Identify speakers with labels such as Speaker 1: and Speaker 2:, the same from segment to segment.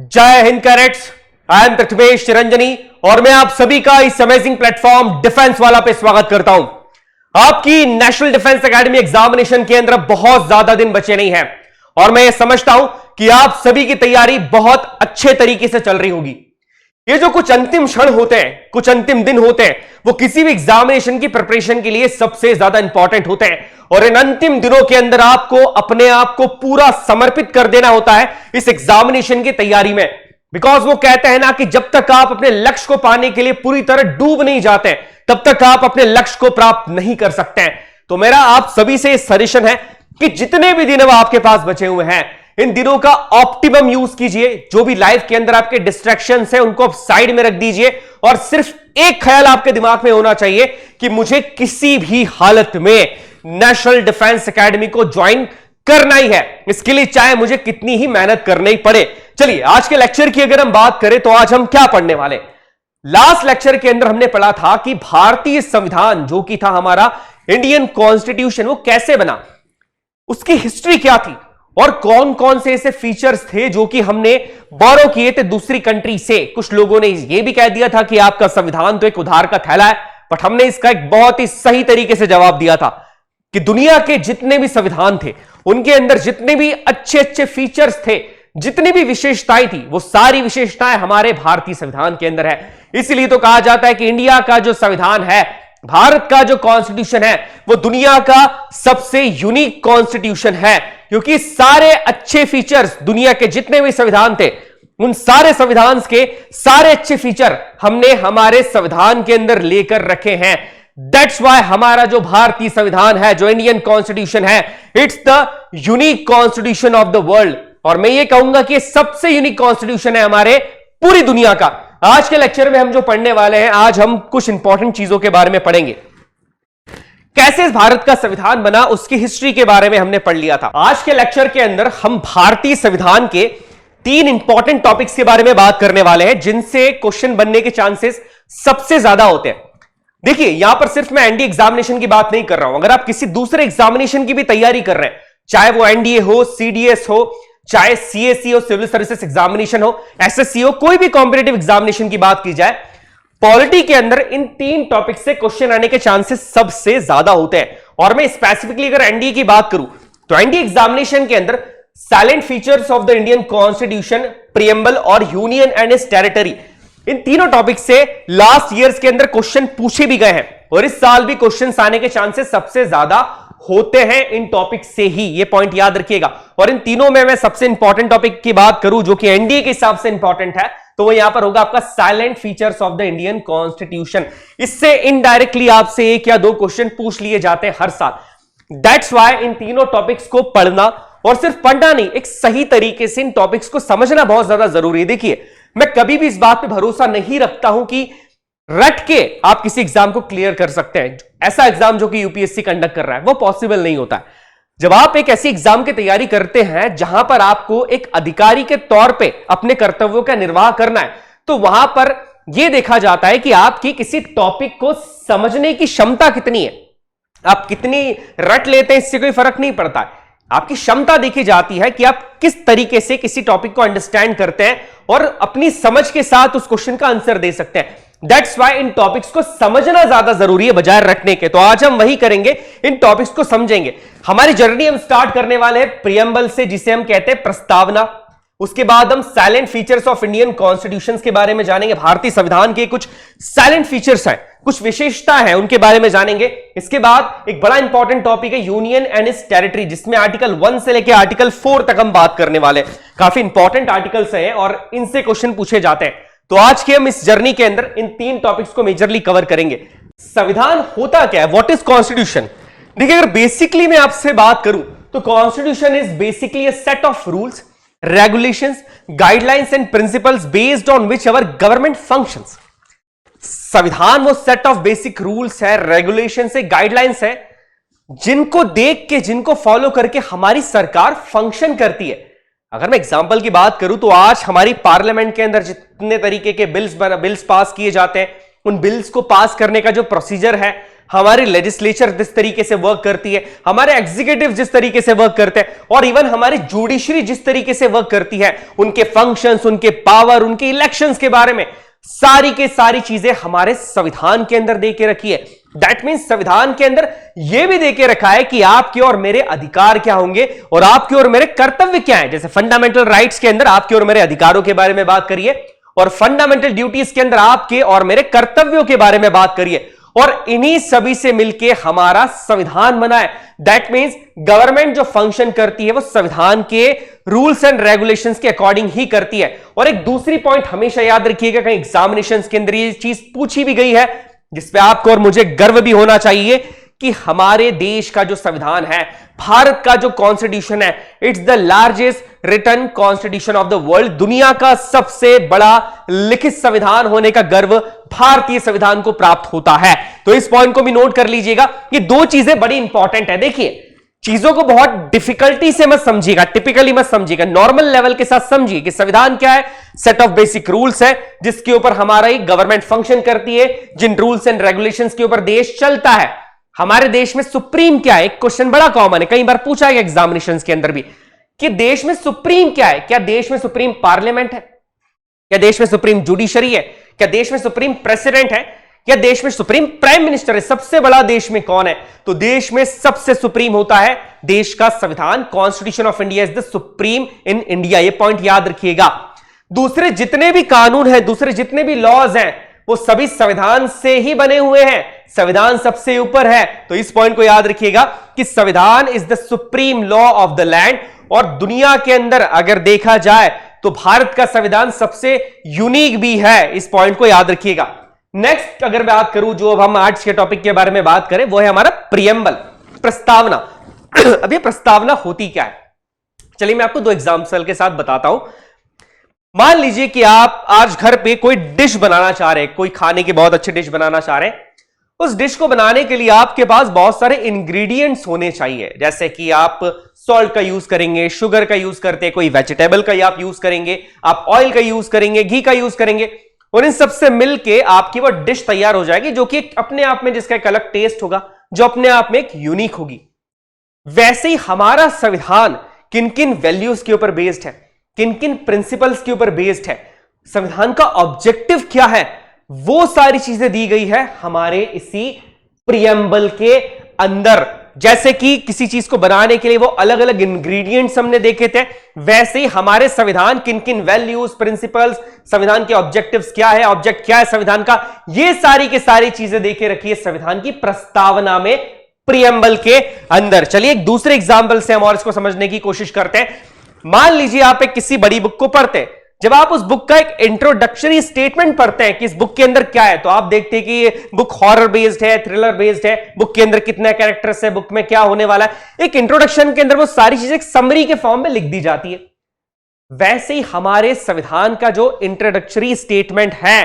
Speaker 1: जय Hind cadets. I am Prathamesh Chiranjani और मैं आप सभी का इस अमेजिंग प्लेटफॉर्म डिफेंस वाला पे स्वागत करता हूं। आपकी नेशनल डिफेंस एकेडमी एग्जामिनेशन के अंदर बहुत ज्यादा दिन बचे नहीं है और मैं ये समझता हूं कि आप सभी की तैयारी बहुत अच्छे तरीके से चल रही होगी। ये जो कुछ अंतिम क्षण होते हैं, कुछ अंतिम दिन होते हैं, वो किसी भी एग्जामिनेशन की प्रिपरेशन के लिए सबसे ज्यादा इंपॉर्टेंट होते हैं और इन अंतिम दिनों के अंदर आपको अपने आप को पूरा समर्पित कर देना होता है इस एग्जामिनेशन की तैयारी में। बिकॉज वो कहते हैं ना कि जब तक आप अपने लक्ष्य को पाने के लिए पूरी तरह डूब नहीं जाते तब तक आप अपने लक्ष्य को प्राप्त नहीं कर सकते हैं। तो मेरा आप सभी से सजेशन है कि जितने भी दिन अब आपके पास बचे हुए हैं, इन दिनों का ऑप्टिमम यूज कीजिए। जो भी लाइफ के अंदर आपके डिस्ट्रैक्शंस हैं उनको आप साइड में रख दीजिए और सिर्फ एक ख्याल आपके दिमाग में होना चाहिए कि मुझे किसी भी हालत में नेशनल डिफेंस एकेडमी को ज्वाइन करना ही है, इसके लिए चाहे मुझे कितनी ही मेहनत करनी पड़े। चलिए आज के लेक्चर की अगर हम बात करें तो आज हम क्या पढ़ने वाले। लास्ट लेक्चर के अंदर हमने पढ़ा था कि भारतीय संविधान जो कि था हमारा इंडियन कॉन्स्टिट्यूशन, वो कैसे बना, उसकी हिस्ट्री क्या थी और कौन कौन से ऐसे फीचर्स थे जो कि हमने बोरो किए थे दूसरी कंट्री से। कुछ लोगों ने यह भी कह दिया था कि आपका संविधान तो एक उधार का थैला है, बट हमने इसका एक बहुत ही सही तरीके से जवाब दिया था कि दुनिया के जितने भी संविधान थे उनके अंदर जितने भी अच्छे अच्छे फीचर्स थे, जितनी भी विशेषताएं थी, वो सारी विशेषताएं हमारे भारतीय संविधान के अंदर है। इसलिए तो कहा जाता है कि इंडिया का जो संविधान है, भारत का जो कॉन्स्टिट्यूशन है, वो दुनिया का सबसे यूनिक कॉन्स्टिट्यूशन है, क्योंकि सारे अच्छे फीचर्स दुनिया के जितने भी संविधान थे उन सारे संविधान के सारे अच्छे फीचर हमने हमारे संविधान के अंदर लेकर रखे हैं। दैट्स व्हाई हमारा जो भारतीय संविधान है, जो इंडियन कॉन्स्टिट्यूशन है, it's the unique constitution of the world. और मैं ये कहूंगा कि सबसे यूनिक कॉन्स्टिट्यूशन है हमारे पूरी दुनिया का। आज के लेक्चर में हम जो पढ़ने वाले हैं, आज हम कुछ इंपॉर्टेंट चीजों के बारे में पढ़ेंगे। कैसे भारत का संविधान बना उसकी हिस्ट्री के बारे में हमने पढ़ लिया था। आज के लेक्चर के अंदर हम भारतीय संविधान के 3 इंपॉर्टेंट टॉपिक्स के बारे में बात करने वाले हैं जिनसे क्वेश्चन बनने के चांसेस सबसे ज्यादा होते हैं। देखिए यहां पर सिर्फ मैं एनडीए एग्जामिनेशन की बात नहीं कर रहा हूं, अगर आप किसी दूसरे एग्जामिनेशन की भी तैयारी कर रहे हैं, चाहे वो एनडीए हो, सीडीएस हो, चाहे सीएससी हो, सिविल सर्विसेज एग्जामिनेशन हो, एसएससी हो, कोई भी कॉम्पिटिटिव एग्जामिनेशन की बात की जाए, पॉलिटी के अंदर इन 3 टॉपिक से क्वेश्चन आने के चांसेस सबसे ज्यादा होते हैं। और मैं स्पेसिफिकली अगर एनडीए की बात करूं तो एनडीए एग्जामिनेशन के अंदर salient features of the Indian constitution, preamble और यूनियन एंड इट्स टेरिटरी, इन तीनों टॉपिक से लास्ट ईयर्स के अंदर क्वेश्चन पूछे भी गए हैं और इस साल भी क्वेश्चंस आने के चांसेस सबसे ज्यादा होते हैं इन टॉपिक से ही। ये पॉइंट याद रखिएगा। और इन तीनों में मैं सबसे इंपॉर्टेंट टॉपिक की बात करूं जो कि एनडीए के हिसाब से इंपॉर्टेंट है, तो वो यहां पर होगा आपका salient features of the Indian constitution. इससे इनडायरेक्टली आपसे 1 या 2 क्वेश्चन पूछ लिए जाते हैं हर साल। दैट्स व्हाई इन तीनों टॉपिक्स को पढ़ना, और सिर्फ पढ़ना नहीं, एक सही तरीके से इन टॉपिक्स को समझना बहुत ज्यादा जरूरी है। देखिए मैं कभी भी इस बात पे भरोसा नहीं रखता हूं कि रट के आप किसी एग्जाम को क्लियर कर सकते हैं। ऐसा एग्जाम जो कि यूपीएससी कंडक्ट कर रहा है वो पॉसिबल नहीं होता है। जब आप एक ऐसी एग्जाम की तैयारी करते हैं जहां पर आपको एक अधिकारी के तौर पे अपने कर्तव्यों का निर्वाह करना है, तो वहां पर यह देखा जाता है कि आपकी किसी टॉपिक को समझने की क्षमता कितनी है। आप कितनी रट लेते हैं इससे कोई फर्क नहीं पड़ता है, आपकी क्षमता देखी जाती है कि आप किस तरीके से किसी टॉपिक को अंडरस्टैंड करते हैं और अपनी समझ के साथ उस क्वेश्चन का आंसर दे सकते हैं। दैट्स व्हाई इन टॉपिक्स को समझना ज्यादा जरूरी है बजाय रटने के। तो आज हम वही करेंगे, इन टॉपिक्स को समझेंगे। हमारी जर्नी हम स्टार्ट करने वाले हैं प्रीएम्बल से, जिसे हम कहते हैं प्रस्तावना। उसके बाद हम salient features of Indian constitution के बारे में जानेंगे। भारतीय संविधान के कुछ साइलेंट फीचर्स हैं, कुछ विशेषता है, उनके बारे में जानेंगे। इसके बाद एक बड़ा इंपॉर्टेंट टॉपिक है यूनियन एंड इट्स टेरिटरी, जिसमें आर्टिकल 1 से लेकर आर्टिकल 4 तक हम बात करने वाले। काफी इंपॉर्टेंट आर्टिकल्स हैं और इनसे क्वेश्चन पूछे जाते हैं। तो आज के हम इस जर्नी के अंदर इन 3 टॉपिक्स को मेजरली कवर करेंगे। संविधान होता क्या है, व्हाट इज कॉन्स्टिट्यूशन। देखिए अगर बेसिकली मैं आपसे बात करूं तो constitution is basically a set of rules, regulations, guidelines and principles based on which our government functions। संविधान वो सेट ऑफ बेसिक रूल्स है, रेगुलेशंस है, गाइडलाइंस है, जिनको देख के, जिनको फॉलो करके हमारी सरकार फंक्शन करती है। अगर मैं एग्जांपल की बात करूं तो आज हमारी पार्लियामेंट के अंदर जितने तरीके के बिल्स पास किए जाते हैं, उन बिल्स को पास करने का जो प्रोसीजर है, हमारी लेजिस्लेचर जिस तरीके से वर्क करती है, हमारे एग्जीक्यूटिव जिस तरीके से वर्क करते हैं, और इवन हमारी जुडिशरी जिस तरीके से वर्क करती है, उनके फंक्शंस, उनके पावर, उनके इलेक्शंस के बारे में सारी के सारी चीजें हमारे संविधान के अंदर दे के रखी है। दैट मीन्स संविधान के अंदर यह भी दे के रखा है कि आपके और मेरे अधिकार क्या होंगे और आपके और मेरे कर्तव्य क्या हैं। जैसे फंडामेंटल राइट्स के अंदर आपके और मेरे अधिकारों के बारे में बात करिए, और फंडामेंटल ड्यूटीज के अंदर आपके और मेरे कर्तव्यों के बारे में बात करिए, और इन्हीं सभी से मिलकर हमारा संविधान बना है। दैट मीन्स गवर्नमेंट जो फंक्शन करती है वो संविधान के रूल्स एंड रेगुलेशंस के अकॉर्डिंग ही करती है। और एक दूसरी पॉइंट हमेशा याद रखिएगा, कहीं एग्जामिनेशंस के अंदर ये चीज पूछी भी गई है, जिसपे आपको और मुझे गर्व भी होना चाहिए कि हमारे देश का जो संविधान है, भारत का जो कॉन्स्टिट्यूशन है, it's the largest written constitution of the world. दुनिया का सबसे बड़ा लिखित संविधान होने का गर्व भारतीय संविधान को प्राप्त होता है। तो इस पॉइंट को भी नोट कर लीजिएगा। ये दो चीजें बड़ी इंपॉर्टेंट है। देखिए, चीजों को बहुत डिफिकल्टी से मत समझिएगा, टिपिकली मत समझिएगा, नॉर्मल लेवल के साथ समझिए कि संविधान क्या है। सेट ऑफ बेसिक रूल्स है जिसके ऊपर हमारा एक गवर्नमेंट फंक्शन करती है, जिन रूल्स एंड रेगुलेशंस के ऊपर देश चलता है। हमारे देश में सुप्रीम क्या है? एक क्वेश्चन बड़ा कॉमन है, कई बार पूछा गया एग्जामिनेशंस के अंदर भी, कि देश में सुप्रीम क्या है? क्या देश में सुप्रीम पार्लियामेंट है? क्या देश में सुप्रीम जुडिशरी है? क्या देश में सुप्रीम प्रेसिडेंट है? क्या देश में सुप्रीम प्राइम मिनिस्टर है? सबसे बड़ा देश में कौन है? तो देश में सबसे सुप्रीम होता है देश का संविधान। Constitution of India is the supreme in India. ये पॉइंट याद रखिएगा। दूसरे जितने भी कानून हैं, दूसरे जितने भी लॉज हैं, वो सभी संविधान से ही बने हुए हैं। संविधान सबसे यूपर है। तो इस पॉइंट को याद रखिएगा कि संविधान is the supreme law of the land. और दुनिया के अंदर अगर देखा जाए तो भारत का संविधान सबसे यूनिक भी है। इस पॉइंट को याद रखिएगा। नेक्स्ट अगर बात करूं, जो अब हम आज के टॉपिक के बारे में बात करें, वो है हमारा प्रियम्बल, प्रस्तावना। अब ये प्रस्तावना होती क्या है? चलिए मैं आपको दो एग्जांपल के साथ बताता हूं। मान लीजिए कि आप आज घर पे कोई डिश बनाना चाह रहे हैं, कोई खाने की बहुत अच्छी डिश बनाना चाह रहे हैं। उस डिश को बनाने के लिए आपके पास बहुत सारे इंग्रेडिएंट्स होने चाहिए, जैसे कि आप सॉल्ट का यूज करेंगे, शुगर का यूज करते हैं, कोई वेजिटेबल का आप यूज करेंगे, आप ऑयल का यूज करेंगे, घी का यूज करेंगे, और इन सबसे मिलके आपकी वो डिश तैयार हो जाएगी, जो कि अपने आप में जिसका एक अलग टेस्ट होगा, जो अपने आप में एक यूनिक होगी। वैसे ही हमारा संविधान किन किन वैल्यूज के ऊपर बेस्ड है, किन किन प्रिंसिपल्स के ऊपर बेस्ड है, संविधान का ऑब्जेक्टिव क्या है, वो सारी चीजें दी गई है हमारे इसी प्रियम्बल के अंदर। जैसे कि किसी चीज को बनाने के लिए वो अलग अलग इंग्रेडिएंट्स हमने देखे थे, वैसे ही हमारे संविधान किन किन वैल्यूज, प्रिंसिपल्स, संविधान के ऑब्जेक्टिव्स क्या है, ऑब्जेक्ट क्या है संविधान का, ये सारी की सारी चीजें देके रखी है संविधान की प्रस्तावना में, प्रियम्बल के अंदर। चलिए एक दूसरे एग्जाम्पल से हम और इसको समझने की कोशिश करते हैं। मान लीजिए आप एक किसी बड़ी बुक को पढ़ते हैं। जब आप उस बुक का एक इंट्रोडक्टरी स्टेटमेंट पढ़ते हैं कि इस बुक के अंदर क्या है, तो आप देखते हैं कि ये बुक हॉरर बेस्ड है, थ्रिलर बेस्ड है, बुक के अंदर कितने कैरेक्टर्स है, बुक में क्या होने वाला है। एक इंट्रोडक्शन के अंदर वो सारी चीजें एक समरी के फॉर्म में लिख दी जाती है। वैसे ही हमारे संविधान का जो इंट्रोडक्टरी स्टेटमेंट है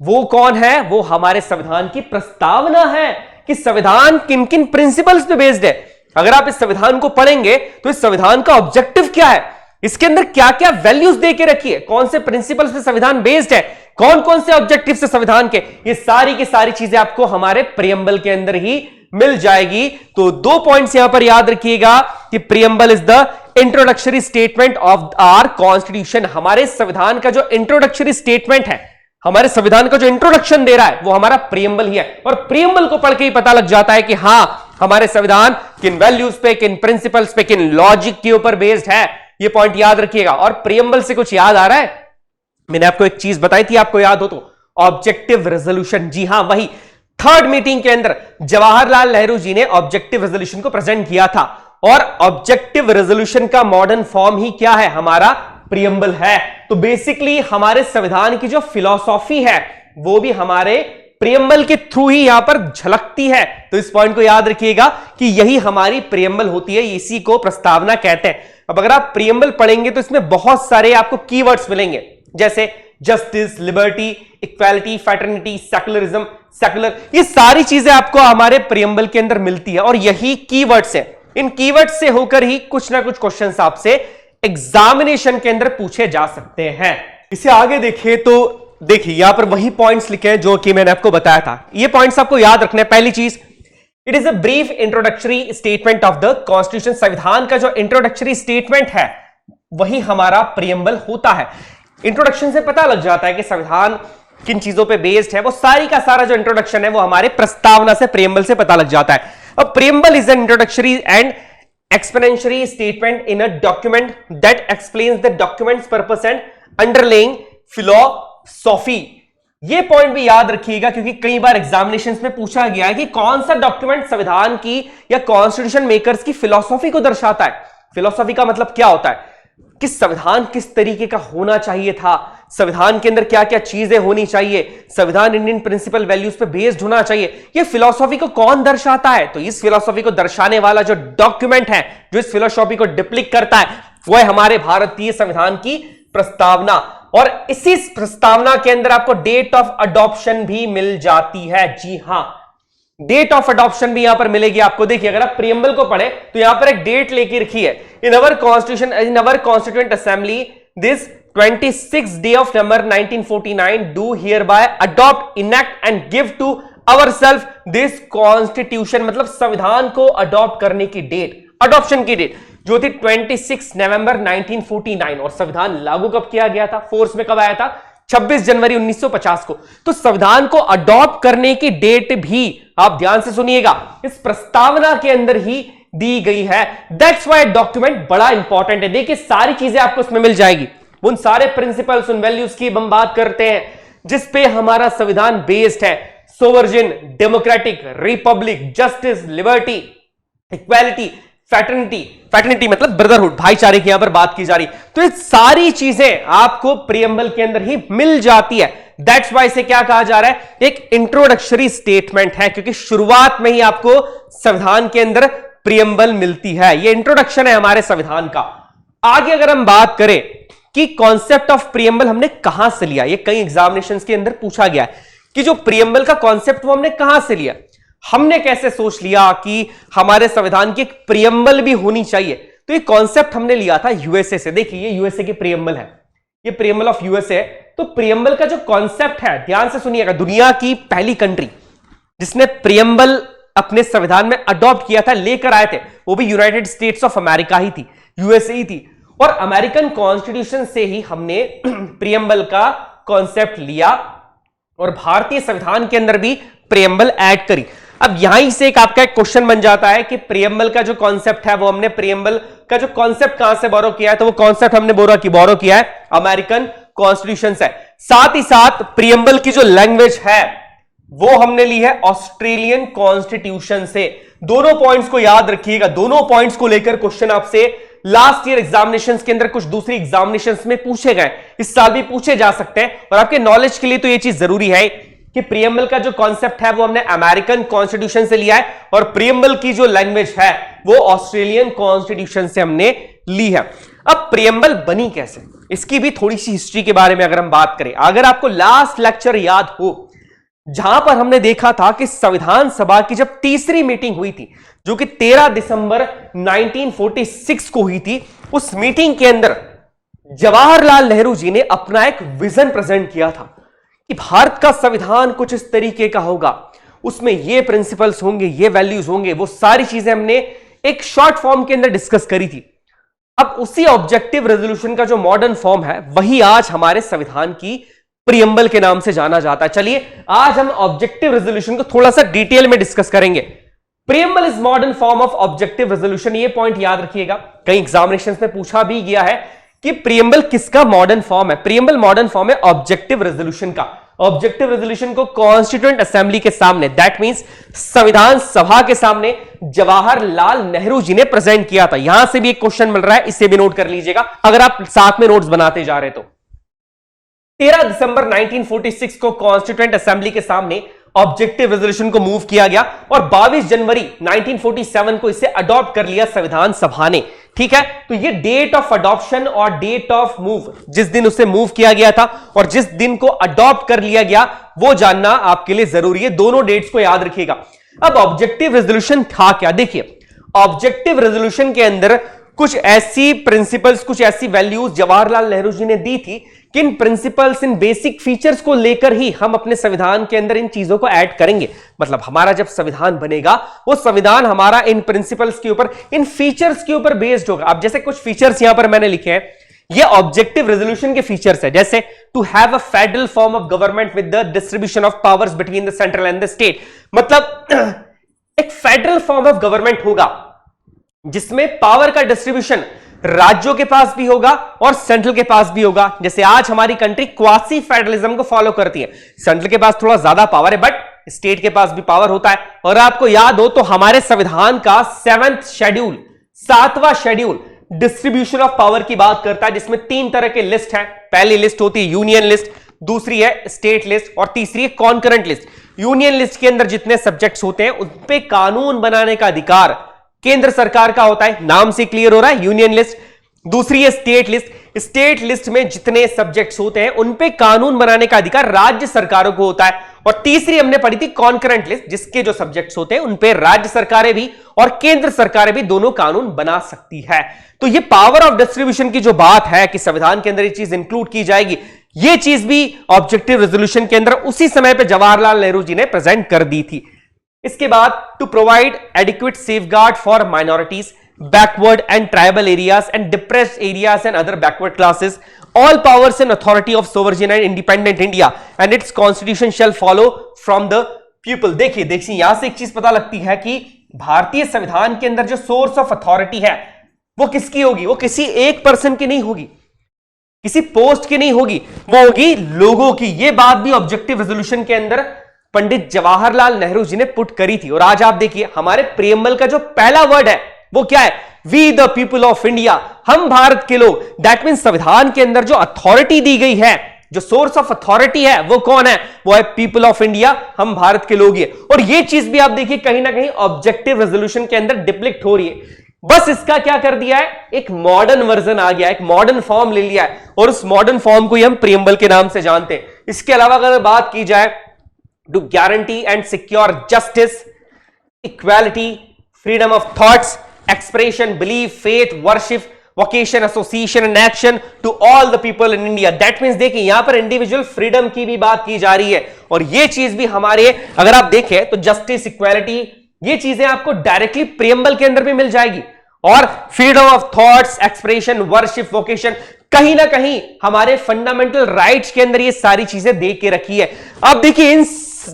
Speaker 1: वो कौन है? वो हमारे संविधान की प्रस्तावना है कि संविधान किन किन प्रिंसिपल्स पे बेस्ड है। अगर आप इस संविधान को पढ़ेंगे तो इस संविधान का ऑब्जेक्टिव क्या है, इसके अंदर क्या क्या वैल्यूज देके रखी है, कौन से प्रिंसिपल्स पे संविधान बेस्ड है, कौन कौन से ऑब्जेक्टिव से संविधान के, ये सारी की सारी चीजें आपको हमारे प्रियम्बल के अंदर ही मिल जाएगी। तो दो पॉइंट्स यहां पर याद रखिएगा कि preamble is the introductory statement of our constitution. हमारे संविधान का जो इंट्रोडक्टरी स्टेटमेंट है, हमारे संविधान का जो इंट्रोडक्शन दे रहा है, वो हमारा प्रियम्बल ही है। और प्रियम्बल को पढ़ के ही पता लग जाता है कि हां हमारे संविधान किन वैल्यूज पे, किन प्रिंसिपल्स पे, किन लॉजिक के ऊपर बेस्ड है। ये पॉइंट याद रखिएगा। और प्रियम्बल से कुछ याद आ रहा है? मैंने आपको एक चीज बताई थी, आपको याद हो तो, ऑब्जेक्टिव रेजोल्यूशन। जी हां, वही थर्ड मीटिंग के अंदर जवाहरलाल नेहरू जी ने ऑब्जेक्टिव रेजोल्यूशन को प्रेजेंट किया था। और ऑब्जेक्टिव रेजोल्यूशन का मॉडर्न फॉर्म ही क्या है? हमारा प्रियम्बल है। तो बेसिकली हमारे संविधान की जो फिलॉसॉफी है वो भी हमारे प्रियम्बल के थ्रू ही यहां पर झलकती है। तो इस पॉइंट को याद रखिएगा कि यही हमारी प्रियम्बल होती है, इसी को प्रस्तावना कहते हैं। अब अगर आप प्रियम्बल पढ़ेंगे तो इसमें बहुत सारे आपको कीवर्ड्स मिलेंगे, जैसे justice, liberty, equality, fraternity, secularism, secular, ये सारी चीजें आपको हमारे प्रियम्बल के अंदर मिलती है। और यही कीवर्ड्स है, इन कीवर्ड्स से होकर ही कुछ ना कुछ क्वेश्चंस आपसे एग्जामिनेशन के अंदर पूछे जा सकते हैं। इसे आगे देखिए तो देखिए यहां पर वही पॉइंट्स लिखे हैं जो कि मैंने आपको बताया था। ये पॉइंट्स आपको याद रखने हैं। पहली चीज, it is a brief introductory statement of the constitution. संविधान का जो इंट्रोडक्टरी स्टेटमेंट है वही हमारा प्रियम्बल होता है। इंट्रोडक्शन से पता लग जाता है कि संविधान किन चीजों पे बेस्ड है। वो सारी का सारा जो इंट्रोडक्शन है वो हमारे प्रस्तावना से, प्रियम्बल से पता लग जाता है। अब preamble is an introductory and explanatory statement in a document that explains the documents purpose and underlying philosophy. ये पॉइंट भी याद रखिएगा क्योंकि कई बार एग्जामिनेशंस में पूछा गया है कि कौन सा डॉक्यूमेंट संविधान की या कॉन्स्टिट्यूशन मेकर्स की फिलॉसफी को दर्शाता है। फिलॉसफी का मतलब क्या होता है कि संविधान किस तरीके का होना चाहिए था, संविधान के अंदर क्या क्या चीजें होनी चाहिए, संविधान इंडियन प्रिंसिपल वैल्यूज पे बेस्ड होना चाहिए। ये फिलॉसफी को कौन दर्शाता है? तो इस फिलॉसफी को दर्शाने वाला जो डॉक्यूमेंट है, जो इस फिलॉसफी को डिप्लिक करता है, वो है हमारे भारतीय संविधान की प्रस्तावना। और इसी प्रस्तावना के अंदर आपको डेट ऑफ अडॉप्शन भी मिल जाती है। जी हां, डेट ऑफ अडॉप्शन भी यहां पर मिलेगी आपको। देखिए, अगर आप प्रियम्बल को पढ़े तो यहां पर एक डेट लेके रखी है, in our constitution, in our constituent assembly this 26 day of November 1949 do hereby adopt, enact and give to ourselves this constitution। मतलब संविधान को अडॉप्ट करने की डेट, अडॉप्शन की डेट जो थी 26 नवंबर 1949। और संविधान लागू कब किया गया था, फोर्स में कब आया था? 26 जनवरी 1950 को। तो संविधान को अडॉप्ट करने की डेट भी आप ध्यान से सुनिएगा, इस प्रस्तावना के अंदर ही दी गई है। दैट्स व्हाई डॉक्यूमेंट बड़ा इंपॉर्टेंट है। देखिए, सारी चीजें आपको इसमें मिल जाएगी, उन सारे प्रिंसिपल्स, उन वैल्यूज की हम बात करते हैं जिस पे हमारा संविधान बेस्ड है। Sovereign, democratic, republic, justice, liberty, equality, fraternity मतलब ब्रदरहुड, भाईचारे की यहां पर बात की जा रही। तो ये सारी चीजें आपको प्रियम्बल के अंदर ही मिल जाती है। दैट्स वाई इसे क्या कहा जा रहा है? एक इंट्रोडक्टरी स्टेटमेंट है, क्योंकि शुरुआत में ही आपको संविधान के अंदर प्रियम्बल मिलती है। ये इंट्रोडक्शन है हमारे संविधान का। आगे अगर हम बात करें कि कॉन्सेप्ट ऑफ प्रियम्बल हमने कहां से लिया, ये कई एग्जामिनेशंस के अंदर पूछा गया है कि जो प्रियम्बल का कॉन्सेप्ट वो हमने कहां से लिया, हमने कैसे सोच लिया कि हमारे संविधान की एक प्रियम्बल भी होनी चाहिए। तो ये कॉन्सेप्ट हमने लिया था यूएसए से। देखिए, ये यूएसए की प्रियम्बल है, ये प्रियम्बल ऑफ यूएसए। तो प्रियम्बल का जो कॉन्सेप्ट है, ध्यान से सुनिएगा, दुनिया की पहली कंट्री जिसने प्रियम्बल अपने संविधान में अडॉप्ट किया था, लेकर आए थे, वो भी यूनाइटेड स्टेट्स ऑफ अमेरिका ही थी, यूएसए ही थी। और अमेरिकन कॉन्स्टिट्यूशन से ही हमने प्रियम्बल का कॉन्सेप्ट लिया और भारतीय संविधान के अंदर भी प्रियम्बल ऐड करी। अब यहां से एक आपका एक क्वेश्चन बन जाता है कि प्रियम्बल का जो कॉन्सेप्ट है वो हमने प्रियम्बल का जो कॉन्सेप्ट कहां से बोरो किया है? तो वो कॉन्सेप्ट हमने बोरो किया है अमेरिकन कॉन्स्टिट्यूशन से। साथ ही साथ प्रियम्बल की जो लैंग्वेज है वो हमने ली है ऑस्ट्रेलियन कॉन्स्टिट्यूशन से। दोनों पॉइंट्स को याद रखिएगा, दोनों पॉइंट्स को लेकर क्वेश्चन आपसे लास्ट ईयर एग्जामिनेशंस के अंदर, कुछ दूसरी एग्जामिनेशंस में पूछे गए, इस साल भी पूछे जा सकते हैं। और आपके नॉलेज के लिए तो यह चीज जरूरी है कि प्रियम्बल का जो कॉन्सेप्ट है वो हमने अमेरिकन कॉन्स्टिट्यूशन से लिया है और प्रियम्बल की जो लैंग्वेज है वो ऑस्ट्रेलियन कॉन्स्टिट्यूशन से हमने ली है। अब प्रियम्बल बनी कैसे, इसकी भी थोड़ी सी हिस्ट्री के बारे में अगर हम बात करें, अगर आपको लास्ट लेक्चर याद हो जहां पर हमने देखा था कि संविधान सभा की जब तीसरी मीटिंग हुई थी जो कि 13 दिसंबर 1946 को हुई थी, उस मीटिंग के अंदर जवाहरलाल नेहरू जी ने अपना एक विजन प्रेजेंट किया था कि भारत का संविधान कुछ इस तरीके का होगा, उसमें ये प्रिंसिपल्स होंगे, ये वैल्यूज होंगे। वो सारी चीजें हमने एक शॉर्ट फॉर्म के अंदर डिस्कस करी थी। अब उसी ऑब्जेक्टिव रेजोल्यूशन का जो मॉडर्न फॉर्म है वही आज हमारे संविधान की प्रियम्बल के नाम से जाना जाता है। चलिए आज हम ऑब्जेक्टिव रेजोल्यूशन को थोड़ा सा डिटेल में डिस्कस करेंगे। Preamble is modern form of objective resolution, ये पॉइंट याद रखिएगा, कई एग्जामिनेशंस में पूछा भी गया है कि प्रियम्बल किसका मॉडर्न फॉर्म है। प्रियम्बल मॉडर्न फॉर्म है ऑब्जेक्टिव रेजोल्यूशन का। ऑब्जेक्टिव रेजोल्यूशन को कॉन्स्टिट्यूएंट असेंबली के सामने, दैट मींस संविधान सभा के सामने जवाहरलाल नेहरू जी ने प्रेजेंट किया था। यहां से भी एक क्वेश्चन मिल रहा है, इसे भी नोट कर लीजिएगा अगर आप साथ में नोट्स बनाते जा रहे तो। 13 दिसंबर 1946 को कॉन्स्टिट्यूएंट असेंबली के सामने ऑब्जेक्टिव रेजोल्यूशन को मूव किया गया और 22 जनवरी 1947 को इसे अडॉप्ट कर लिया संविधान सभा ने। ठीक है, तो ये डेट ऑफ अडॉप्शन और डेट ऑफ मूव, जिस दिन उसे मूव किया गया था और जिस दिन को अडॉप्ट कर लिया गया, वो जानना आपके लिए जरूरी है। दोनों डेट्स को याद रखिएगा। अब ऑब्जेक्टिव रेजोल्यूशन था क्या? देखिए, ऑब्जेक्टिव रेजोल्यूशन के अंदर कुछ ऐसी प्रिंसिपल्स, कुछ ऐसी वैल्यूज जवाहरलाल नेहरू जी ने दी थी किन प्रिंसिपल्स, इन बेसिक फीचर्स को लेकर ही हम अपने संविधान के अंदर इन चीजों को ऐड करेंगे। मतलब हमारा जब संविधान बनेगा, वो संविधान हमारा इन प्रिंसिपल्स के ऊपर, इन फीचर्स के ऊपर बेस्ड होगा। अब जैसे कुछ फीचर्स यहां पर मैंने लिखे हैं, ये ऑब्जेक्टिव रेजोल्यूशन के फीचर्स है, जैसे to have a federal form of government with the distribution of powers between the central and the state. मतलब एक फेडरल फॉर्म ऑफ गवर्नमेंट होगा जिसमें पावर का डिस्ट्रीब्यूशन राज्यों के पास भी होगा और सेंट्रल के पास भी होगा। जैसे आज हमारी कंट्री क्वासी फेडरलिज्म को फॉलो करती है, सेंट्रल के पास थोड़ा ज्यादा पावर है बट स्टेट के पास भी पावर होता है। और आपको याद हो तो हमारे संविधान का 7वां शेड्यूल, 7वां शेड्यूल डिस्ट्रीब्यूशन ऑफ पावर की बात करता है, जिसमें 3 तरह के लिस्ट है। पहली लिस्ट होती है यूनियन लिस्ट, दूसरी है स्टेट लिस्ट और तीसरी है कॉन्करेंट लिस्ट। यूनियन लिस्ट के अंदर जितने सब्जेक्ट्स होते हैं उन पे कानून बनाने का अधिकार केंद्र सरकार का होता है, नाम से क्लियर हो रहा है, यूनियन लिस्ट। दूसरी है स्टेट लिस्ट, स्टेट लिस्ट में जितने सब्जेक्ट्स होते हैं उन पे कानून बनाने का अधिकार राज्य सरकारों को होता है। और तीसरी हमने पढ़ी थी कॉन्करेंट लिस्ट, जिसके जो सब्जेक्ट्स होते हैं उन पे राज्य सरकारें भी और केंद्र सरकारें भी दोनों कानून बना सकती है। तो ये पावर ऑफ डिस्ट्रीब्यूशन की जो बात है कि संविधान के अंदर ये चीज इंक्लूड की जाएगी, ये चीज भी ऑब्जेक्टिव रेजोल्यूशन के अंदर उसी समय पे जवाहरलाल नेहरू जी ने प्रेजेंट कर दी थी। इसके बाद to provide adequate safeguard for minorities, backward and tribal areas and depressed areas and other backward classes, all powers and authority of sovereign and independent India and its constitution shall follow from the people। देखिए यहां से एक चीज पता लगती है कि भारतीय संविधान के अंदर जो सोर्स ऑफ अथॉरिटी है वो किसकी होगी? वो किसी एक पर्सन की नहीं होगी, किसी पोस्ट की नहीं होगी, वो होगी लोगों की। ये बात भी ऑब्जेक्टिव रेजोल्यूशन के अंदर पंडित जवाहरलाल नेहरू जी ने पुट करी थी। और आज आप देखिए हमारे प्रियम्बल का जो पहला वर्ड है वो क्या है? We the people of India, हम भारत के लोग। दैट मीन संविधान के अंदर जो अथॉरिटी दी गई है, जो सोर्स ऑफ अथॉरिटी है वो कौन है? वो है पीपल ऑफ इंडिया, हम भारत के लोग ही है। और ये चीज भी आप देखिए कहीं ना कहीं ऑब्जेक्टिव रेजोल्यूशन के अंदर डिप्लिक्ट हो रही है। बस इसका क्या कर दिया है, एक मॉडर्न वर्जन आ गया, एक मॉडर्न फॉर्म ले लिया है और उस मॉडर्न फॉर्म को ही हम प्रियम्बल के नाम से जानते हैं। इसके अलावा अगर बात की जाए to guarantee and secure justice, equality, freedom of thoughts, expression, belief, faith, worship, vocation, association and action to all the people in India। That means देखिए यहां पर इंडिविजुअल फ्रीडम की भी बात की जा रही है और ये चीज भी हमारे, अगर आप देखें तो जस्टिस, इक्वालिटी, ये चीजें आपको डायरेक्टली प्रियम्बल के अंदर भी मिल जाएगी। और freedom of thoughts, expression, worship, vocation, कहीं ना कहीं हमारे फंडामेंटल राइट्स के अंदर ये सारी चीजें दे के रखी है। अब देखिए इन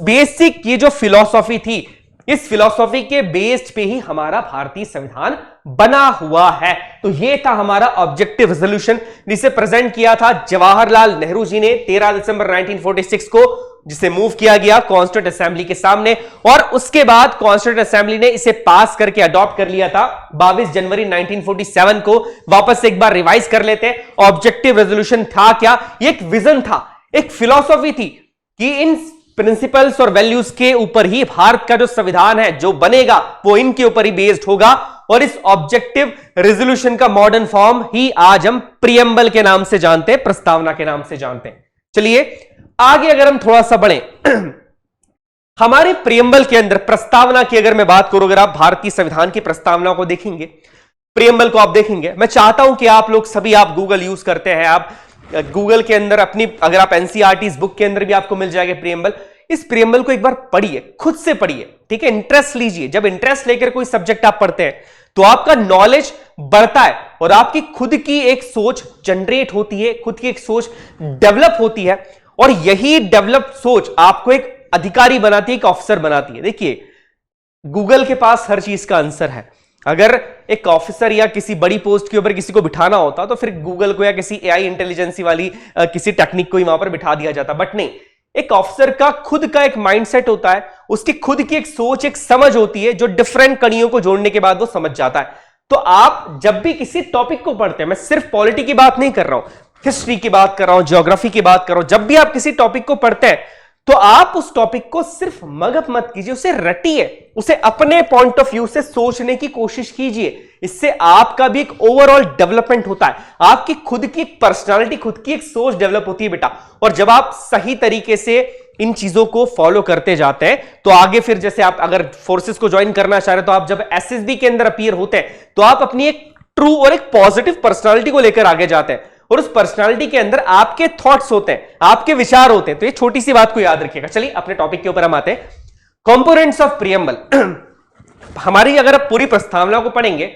Speaker 1: बेसिक ये जो फिलॉसफी थी, इस फिलॉसफी के बेस्ड पे ही हमारा भारतीय संविधान बना हुआ है। तो ये था हमारा ऑब्जेक्टिव रेजोल्यूशन, जिसे प्रेजेंट किया था जवाहरलाल नेहरू जी ने 13 दिसंबर 1946 को, जिसे मूव किया गया कॉन्स्टिट्यूएंट असेंबली के सामने। और उसके बाद कॉन्स्टिट्यूएंट असेंबली ने इसे पास करके अडॉप्ट कर लिया था 22 जनवरी 1947 को। वापस से एक बार रिवाइज कर लेते हैं, ऑब्जेक्टिव रेजोल्यूशन था क्या? ये एक विजन था, एक फिलॉसफी थी कि इन प्रिंसिपल्स और वैल्यूज के ऊपर ही भारत का जो संविधान है जो बनेगा वो इनके ऊपर ही बेस्ड होगा। और इस ऑब्जेक्टिव रेजोल्यूशन का मॉडर्न फॉर्म ही आज हम प्रियम्बल के नाम से जानते हैं, प्रस्तावना के नाम से जानते हैं। चलिए आगे अगर हम थोड़ा सा बढ़े, हमारे प्रियम्बल के अंदर प्रस्तावना की अगर मैं बात करूं, अगर आप भारतीय संविधान की प्रस्तावना को देखेंगे, प्रियम्बल को आप देखेंगे, मैं चाहता हूं कि आप लोग सभी, आप गूगल यूज करते हैं, आप गूगल के अंदर अपनी, अगर आप एनसीईआरटी बुक के अंदर भी आपको मिल जाएगा प्रियम्बल। इस प्रियम्बल को एक बार पढ़िए, खुद से पढ़िए, ठीक है? इंटरेस्ट लीजिए। जब इंटरेस्ट लेकर कोई सब्जेक्ट आप पढ़ते हैं तो आपका नॉलेज बढ़ता है और आपकी खुद की एक सोच जनरेट होती है, खुद की एक सोच डेवलप होती है। और यही डेवलप सोच आपको एक अधिकारी बनाती है, एक ऑफिसर बनाती है। देखिए गूगल के पास हर चीज का आंसर है। अगर एक ऑफिसर या किसी बड़ी पोस्ट के ऊपर किसी को बिठाना होता तो फिर गूगल को या किसी एआई इंटेलिजेंसी वाली किसी टेक्निक को ही वहां पर बिठा दिया जाता, बट नहीं, एक ऑफिसर का खुद का एक माइंडसेट होता है, उसकी खुद की एक सोच, एक समझ होती है, जो डिफरेंट कड़ियों को जोड़ने के बाद वो समझ जाता है। तो आप जब भी किसी टॉपिक को पढ़ते हैं, मैं सिर्फ पॉलिटी की बात नहीं कर रहा हूं, हिस्ट्री की बात कर रहा हूं, ज्योग्राफी की बात कर रहा हूं, जब भी आप किसी टॉपिक को पढ़ते हैं तो आप उस टॉपिक को सिर्फ मगप मत कीजिए, उसे रटिए, उसे अपने पॉइंट ऑफ व्यू से सोचने की कोशिश कीजिए। इससे आपका भी एक ओवरऑल डेवलपमेंट होता है, आपकी खुद की एक पर्सनालिटी, खुद की एक सोच डेवलप होती है बेटा। और जब आप सही तरीके से इन चीजों को फॉलो करते जाते हैं तो आगे फिर, जैसे आप अगर फोर्सेस को ज्वाइन करना चाह रहे हैं तो आप जब एसएसबी के अंदर अपीयर होते हैं तो आप अपनी एक ट्रू और एक पॉजिटिव पर्सनालिटी को लेकर आगे जाते हैं। और उस पर्सनालिटी के अंदर आपके थॉट्स होते हैं, आपके विचार होते हैं। तो ये छोटी सी बात को याद रखिएगा। चलिए अपने टॉपिक के ऊपर हम आते हैं। Components of preamble. हमारी अगर आप पूरी प्रस्तावना को पढ़ेंगे,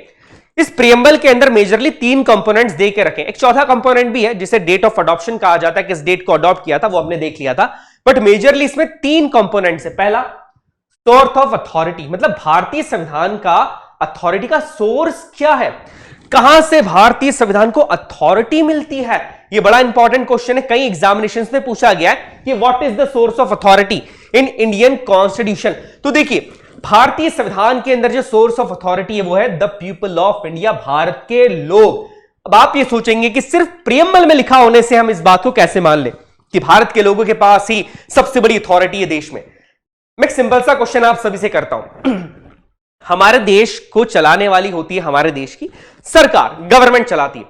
Speaker 1: इस प्रियम्बल के अंदर मेजरली 3 कंपोनेंट्स दे के रखे। एक चौथा कंपोनेंट भी है जिसे डेट ऑफ अडॉप्शन कहा जाता है, किस डेट को अडॉप्ट किया था वो हमने देख लिया था, बट मेजरली इसमें 3 कंपोनेंट्स है। पहला सोर्स ऑफ अथॉरिटी, मतलब भारतीय संविधान का अथॉरिटी का सोर्स क्या है, कहां से भारतीय संविधान को अथॉरिटी मिलती है। यह बड़ा इंपॉर्टेंट क्वेश्चन है, कई एग्जामिनेशंस में पूछा गया है कि what is the source of authority in Indian constitution. तो देखिए भारतीय संविधान के अंदर जो सोर्स ऑफ अथॉरिटी है वो है the people of India, Bharat के लोग। अब आप ये सोचेंगे कि सिर्फ प्रियम्बल में लिखा होने से हम इस बात को कैसे मान लें कि भारत के लोगों के पास ही सबसे बड़ी अथॉरिटी है देश में। मैं एक सिंपल सा क्वेश्चन आप सभी से करता हूं। हमारे देश को चलाने वाली होती है हमारे देश की सरकार, गवर्नमेंट चलाती है।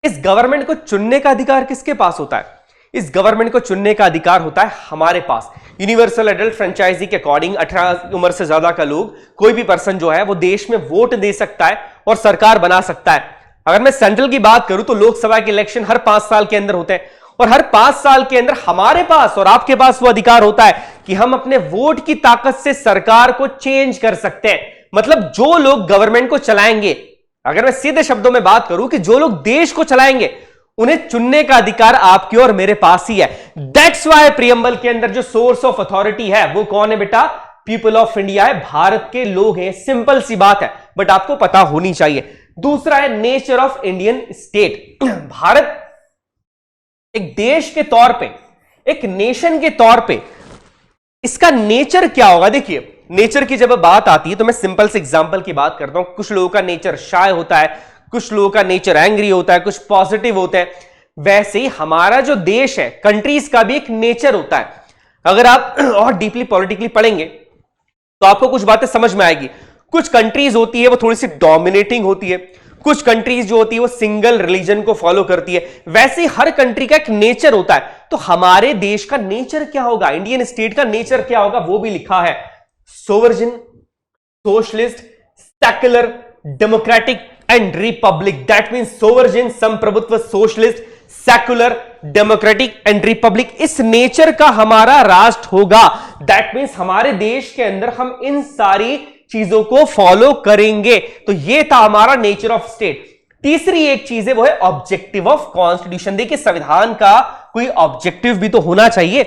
Speaker 1: इस गवर्नमेंट को चुनने का अधिकार किसके पास होता है? इस गवर्नमेंट को चुनने का अधिकार होता है हमारे पास। यूनिवर्सल एडल्ट फ्रेंचाइजी के अकॉर्डिंग 18 उम्र से ज्यादा का लोग, कोई भी पर्सन जो है वो देश में वोट दे सकता है और सरकार बना सकता है। अगर मैं सेंट्रल की बात करूं तो लोकसभा के इलेक्शन हर 5 साल के अंदर होते हैं और हर 5 साल के अंदर हमारे पास और आपके पास वो अधिकार होता है कि हम अपने वोट की ताकत से सरकार को चेंज कर सकते हैं। मतलब जो लोग गवर्नमेंट को चलाएंगे, अगर मैं सीधे शब्दों में बात करूं कि जो लोग देश को चलाएंगे उन्हें चुनने का अधिकार आपके और मेरे पास ही है। दैट्स व्हाई प्रियम्बल के अंदर जो सोर्स ऑफ अथॉरिटी है वो कौन है बेटा? पीपल ऑफ इंडिया है, भारत के लोग हैं। सिंपल सी बात है, बट आपको पता होनी चाहिए। दूसरा है nature of Indian state. Bharat एक देश के तौर पे, एक नेशन के तौर पे इसका नेचर क्या होगा? देखिए नेचर की जब बात आती है तो मैं सिंपल से एग्जांपल की बात करता हूं। कुछ लोगों का नेचर शाय होता है, कुछ लोगों का नेचर एंग्री होता है, कुछ पॉजिटिव होते हैं। वैसे ही हमारा जो देश है, कंट्रीज का भी एक नेचर होता है। अगर आप और डीपली पॉलिटिकली पढ़ेंगे तो आपको कुछ बातें समझ में आएगी। कुछ कंट्रीज होती है वो थोड़ी सी डोमिनेटिंग होती है, कुछ कंट्रीज जो होती है वो सिंगल रिलीजन को फॉलो करती है। वैसे ही हर कंट्री का एक नेचर होता है। तो हमारे देश का नेचर क्या होगा, इंडियन स्टेट का नेचर क्या होगा, वो भी लिखा है। Sovereign, socialist, secular, democratic and republic. That means sovereign, संप्रभुत्व, socialist, secular, democratic and republic. इस नेचर का हमारा राष्ट्र होगा। दैट मींस हमारे देश के अंदर हम इन सारी चीजों को फॉलो करेंगे। तो ये था हमारा नेचर ऑफ स्टेट। तीसरी एक चीज है वो है ऑब्जेक्टिव ऑफ कॉन्स्टिट्यूशन। देखिए संविधान का कोई ऑब्जेक्टिव भी तो होना चाहिए,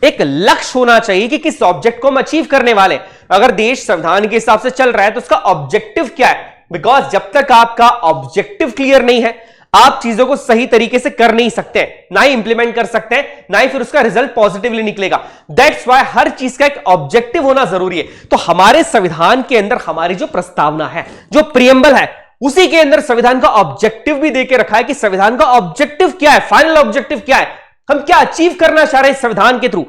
Speaker 1: एक लक्ष्य होना चाहिए कि किस ऑब्जेक्ट को हम अचीव करने वाले। अगर देश संविधान के हिसाब से चल रहा है तो उसका ऑब्जेक्टिव क्या है? बिकॉज जब तक आपका ऑब्जेक्टिव क्लियर नहीं है आप चीजों को सही तरीके से कर नहीं सकते, ना ही इंप्लीमेंट कर सकते हैं, ना ही फिर उसका रिजल्ट पॉजिटिवली निकलेगा। दैट्स व्हाई हर चीज का एक ऑब्जेक्टिव होना जरूरी है। तो हमारे संविधान के अंदर हमारी जो प्रस्तावना है, जो प्रियम्बल है, उसी के अंदर संविधान का ऑब्जेक्टिव भी देके रखा है कि संविधान का ऑब्जेक्टिव क्या है, फाइनल ऑब्जेक्टिव क्या है, हम क्या अचीव करना चाह रहे हैं संविधान के थ्रू।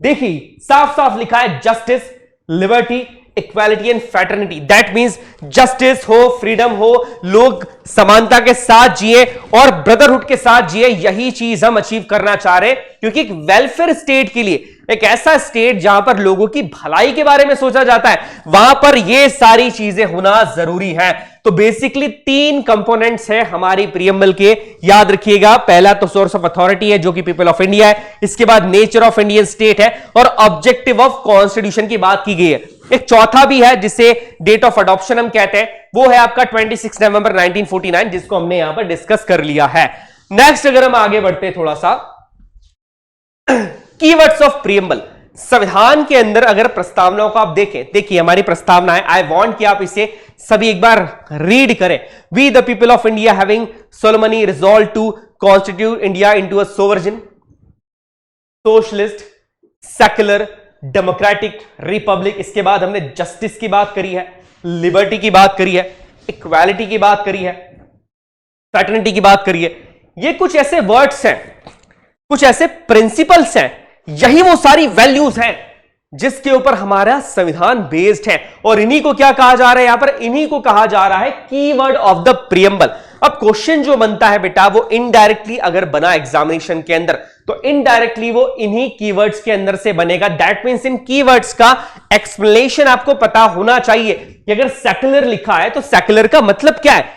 Speaker 1: देखिए साफ साफ लिखा है justice, liberty, equality and fraternity. That means justice हो, फ्रीडम हो, लोग समानता के साथ जिए और ब्रदरहुड के साथ जिए। यही चीज हम अचीव करना चाह रहे हैं, क्योंकि एक वेलफेयर स्टेट के लिए, एक ऐसा स्टेट जहां पर लोगों की भलाई के बारे में सोचा जाता है, वहां पर ये सारी चीजें होना जरूरी है। तो बेसिकली 3 कंपोनेंट्स है हमारी प्रियम्बल के, याद रखिएगा। पहला तो सोर्स ऑफ अथॉरिटी है जो कि पीपल ऑफ इंडिया है, इसके बाद नेचर ऑफ इंडियन स्टेट है और ऑब्जेक्टिव ऑफ कॉन्स्टिट्यूशन की बात की गई है। एक चौथा भी है जिसे डेट ऑफ अडॉप्शन हम कहते हैं, वो है आपका 26 नवंबर 1949, जिसको हमने यहां पर डिस्कस कर लिया है। नेक्स्ट अगर हम आगे बढ़ते थोड़ा सा, कीवर्ड्स ऑफ प्रियम्बल। संविधान के अंदर अगर प्रस्तावनाओं को आप देखें, देखिए हमारी प्रस्तावना है, आई वांट कि आप इसे सभी एक बार रीड करें। We the people of India having solemnly resolve to constitute India into a sovereign, socialist, secular, democratic, republic. इसके बाद हमने जस्टिस की बात करी है, लिबर्टी की बात करी है, इक्वालिटी की बात करी है, फ्रेटर्निटी की बात करी है। ये कुछ ऐसे वर्ड्स हैं, कुछ ऐसे प्रिंसिपल्स हैं, यही वो सारी वैल्यूज हैं जिसके ऊपर हमारा संविधान बेस्ड है। और इन्हीं को क्या कहा जा रहा है यहां पर? इन्हीं को कहा जा रहा है कीवर्ड ऑफ द प्रियम्बल। अब क्वेश्चन जो बनता है बेटा वो इनडायरेक्टली अगर बना एग्जामिनेशन के अंदर तो इनडायरेक्टली वो इन्हीं कीवर्ड्स के अंदर से बनेगा। दैट मींस इन कीवर्ड्स का एक्सप्लेनेशन आपको पता होना चाहिए कि अगर सेक्युलर लिखा है तो सेक्युलर का मतलब क्या है।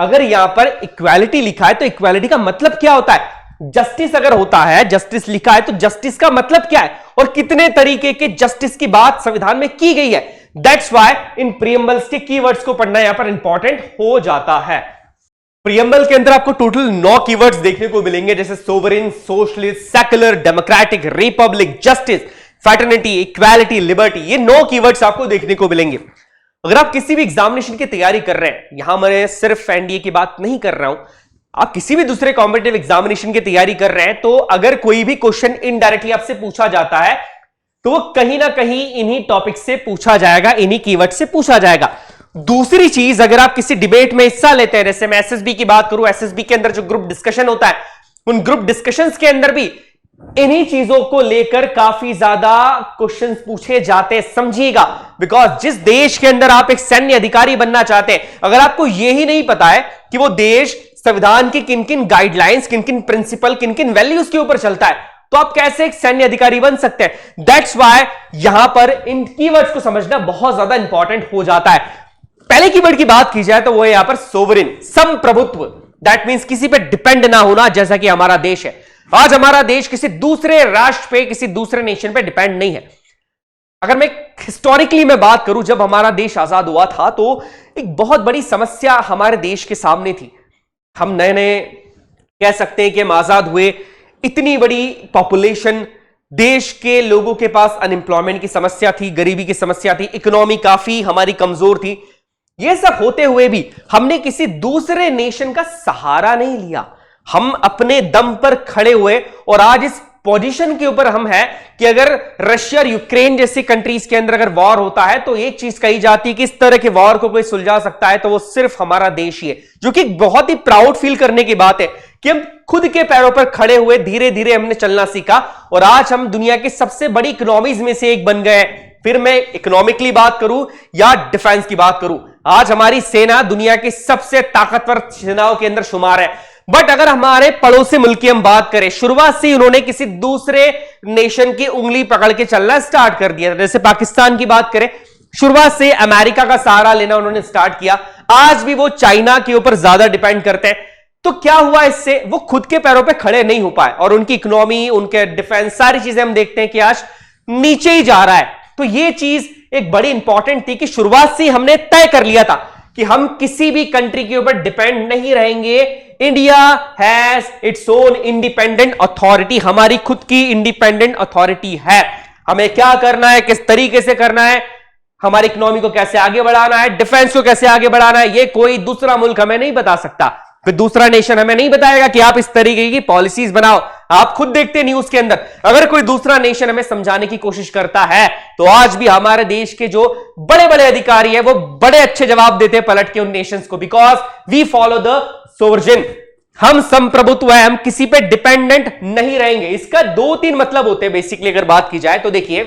Speaker 1: अगर यहां पर इक्वालिटी लिखा है तो इक्वालिटी का मतलब क्या होता है? जस्टिस अगर होता है, जस्टिस लिखा है तो जस्टिस का मतलब क्या है और कितने तरीके के जस्टिस की बात संविधान में की गई है। दैट्स व्हाई इन प्रीएम्बल्स के कीवर्ड्स को पढ़ना यहां पर इंपॉर्टेंट हो जाता है। प्रीएम्बल के अंदर आपको टोटल 9 कीवर्ड्स देखने को मिलेंगे, जैसे sovereign, socialist, secular, democratic, republic, justice, fraternity, equality, liberty, ये 9 कीवर्ड्स आपको देखने को मिलेंगे। अगर आप किसी भी एग्जामिनेशन की तैयारी कर रहे हैं, यहां मैं सिर्फ एनडीए की बात नहीं कर रहा हूं, आप किसी भी दूसरे कॉम्पिटिटिव एग्जामिनेशन की तैयारी कर रहे हैं, तो अगर कोई भी क्वेश्चन इनडायरेक्टली आपसे पूछा जाता है तो वो कहीं ना कहीं इन्हीं टॉपिक से पूछा जाएगा, इन्हीं कीवर्ड से पूछा जाएगा। दूसरी चीज, अगर आप किसी डिबेट में हिस्सा लेते हैं, जैसे मैं एसएसबी की बात करूं, एसएसबी के अंदर जो ग्रुप डिस्कशन होता है, उन ग्रुप डिस्कशंस के अंदर भी इन्हीं चीजों को लेकर काफी ज्यादा क्वेश्चंस पूछे जाते हैं, समझिएगा। बिकॉज जिस देश के अंदर आप एक सैन्य अधिकारी बनना चाहते हैं, अगर आपको यही नहीं पता है कि वो देश संविधान की किन किन गाइडलाइंस, किन किन प्रिंसिपल, किन किन वैल्यूज के ऊपर चलता है, तो आप कैसे एक सैन्य अधिकारी बन सकते हैं? दैट्स व्हाई यहां पर इन कीवर्ड्स को समझना बहुत ज्यादा इंपॉर्टेंट हो जाता है। पहले कीवर्ड की बात की जाए तो वो है यहां पर सोवरेन, संप्रभुत्व। दैट मींस किसी पे डिपेंड ना होना, जैसा कि हमारा देश है। आज हमारा देश किसी दूसरे राष्ट्र पे, किसी दूसरे नेशन पे डिपेंड नहीं है। अगर मैं हिस्टोरिकली में बात करूं, जब हमारा देश आजाद हुआ था तो एक बहुत बड़ी समस्या हमारे देश के सामने थी। हम नए नए कह सकते हैं कि हम आजाद हुए, इतनी बड़ी पॉपुलेशन, देश के लोगों के पास अनएम्प्लॉयमेंट की समस्या थी, गरीबी की समस्या थी, इकोनॉमी काफी हमारी कमजोर थी। यह सब होते हुए भी हमने किसी दूसरे नेशन का सहारा नहीं लिया। हम अपने दम पर खड़े हुए और आज इस पोजीशन के ऊपर हम हैं कि अगर रशिया और यूक्रेन जैसी कंट्रीज के अंदर अगर वॉर होता है तो एक चीज कही जाती है कि इस तरह के वॉर को कोई सुलझा सकता है तो वो सिर्फ हमारा देश ही है, जो कि बहुत ही प्राउड फील करने की बात है कि हम खुद के पैरों पर खड़े हुए, धीरे धीरे हमने चलना सीखा और आज हम दुनिया की सबसे बड़ी इकोनॉमीज में से एक बन गए। फिर मैं इकोनॉमिकली बात करूं या डिफेंस की बात करूं, आज हमारी सेना दुनिया की सबसे ताकतवर सेनाओं के अंदर शुमार है। बट अगर हमारे पड़ोसी मुल्क की हम बात करें, शुरुआत से उन्होंने किसी दूसरे नेशन की उंगली पकड़ के चलना स्टार्ट कर दिया। जैसे पाकिस्तान की बात करें, शुरुआत से अमेरिका का सहारा लेना उन्होंने स्टार्ट किया। आज भी वो चाइना के ऊपर ज्यादा डिपेंड करते हैं। तो क्या हुआ इससे? वो खुद के पैरों पे खड़े नहीं हो पाए और उनकी इकोनॉमी, उनके डिफेंस, सारी चीजें हम देखते हैं कि आज नीचे ही जा रहा है। तो ये चीज एक बड़ी इंपॉर्टेंट थी कि शुरुआत से हमने तय कर लिया था कि हम किसी भी कंट्री के ऊपर डिपेंड नहीं रहेंगे। India has its own independent authority, हमारी खुद की इंडिपेंडेंट अथॉरिटी है। हमें क्या करना है, किस तरीके से करना है, हमारी इकोनॉमी को कैसे आगे बढ़ाना है, डिफेंस को कैसे आगे बढ़ाना है, ये कोई दूसरा मुल्क हमें नहीं बता सकता। फिर दूसरा नेशन हमें नहीं बताएगा कि आप इस तरीके की पॉलिसीज बनाओ। आप खुद देखते हैं न्यूज के अंदर, अगर कोई दूसरा नेशन हमें समझाने की कोशिश करता है तो आज भी हमारे देश के जो बड़े बड़े अधिकारी है वो बड़े अच्छे जवाब देते हैं पलट के उन नेशंस को, because we follow the sovereign. हम संप्रभुत्व है, हम किसी पे डिपेंडेंट नहीं रहेंगे। इसका 2-3 मतलब होते हैं बेसिकली अगर बात की जाए तो। देखिए,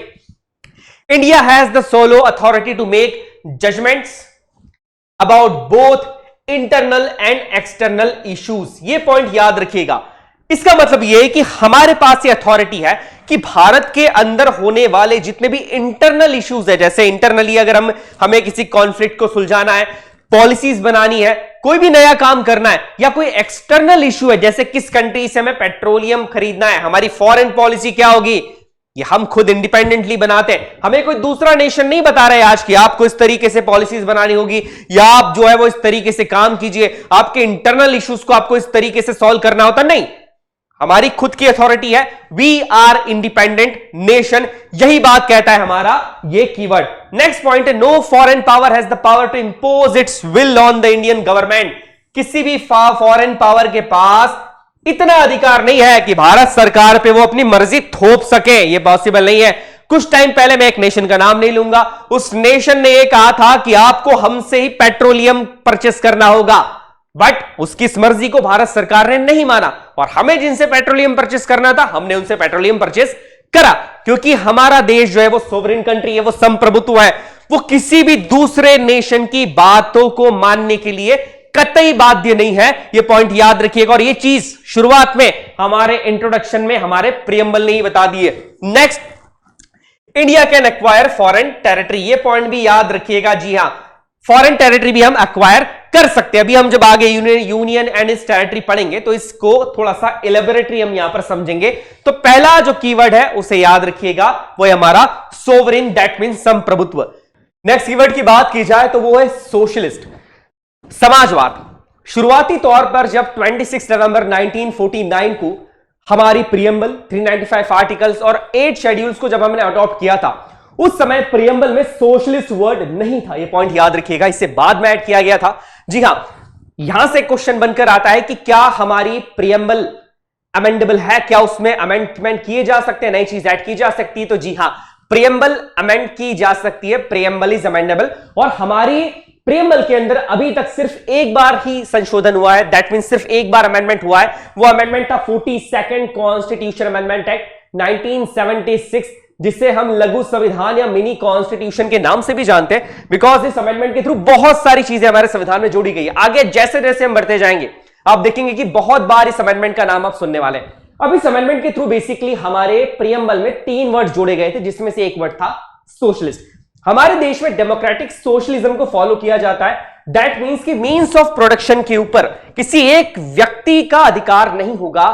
Speaker 1: India has the solo authority to make judgments about both internal and external issues. ये पॉइंट याद रखिएगा। इसका मतलब यह है कि हमारे पास ये अथॉरिटी है कि भारत के अंदर होने वाले जितने भी इंटरनल इश्यूज है, जैसे इंटरनली अगर हमें किसी कॉन्फ्लिक्ट को सुलझाना है, पॉलिसीज बनानी है, कोई भी नया काम करना है, या कोई एक्सटर्नल इश्यू है जैसे किस कंट्री से हमें पेट्रोलियम खरीदना है, हमारी फॉरेन पॉलिसी क्या होगी, ये हम खुद इंडिपेंडेंटली बनाते हैं। हमें कोई दूसरा नेशन नहीं बता रहा है आज की आपको इस तरीके से पॉलिसीज बनानी होगी या आप जो है वो इस तरीके से काम कीजिए, आपके इंटरनल इश्यूज को आपको इस तरीके से सॉल्व करना होता नहीं। हमारी खुद की अथॉरिटी है, वी आर इंडिपेंडेंट नेशन, यही बात कहता है हमारा ये कीवर्ड। नेक्स्ट पॉइंट है, no foreign power has the power to impose its will on the Indian government. किसी भी फॉरेन पावर के पास इतना अधिकार नहीं है कि भारत सरकार पे वो अपनी मर्जी थोप सके, ये पॉसिबल नहीं है। कुछ टाइम पहले, मैं एक नेशन का नाम नहीं लूंगा, उस नेशन ने ये कहा था कि आपको हमसे ही पेट्रोलियम परचेस करना होगा, बट उसकी इस मर्जी को भारत सरकार ने नहीं माना और हमें जिनसे पेट्रोलियम परचेस करना था हमने उनसे पेट्रोलियम परचेस करा, क्योंकि हमारा देश जो है वो सोवरेन कंट्री है, वो संप्रभुत्व है, वो किसी भी दूसरे नेशन की बातों को मानने के लिए कतई बाध्य नहीं है। ये पॉइंट याद रखिएगा और ये चीज शुरुआत में हमारे इंट्रोडक्शन में हमारे प्रियम्बल ने ही बता दी है। Next, India can acquire foreign territory, ये पॉइंट भी याद रखिएगा। जी हां, फॉरेन टेरिटरी भी हम एक्वायर कर सकते हैं। अभी हम जब आगे यूनियन एंड इट्स टेरिटरी पढ़ेंगे तो इसको थोड़ा सा इलेबोरेटरी हम यहां पर समझेंगे। तो पहला जो कीवर्ड है उसे याद रखिएगा, वो है हमारा सोवरेन, दैट मींस संप्रभुत्व। नेक्स्ट कीवर्ड की बात की जाए तो वो है सोशलिस्ट, समाजवाद। शुरुआती तौर पर जब 26 नवंबर 1949 को हमारी प्रियम्बल 395 आर्टिकल्स और 8 शेड्यूल्स को जब हमने अडॉप्ट किया था, उस समय प्रियम्बल में सोशलिस्ट वर्ड नहीं था। यह पॉइंट याद रखिएगा, इससे बाद में ऐड किया गया था। जी हां, यहां से क्वेश्चन बनकर आता है कि क्या हमारी प्रियम्बल अमेंडेबल है, क्या उसमें अमेंडमेंट किए जा सकते हैं, नई चीज ऐड की जा सकती है? तो जी हां, प्रियम्बल अमेंड की जा सकती है, प्रियम्बल इज अमेंडेबल। और हमारी प्रियम्बल के अंदर अभी तक सिर्फ एक बार ही संशोधन हुआ है, दैट मीन सिर्फ एक बार अमेंडमेंट हुआ है। वो अमेंडमेंट था 42nd कॉन्स्टिट्यूशन अमेंडमेंट एक्ट 1976, जिसे हम लघु संविधान या मिनी कॉन्स्टिट्यूशन के नाम से भी जानते हैं, बिकॉज इस अमेंडमेंट के थ्रू बहुत सारी चीजें हमारे संविधान में जोड़ी गई है। आगे जैसे जैसे हम बढ़ते जाएंगे आप देखेंगे कि बहुत बार इस अमेंडमेंट का नाम आप सुनने वाले हैं। अब इस अमेंडमेंट के थ्रू बेसिकली हमारे प्रियम्बल में 3 वर्ड जोड़े गए थे, जिसमें से एक वर्ड था सोशलिस्ट। हमारे देश में डेमोक्रेटिक सोशलिज्म को फॉलो किया जाता है, दैट मींस कि मींस ऑफ प्रोडक्शन के ऊपर किसी एक व्यक्ति का अधिकार नहीं होगा,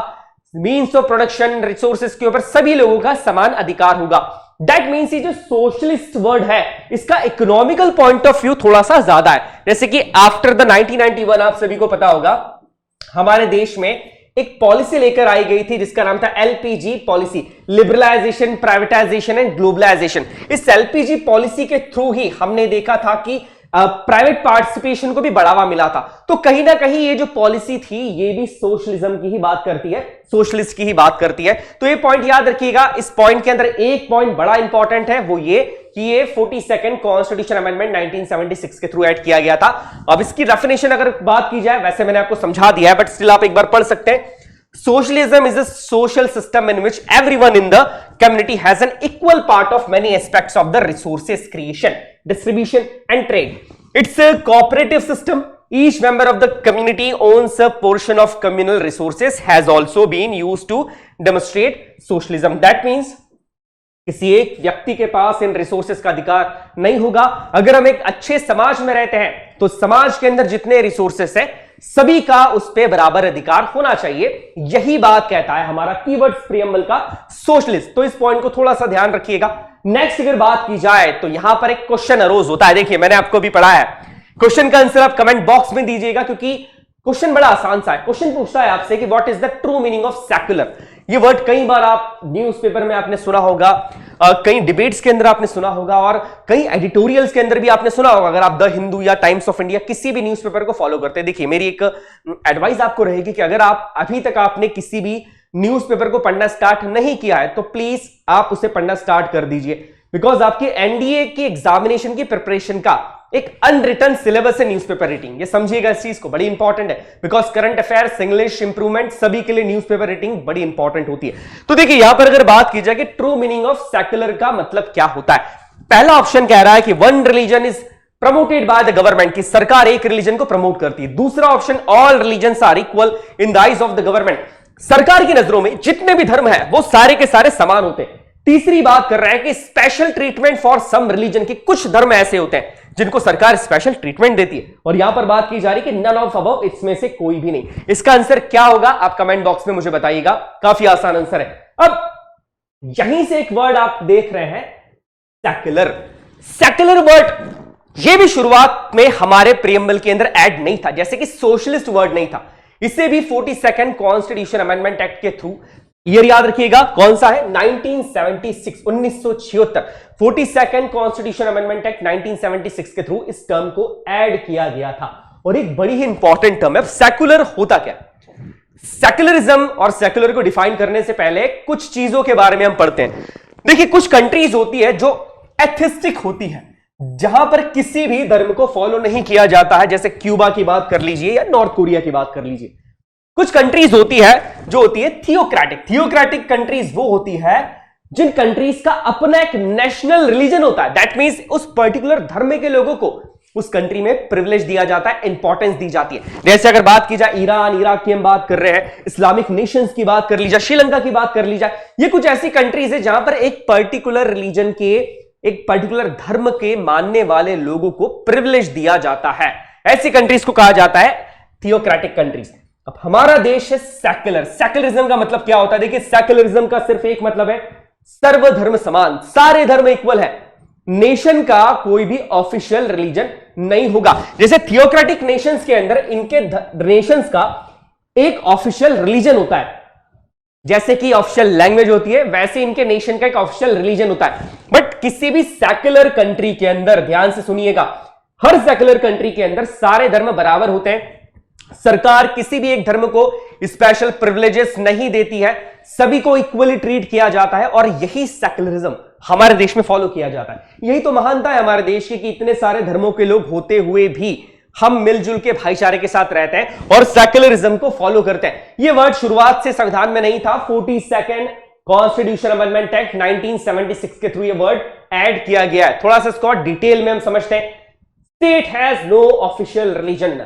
Speaker 1: मींस ऑफ प्रोडक्शन रिसोर्सेज के ऊपर सभी लोगों का समान अधिकार होगा। दैट मींस ये जो सोशलिस्ट वर्ड है इसका इकोनॉमिकल पॉइंट ऑफ व्यू थोड़ा सा ज्यादा है। जैसे कि आफ्टर द 1991 आप सभी को पता होगा हमारे देश में एक पॉलिसी लेकर आई गई थी जिसका नाम था LPG policy, liberalisation, privatisation and globalisation. इस एलपीजी पॉलिसी के थ्रू ही हमने देखा था कि प्राइवेट पार्टिसिपेशन को भी बढ़ावा मिला था। तो कहीं ना कहीं ये जो पॉलिसी थी ये भी सोशलिज्म की ही बात करती है, सोशलिस्ट की ही बात करती है। तो ये पॉइंट याद रखिएगा। इस पॉइंट के अंदर एक पॉइंट बड़ा इंपॉर्टेंट है, वो ये कि ये 42nd कॉन्स्टिट्यूशन अमेंडमेंट 1976 के थ्रू ऐड किया गया था। अब इसकी डेफिनेशन अगर बात की जाए, वैसे मैंने आपको समझा दिया है बट स्टिल आप एक बार पढ़ सकते हैं। Socialism is a social system in which everyone in the community has an equal part of many aspects of the resources creation, distribution and trade. It's a cooperative system. Each member of the community owns a portion of communal resources, has also been used to demonstrate socialism. That means किसी एक व्यक्ति के पास इन resources का अधिकार नहीं होगा। अगर हम एक अच्छे समाज में रहते हैं तो समाज के अंदर जितने रिसोर्सेस है सभी का उस पर बराबर अधिकार होना चाहिए। यही बात कहता है हमारा कीवर्ड प्रियम्बल का सोशलिस्ट। तो इस पॉइंट को थोड़ा सा ध्यान रखिएगा। नेक्स्ट अगर बात की जाए तो यहां पर एक क्वेश्चन अरोज होता है। देखिए मैंने आपको भी पढ़ा है, क्वेश्चन का आंसर आप कमेंट बॉक्स में दीजिएगा क्योंकि क्वेश्चन बड़ा आसान सा है। क्वेश्चन पूछता है आपसे कि what is the true meaning of secular. ये वर्ड कई बार आप न्यूज़पेपर में आपने सुना होगा, कई डिबेट्स के अंदर आपने सुना होगा और कई एडिटोरियल्स के अंदर भी आपने सुना होगा। अगर आप द हिंदू या टाइम्स ऑफ इंडिया किसी भी न्यूज़पेपर को फॉलो करते हैं, देखिए मेरी एक एडवाइस आपको रहेगी कि अगर आप अभी तक आपने किसी भी न्यूज़पेपर को पढ़ना स्टार्ट नहीं किया है तो प्लीज आप उसे पढ़ना स्टार्ट कर दीजिए, बिकॉज आपके एनडीए की एग्जामिनेशन की प्रिपरेशन का एक अनरिटन सिलेबस है न्यूज़पेपर रीडिंग। ये समझिएगा, इस चीज को बड़ी इंपॉर्टेंट है, because current affairs, English improvement सभी के लिए न्यूज़पेपर रीडिंग बड़ी इंपॉर्टेंट होती है। तो देखिए यहां पर अगर बात की जाए कि ट्रू मीनिंग ऑफ सेक्युलर का मतलब क्या होता है, पहला ऑप्शन कह रहा है कि one religion is promoted by the government, की सरकार एक रिलीजन को प्रमोट करती है। दूसरा option all religions are equal in the eyes of the government, सरकार की नजरों में जितने भी धर्म है वो सारे के सारे समान होते हैं। तीसरी बात कर रहा है कि special treatment for some religion, के कुछ धर्म ऐसे होते हैं जिनको सरकार स्पेशल ट्रीटमेंट देती है। और यहां पर बात की जा रही है कि नन ऑफ अबव, इसमें से कोई भी नहीं। इसका आंसर क्या होगा आप कमेंट बॉक्स में मुझे बताइएगा, काफी आसान आंसर है। अब यहीं से एक वर्ड आप देख रहे हैं सेक्युलर। सेक्युलर वर्ड ये भी शुरुआत में हमारे प्रियम्बल के अंदर ऐड नहीं था, जैसे कि सोशलिस्ट वर्ड नहीं था। इसे भी 42nd कॉन्स्टिट्यूशन अमेंडमेंट एक्ट के थ्रू, ईयर याद रखिएगा कौन सा है, 1976, 1976 42nd कॉन्स्टिट्यूशन अमेंडमेंट एक्ट 1976 के थ्रू इस टर्म को ऐड किया गया था। और एक बड़ी ही इंपॉर्टेंट टर्म है सेक्युलर होता क्या। सेक्युलरिज्म और सेक्युलर को डिफाइन करने से पहले कुछ चीजों के बारे में हम पढ़ते हैं। देखिए कुछ कंट्रीज होती है जो एथिस्टिक होती है, जहां पर किसी भी धर्म को फॉलो नहीं किया जाता है, जैसे क्यूबा की बात कर लीजिए या नॉर्थ कोरिया की बात कर लीजिए। कुछ कंट्रीज होती है जो होती है थियोक्रेटिक। थियोक्रेटिक कंट्रीज वो होती है जिन कंट्रीज का अपना एक नेशनल रिलीजन होता है, दैट मींस उस पर्टिकुलर धर्म के लोगों को उस कंट्री में प्रिविलेज दिया जाता है, इंपॉर्टेंस दी जाती है। जैसे अगर बात की जाए ईरान, इराक की हम बात कर रहे हैं, इस्लामिक नेशंस की बात कर ली जाए, श्रीलंका की बात कर ली जाए, ये कुछ ऐसी कंट्रीज है जहां पर एक पर्टिकुलर रिलीजन के, एक पर्टिकुलर धर्म के मानने वाले लोगों को प्रिविलेज दिया जाता है। ऐसी कंट्रीज को कहा जाता है थियोक्रेटिक कंट्रीज। अब हमारा देश है सेक्युलर। सेक्युलरिज्म का मतलब क्या होता है? देखिए, सेक्युलरिज्म का सिर्फ एक मतलब है सर्वधर्म समान, सारे धर्म इक्वल है, नेशन का कोई भी ऑफिशियल रिलीजन नहीं होगा। जैसे थियोक्रेटिक नेशंस के अंदर इनके नेशंस का एक ऑफिशियल रिलीजन होता है, जैसे कि ऑफिशियल लैंग्वेज होती है, वैसे इनके नेशन का एक ऑफिशियल रिलीजन होता है। बट किसी भी सेक्युलर कंट्री के अंदर, ध्यान से सुनिएगा, हर सेक्युलर कंट्री के अंदर सारे धर्म बराबर होते हैं। सरकार किसी भी एक धर्म को स्पेशल प्रिविलेजेस नहीं देती है, सभी को इक्वली ट्रीट किया जाता है, और यही सेक्युलरिज्म हमारे देश में फॉलो किया जाता है। यही तो महानता है हमारे देश की कि इतने सारे धर्मों के लोग होते हुए भी हम मिलजुल के भाईचारे के साथ रहते हैं और सेक्युलरिज्म को फॉलो करते हैं। यह वर्ड शुरुआत से संविधान में नहीं था, 42nd कॉन्स्टिट्यूशन अमेंडमेंट एक्ट 1976 के थ्रू यह वर्ड ऐड किया गया है। थोड़ा सा इसको डिटेल में हम समझते हैं। State has no official religion.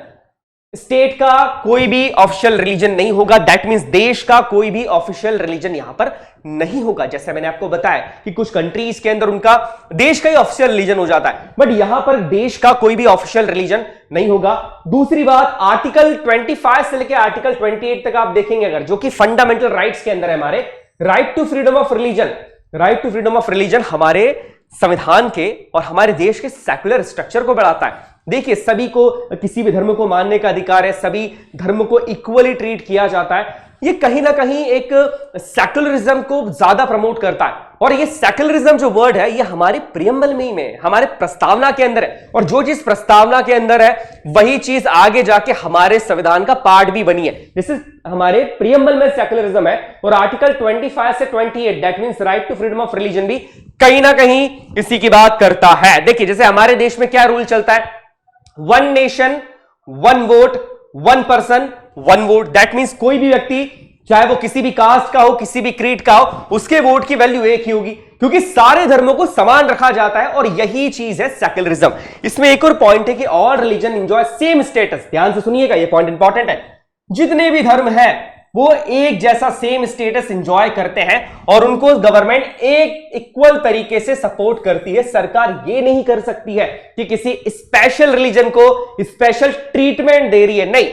Speaker 1: State का कोई भी ऑफिशियल रिलीजन नहीं होगा, दैट मींस देश का कोई भी ऑफिशियल रिलीजन यहां पर नहीं होगा। जैसे मैंने आपको बताया कि कुछ कंट्रीज के अंदर उनका देश का ही ऑफिशियल रिलीजन हो जाता है, बट यहां पर देश का कोई भी ऑफिशियल रिलीजन नहीं होगा। दूसरी बात, आर्टिकल 25 से लेकर आर्टिकल 28 तक आप देखेंगे अगर, जो कि फंडामेंटल राइट्स के अंदर है हमारे, right to freedom of religion, right to freedom of religion हमारे संविधान के और हमारे देश के सेक्युलर स्ट्रक्चर को बढ़ाता है। देखिए, सभी को किसी भी धर्म को मानने का अधिकार है, सभी धर्म को इक्वली ट्रीट किया जाता है। ये कहीं ना कहीं एक सेक्युलरिज्म को ज्यादा प्रमोट करता है, और ये सेक्युलरिज्म जो वर्ड है ये हमारे प्रियम्बल में ही में, हमारे प्रस्तावना के अंदर है, और जो चीज प्रस्तावना के अंदर है वही चीज आगे जाके हमारे संविधान का पार्ट भी बनी है। जैसे हमारे प्रियम्बल में सेक्युलरिज्म है, और आर्टिकल 25 से 28 that means right to freedom of religion भी कहीं ना कहीं इसी की बात करता है। देखिए, जैसे हमारे देश में क्या रूल चलता है, one nation one vote, one person one vote. That means कोई भी व्यक्ति, चाहे वो किसी भी कास्ट का हो, किसी भी क्रीड का हो, उसके वोट की वैल्यू एक ही होगी, क्योंकि सारे धर्मों को समान रखा जाता है, और यही चीज है सेक्युलरिज्म। इसमें एक और पॉइंट है कि all religion enjoy same status. ध्यान से सुनिएगा, ये पॉइंट इंपॉर्टेंट है। जितने भी धर्म है वो एक जैसा सेम स्टेटस एंजॉय करते हैं, और उनको गवर्नमेंट एक इक्वल तरीके से सपोर्ट करती है। सरकार ये नहीं कर सकती है कि किसी स्पेशल रिलीजन को स्पेशल ट्रीटमेंट दे रही है, नहीं।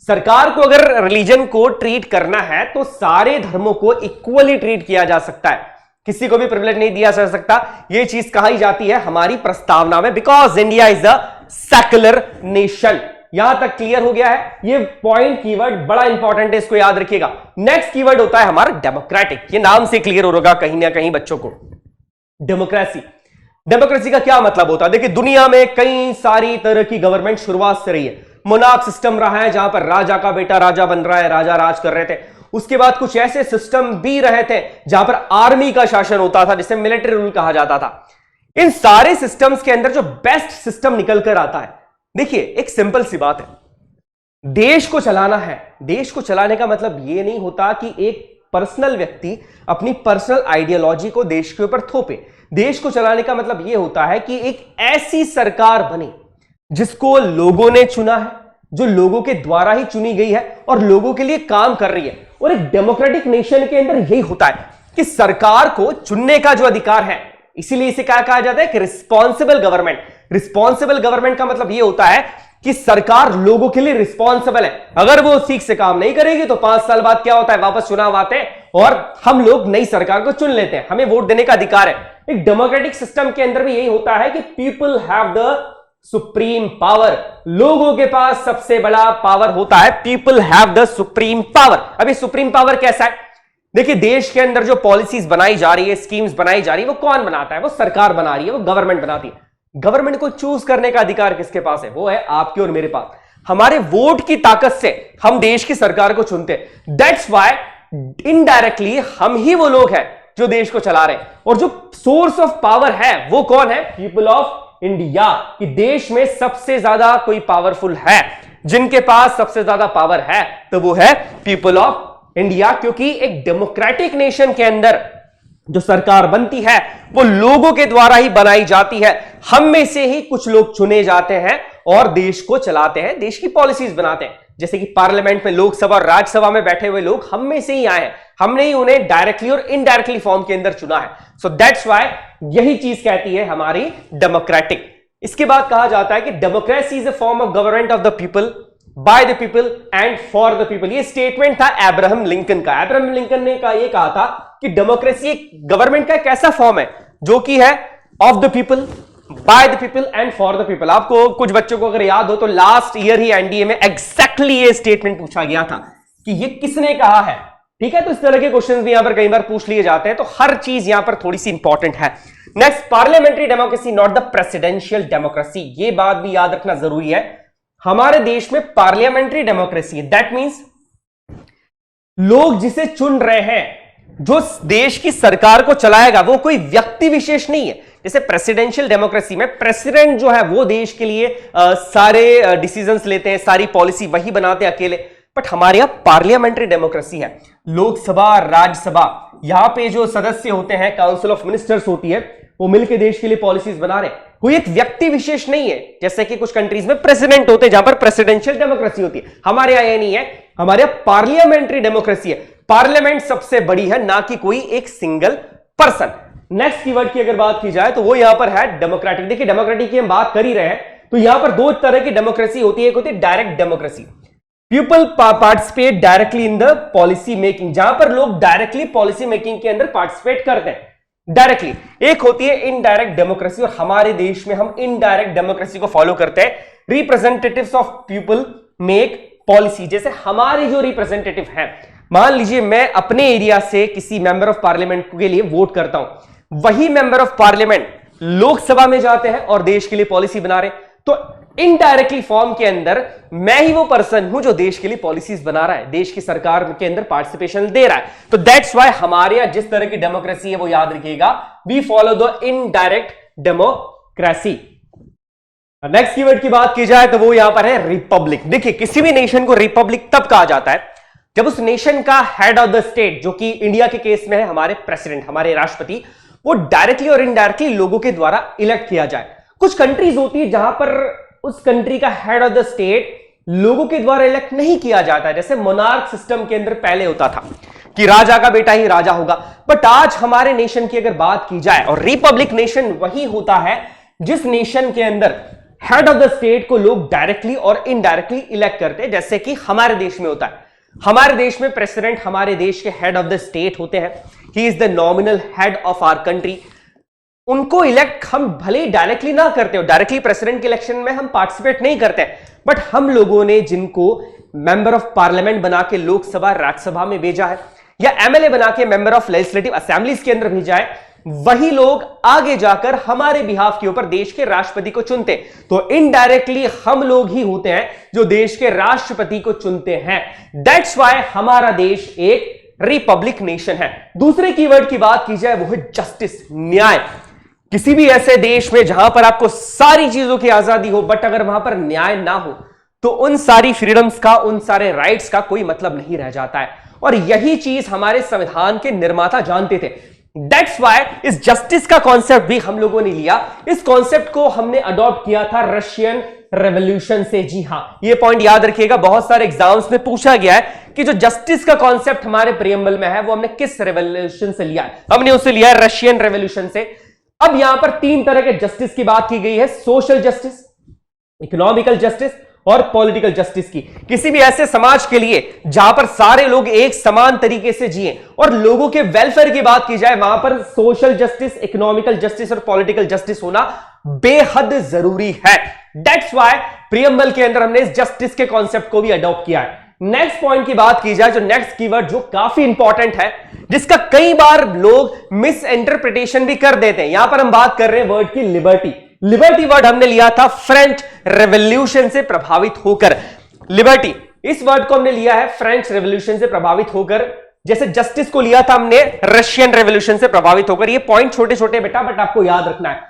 Speaker 1: सरकार को अगर रिलीजन को ट्रीट करना है तो सारे धर्मों को इक्वली ट्रीट किया जा सकता है, किसी को भी प्रिविलेज नहीं दिया जा सकता। यह चीज कही जाती है हमारी प्रस्तावना में, because India is a secular nation. यहां तक क्लियर हो गया है? ये पॉइंट कीवर्ड बड़ा इंपॉर्टेंट है, इसको याद रखिएगा। नेक्स्ट कीवर्ड होता है हमारा डेमोक्रेटिक। ये नाम से क्लियर होगा कहीं ना कहीं बच्चों को। डेमोक्रेसी, डेमोक्रेसी का क्या मतलब होता है? देखिए, दुनिया में कई सारी तरह की गवर्नमेंट शुरुआत से रही है। मोनार्क सिस्टम रहा है, जहां पर राजा का बेटा राजा बन रहा है, राजा राज कर रहे थे। उसके बाद कुछ ऐसे सिस्टम भी रहे थे जहां पर आर्मी का शासन होता था, जिसे मिलिट्री रूल कहा जाता था। इन सारे सिस्टम्स के अंदर जो बेस्ट सिस्टम निकल कर आता है, देखिए एक सिंपल सी बात है, देश को चलाना है। देश को चलाने का मतलब यह नहीं होता कि एक पर्सनल व्यक्ति अपनी पर्सनल आइडियोलॉजी को देश के ऊपर थोपे। देश को चलाने का मतलब यह होता है कि एक ऐसी सरकार बने जिसको लोगों ने चुना है, जो लोगों के द्वारा ही चुनी गई है और लोगों के लिए काम कर रही है। और एक डेमोक्रेटिक नेशन के अंदर यही होता है कि सरकार को चुनने का जो अधिकार है, इसीलिए इसे क्या कहा जाता है कि रिस्पॉन्सिबल गवर्नमेंट। रिस्पॉन्सिबल गवर्नमेंट का मतलब यह होता है कि सरकार लोगों के लिए रिस्पॉन्सिबल है। अगर वो ठीक से काम नहीं करेगी तो 5 साल बाद क्या होता है, वापस चुनाव आते हैं और हम लोग नई सरकार को चुन लेते हैं, हमें वोट देने का अधिकार है। एक डेमोक्रेटिक सिस्टम के अंदर भी यही होता है कि people have the supreme power. लोगों के पास सबसे बड़ा पावर होता है, people have the supreme power. अभी सुप्रीम पावर कैसा है? देखिए, देश के अंदर जो पॉलिसीज बनाई जा रही है, स्कीम्स बनाई जा रही है, वो कौन बनाता है? वो सरकार बना रही है, वो गवर्नमेंट बनाती है। गवर्नमेंट को चूज करने का अधिकार किसके पास है? वो है आपके और मेरे पास। हमारे वोट की ताकत से हम देश की सरकार को चुनते हैं। दैट्स व्हाई इनडायरेक्टली हम ही वो लोग हैं जो देश को चला रहे हैं। और जो सोर्स ऑफ पावर है वो कौन है? People of India. कि देश में सबसे ज्यादा कोई पावरफुल है, जिनके पास सबसे ज्यादा पावर है, तो वो है पीपल ऑफ इंडिया। क्योंकि एक डेमोक्रेटिक नेशन के अंदर जो सरकार बनती है वो लोगों के द्वारा ही बनाई जाती है। हम में से ही कुछ लोग चुने जाते हैं और देश को चलाते हैं, देश की पॉलिसीज बनाते हैं। जैसे कि पार्लियामेंट में, लोकसभा और राज्यसभा में बैठे हुए लोग हम में से ही आए हैं, हमने ही उन्हें डायरेक्टली और इनडायरेक्टली फॉर्म के अंदर चुना है। सो दैट्स व्हाई यही चीज कहती है हमारी डेमोक्रेटिक। इसके बाद कहा जाता है कि democracy is a form of government of the people, by the people and for the people. ये स्टेटमेंट था अब्राहम लिंकन का। अब्राहम लिंकन ने ये कहा था कि डेमोक्रेसी एक गवर्नमेंट का एक ऐसा फॉर्म है जो कि है of the people, by the people and for the people. आपको कुछ बच्चों को अगर याद हो तो लास्ट ईयर ही एनडीए में एग्जैक्टली ये स्टेटमेंट पूछा गया था कि ये किसने कहा है। ठीक है, तो इस तरह के क्वेश्चंस भी यहां पर कई बार पूछ लिए जाते हैं, तो हर चीज यहां पर थोड़ी सी इंपॉर्टेंट है। Next, parliamentary democracy not the presidential democracy. ये बात भी याद रखना जरूरी है। हमारे देश में पार्लियामेंट्री डेमोक्रेसी है, दैट मींस लोग जिसे चुन रहे हैं, जो देश की सरकार को चलाएगा, वो कोई व्यक्ति विशेष नहीं है। जैसे प्रेसिडेंशियल डेमोक्रेसी में प्रेसिडेंट जो है वो देश के लिए सारे डिसीजंस लेते हैं, सारी पॉलिसी वही बनाते हैं अकेले। बट हमारे यहां पार्लियामेंट्री डेमोक्रेसी है, लोकसभा, राज्यसभा, यहां पे जो सदस्य होते हैं, काउंसिल ऑफ मिनिस्टर्स होती है, वो मिलकर देश के लिए पॉलिसीज बना रहे हैं। कोई एक व्यक्ति विशेष नहीं है, जैसे कि कुछ कंट्रीज में प्रेसिडेंट होते हैं जहां पर प्रेसिडेंशियल डेमोक्रेसी होती है। हमारे यहां ये नहीं है, हमारे यहां पार्लियामेंट्री डेमोक्रेसी है। पार्लियामेंट सबसे बड़ी है, ना कि कोई एक सिंगल पर्सन। नेक्स्ट कीवर्ड की अगर बात की जाए तो वो यहां पर है डेमोक्रेटिक। देखिए, डेमोक्रेटिक की हम बात कर ही रहे हैं, तो यहां पर दो तरह की डेमोक्रेसी होती है। एक होती है direct democracy, people participate directly in the policy making, जहां पर लोग डायरेक्टली पॉलिसी मेकिंग के अंदर पार्टिसिपेट करते हैं डायरेक्टली। एक होती है इनडायरेक्ट डेमोक्रेसी, और हमारे देश में हम इनडायरेक्ट डेमोक्रेसी को फॉलो करते हैं। Representatives of people make policy. जैसे हमारे जो रिप्रेजेंटेटिव हैं, मान लीजिए मैं अपने एरिया से किसी मेंबर ऑफ पार्लियामेंट के लिए वोट करता हूं, वही मेंबर ऑफ पार्लियामेंट लोकसभा में जाते हैं और देश के लिए पॉलिसी बना रहे, तो इनडायरेक्टली फॉर्म के अंदर मैं ही वो पर्सन हूं जो देश के लिए पॉलिसीज बना रहा है, देश की सरकार के अंदर पार्टिसिपेशन दे रहा है। तो दैट्स व्हाई हमारे यहां जिस तरह की डेमोक्रेसी है वो याद रखिएगा, we follow the indirect democracy. Next keyword की बात की जाए तो वो यहां पर है रिपब्लिक। देखिए, किसी भी नेशन को रिपब्लिक तब कहा जाता है जब उस नेशन का हेड ऑफ द स्टेट, जो कि इंडिया के केस में है हमारे प्रेसिडेंट, हमारे राष्ट्रपति, वो डायरेक्टली और इनडायरेक्टली लोगों के द्वारा इलेक्ट किया जाए। कुछ कंट्रीज होती है जहां पर उस कंट्री का हेड ऑफ द स्टेट लोगों के द्वारा इलेक्ट नहीं किया जाता है। जैसे मोनार्क सिस्टम के अंदर पहले होता था कि राजा का बेटा ही राजा होगा, बट आज हमारे नेशन की अगर बात की जाए, और रिपब्लिक नेशन वही होता है जिस नेशन के अंदर हेड ऑफ द स्टेट को लोग डायरेक्टली और इनडायरेक्टली इलेक्ट करते हैं, जैसे कि हमारे देश में होता है। हमारे देश में प्रेसिडेंट हमारे देश के हेड ऑफ द स्टेट होते हैं, he is the nominal head of our country. उनको इलेक्ट हम भले ही डायरेक्टली ना करते हो, डायरेक्टली प्रेसिडेंट के इलेक्शन में हम पार्टिसिपेट नहीं करते, बट हम लोगों ने जिनको मेंबर ऑफ पार्लियामेंट बना के लोकसभा, राज्यसभा में भेजा है, या एमएलए बना के मेंबर ऑफ लेजिस्लेटिव असेंबलीज के अंदर भेजा है, वही लोग आगे जाकर हमारे बिहाफ के ऊपर देश के राष्ट्रपति को चुनते। तो इनडायरेक्टली हम लोग ही होते हैं जो देश के राष्ट्रपति को चुनते हैं। दैट्स व्हाई हमारा देश एक रिपब्लिक नेशन है। दूसरे कीवर्ड की बात की जाए वो है जस्टिस, न्याय। किसी भी ऐसे देश में जहां पर आपको सारी चीजों की आजादी हो, बट अगर वहां पर न्याय ना हो तो उन सारी फ्रीडम्स का, उन सारे राइट्स का कोई मतलब नहीं रह जाता है। और यही चीज हमारे संविधान के निर्माता जानते थे। दैट्स व्हाई इस जस्टिस का कॉन्सेप्ट भी हम लोगों ने लिया। इस कॉन्सेप्ट को हमने अडॉप्ट किया था रशियन रेवोल्यूशन से। जी हां, ये पॉइंट याद रखिएगा, बहुत सारे एग्जाम्स में पूछा गया है कि जो जस्टिस का कॉन्सेप्ट हमारे प्रियम्बल में है वो हमने किस रेवोल्यूशन से लिया है। हमने उसे लिया है रशियन रेवोल्यूशन से। अब यहां पर तीन तरह के जस्टिस की बात की गई है, सोशल जस्टिस, इकोनॉमिकल जस्टिस और पॉलिटिकल जस्टिस की। किसी भी ऐसे समाज के लिए जहां पर सारे लोग एक समान तरीके से जिए और लोगों के वेलफेयर की बात की जाए, वहां पर सोशल जस्टिस, इकोनॉमिकल जस्टिस और पॉलिटिकल जस्टिस होना बेहद जरूरी है। दैट्स व्हाई प्रियम्बल के अंदर हमने इस जस्टिस के कॉन्सेप्ट को भी अडॉप्ट किया है। नेक्स्ट पॉइंट की बात की जाए, जो नेक्स्ट कीवर्ड जो काफी इंपॉर्टेंट है, जिसका कई बार लोग मिस इंटरप्रिटेशन भी कर देते हैं। यहां पर हम बात कर रहे हैं वर्ड की लिबर्टी। लिबर्टी वर्ड हमने लिया था फ्रेंच रेवोल्यूशन से प्रभावित होकर। लिबर्टी, इस वर्ड को हमने लिया है फ्रेंच रेवोल्यूशन से प्रभावित होकर, जैसे जस्टिस को लिया था हमने रशियन रेवोल्यूशन से प्रभावित होकर। ये पॉइंट छोटे छोटे बेटा, बट आपको याद रखना है।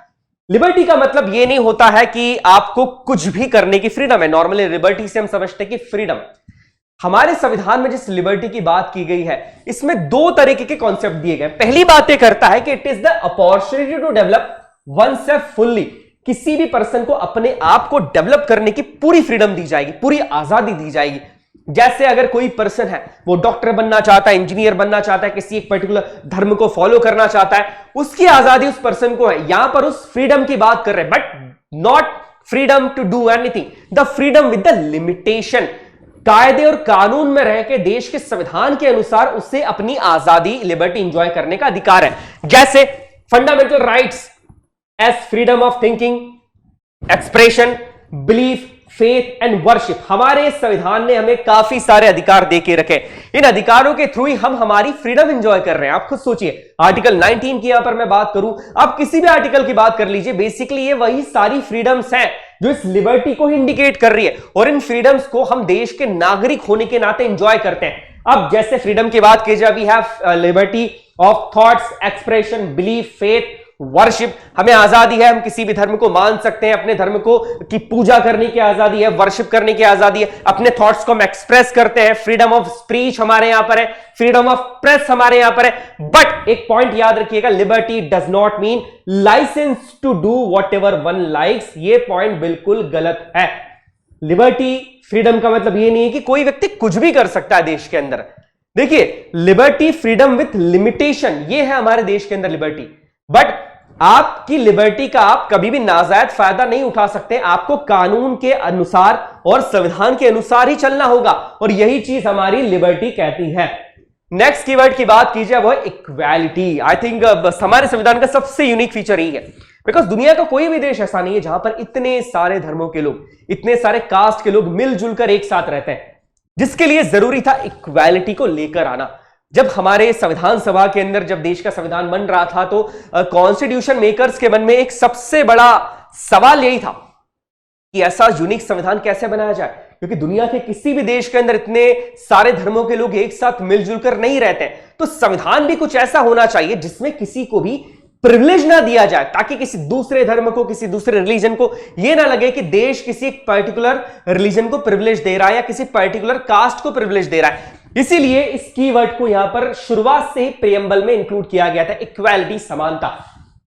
Speaker 1: लिबर्टी का मतलब ये नहीं होता है कि आपको कुछ भी करने की फ्रीडम है। नॉर्मली लिबर्टी से हम समझते हैं कि फ्रीडम। हमारे संविधान में जिस लिबर्टी की बात की गई है, इसमें दो तरीके के कॉन्सेप्ट दिए गए। पहली बात यह करता है कि it is the opportunity to develop oneself fully. किसी भी पर्सन को अपने आप को डेवलप करने की पूरी फ्रीडम दी जाएगी, पूरी आजादी दी जाएगी। जैसे अगर कोई पर्सन है, वो डॉक्टर बनना चाहता है, इंजीनियर बनना चाहता है, किसी एक पर्टिकुलर धर्म को फॉलो करना चाहता है, उसकी आजादी उस पर्सन को है। यहां पर उस फ्रीडम की बात कर रहे हैं। But not freedom to do anything, the freedom with the limitation. कायदे और कानून में रह के देश के संविधान के अनुसार उसे अपनी आजादी, लिबर्टी एंजॉय करने का अधिकार है। जैसे fundamental rights as freedom of thinking, expression, belief, faith and worship. हमारे संविधान ने हमें काफी सारे अधिकार दे के रखे। इन अधिकारों के थ्रू ही हम हमारी फ्रीडम एंजॉय कर रहे हैं। आप खुद सोचिए, आर्टिकल 19 की यहां पर मैं बात करूं, आप किसी भी आर्टिकल की बात कर लीजिए, बेसिकली ये वही सारी फ्रीडम्स हैं जो इस लिबर्टी को इंडिकेट कर रही है, और इन फ्रीडम्स को हम देश के नागरिक होने के नाते एंजॉय करते हैं। अब जैसे फ्रीडम की बात की जाए, we have liberty of thoughts, expression, belief, faith, worship. हमें आजादी है, हम किसी भी धर्म को मान सकते हैं, अपने धर्म को की पूजा करने की आजादी है, वर्शिप करने की आजादी है, अपने थॉट्स को हम एक्सप्रेस करते हैं। फ्रीडम ऑफ स्पीच हमारे यहां पर है, फ्रीडम ऑफ प्रेस हमारे यहां पर है। बट एक पॉइंट याद रखिएगा, liberty does not mean licence to do whatever one likes. ये पॉइंट बिल्कुल गलत है। लिबर्टी, फ्रीडम का मतलब ये नहीं है कि कोई व्यक्ति कुछ भी कर सकता है देश के अंदर। देखिए, लिबर्टी, फ्रीडम विथ लिमिटेशन, ये है हमारे देश के अंदर लिबर्टी। बट आपकी लिबर्टी का आप कभी भी नाजायज फायदा नहीं उठा सकते। आपको कानून के अनुसार और संविधान के अनुसार ही चलना होगा, और यही चीज हमारी लिबर्टी कहती है। नेक्स्ट कीवर्ड की बात कीजिए, वो है इक्वालिटी। आई थिंक हमारे संविधान का सबसे यूनिक फीचर यही है, बिकॉज दुनिया का कोई भी देश ऐसा नहीं है जहां पर इतने सारे धर्मों के लोग, इतने सारे कास्ट के लोग मिलजुल कर एक साथ रहते हैं, जिसके लिए जरूरी था इक्वालिटी को लेकर आना। जब हमारे संविधान सभा के अंदर, जब देश का संविधान बन रहा था, तो कॉन्स्टिट्यूशन मेकर्स के मन में एक सबसे बड़ा सवाल यही था कि ऐसा यूनिक संविधान कैसे बनाया जाए, क्योंकि दुनिया के किसी भी देश के अंदर इतने सारे धर्मों के लोग एक साथ मिलजुल कर नहीं रहते हैं। तो संविधान भी कुछ ऐसा होना चाहिए जिसमें किसी को भी प्रिविलेज ना दिया जाए, ताकि किसी दूसरे धर्म को, किसी दूसरे रिलीजन को यह ना लगे कि देश किसी एक पर्टिकुलर रिलीजन को प्रिविलेज दे रहा है या किसी पर्टिकुलर कास्ट को प्रिविलेज दे रहा है। इसीलिए इस कीवर्ड को यहां पर शुरुआत से ही प्रियम्बल में इंक्लूड किया गया था, इक्वालिटी, समानता।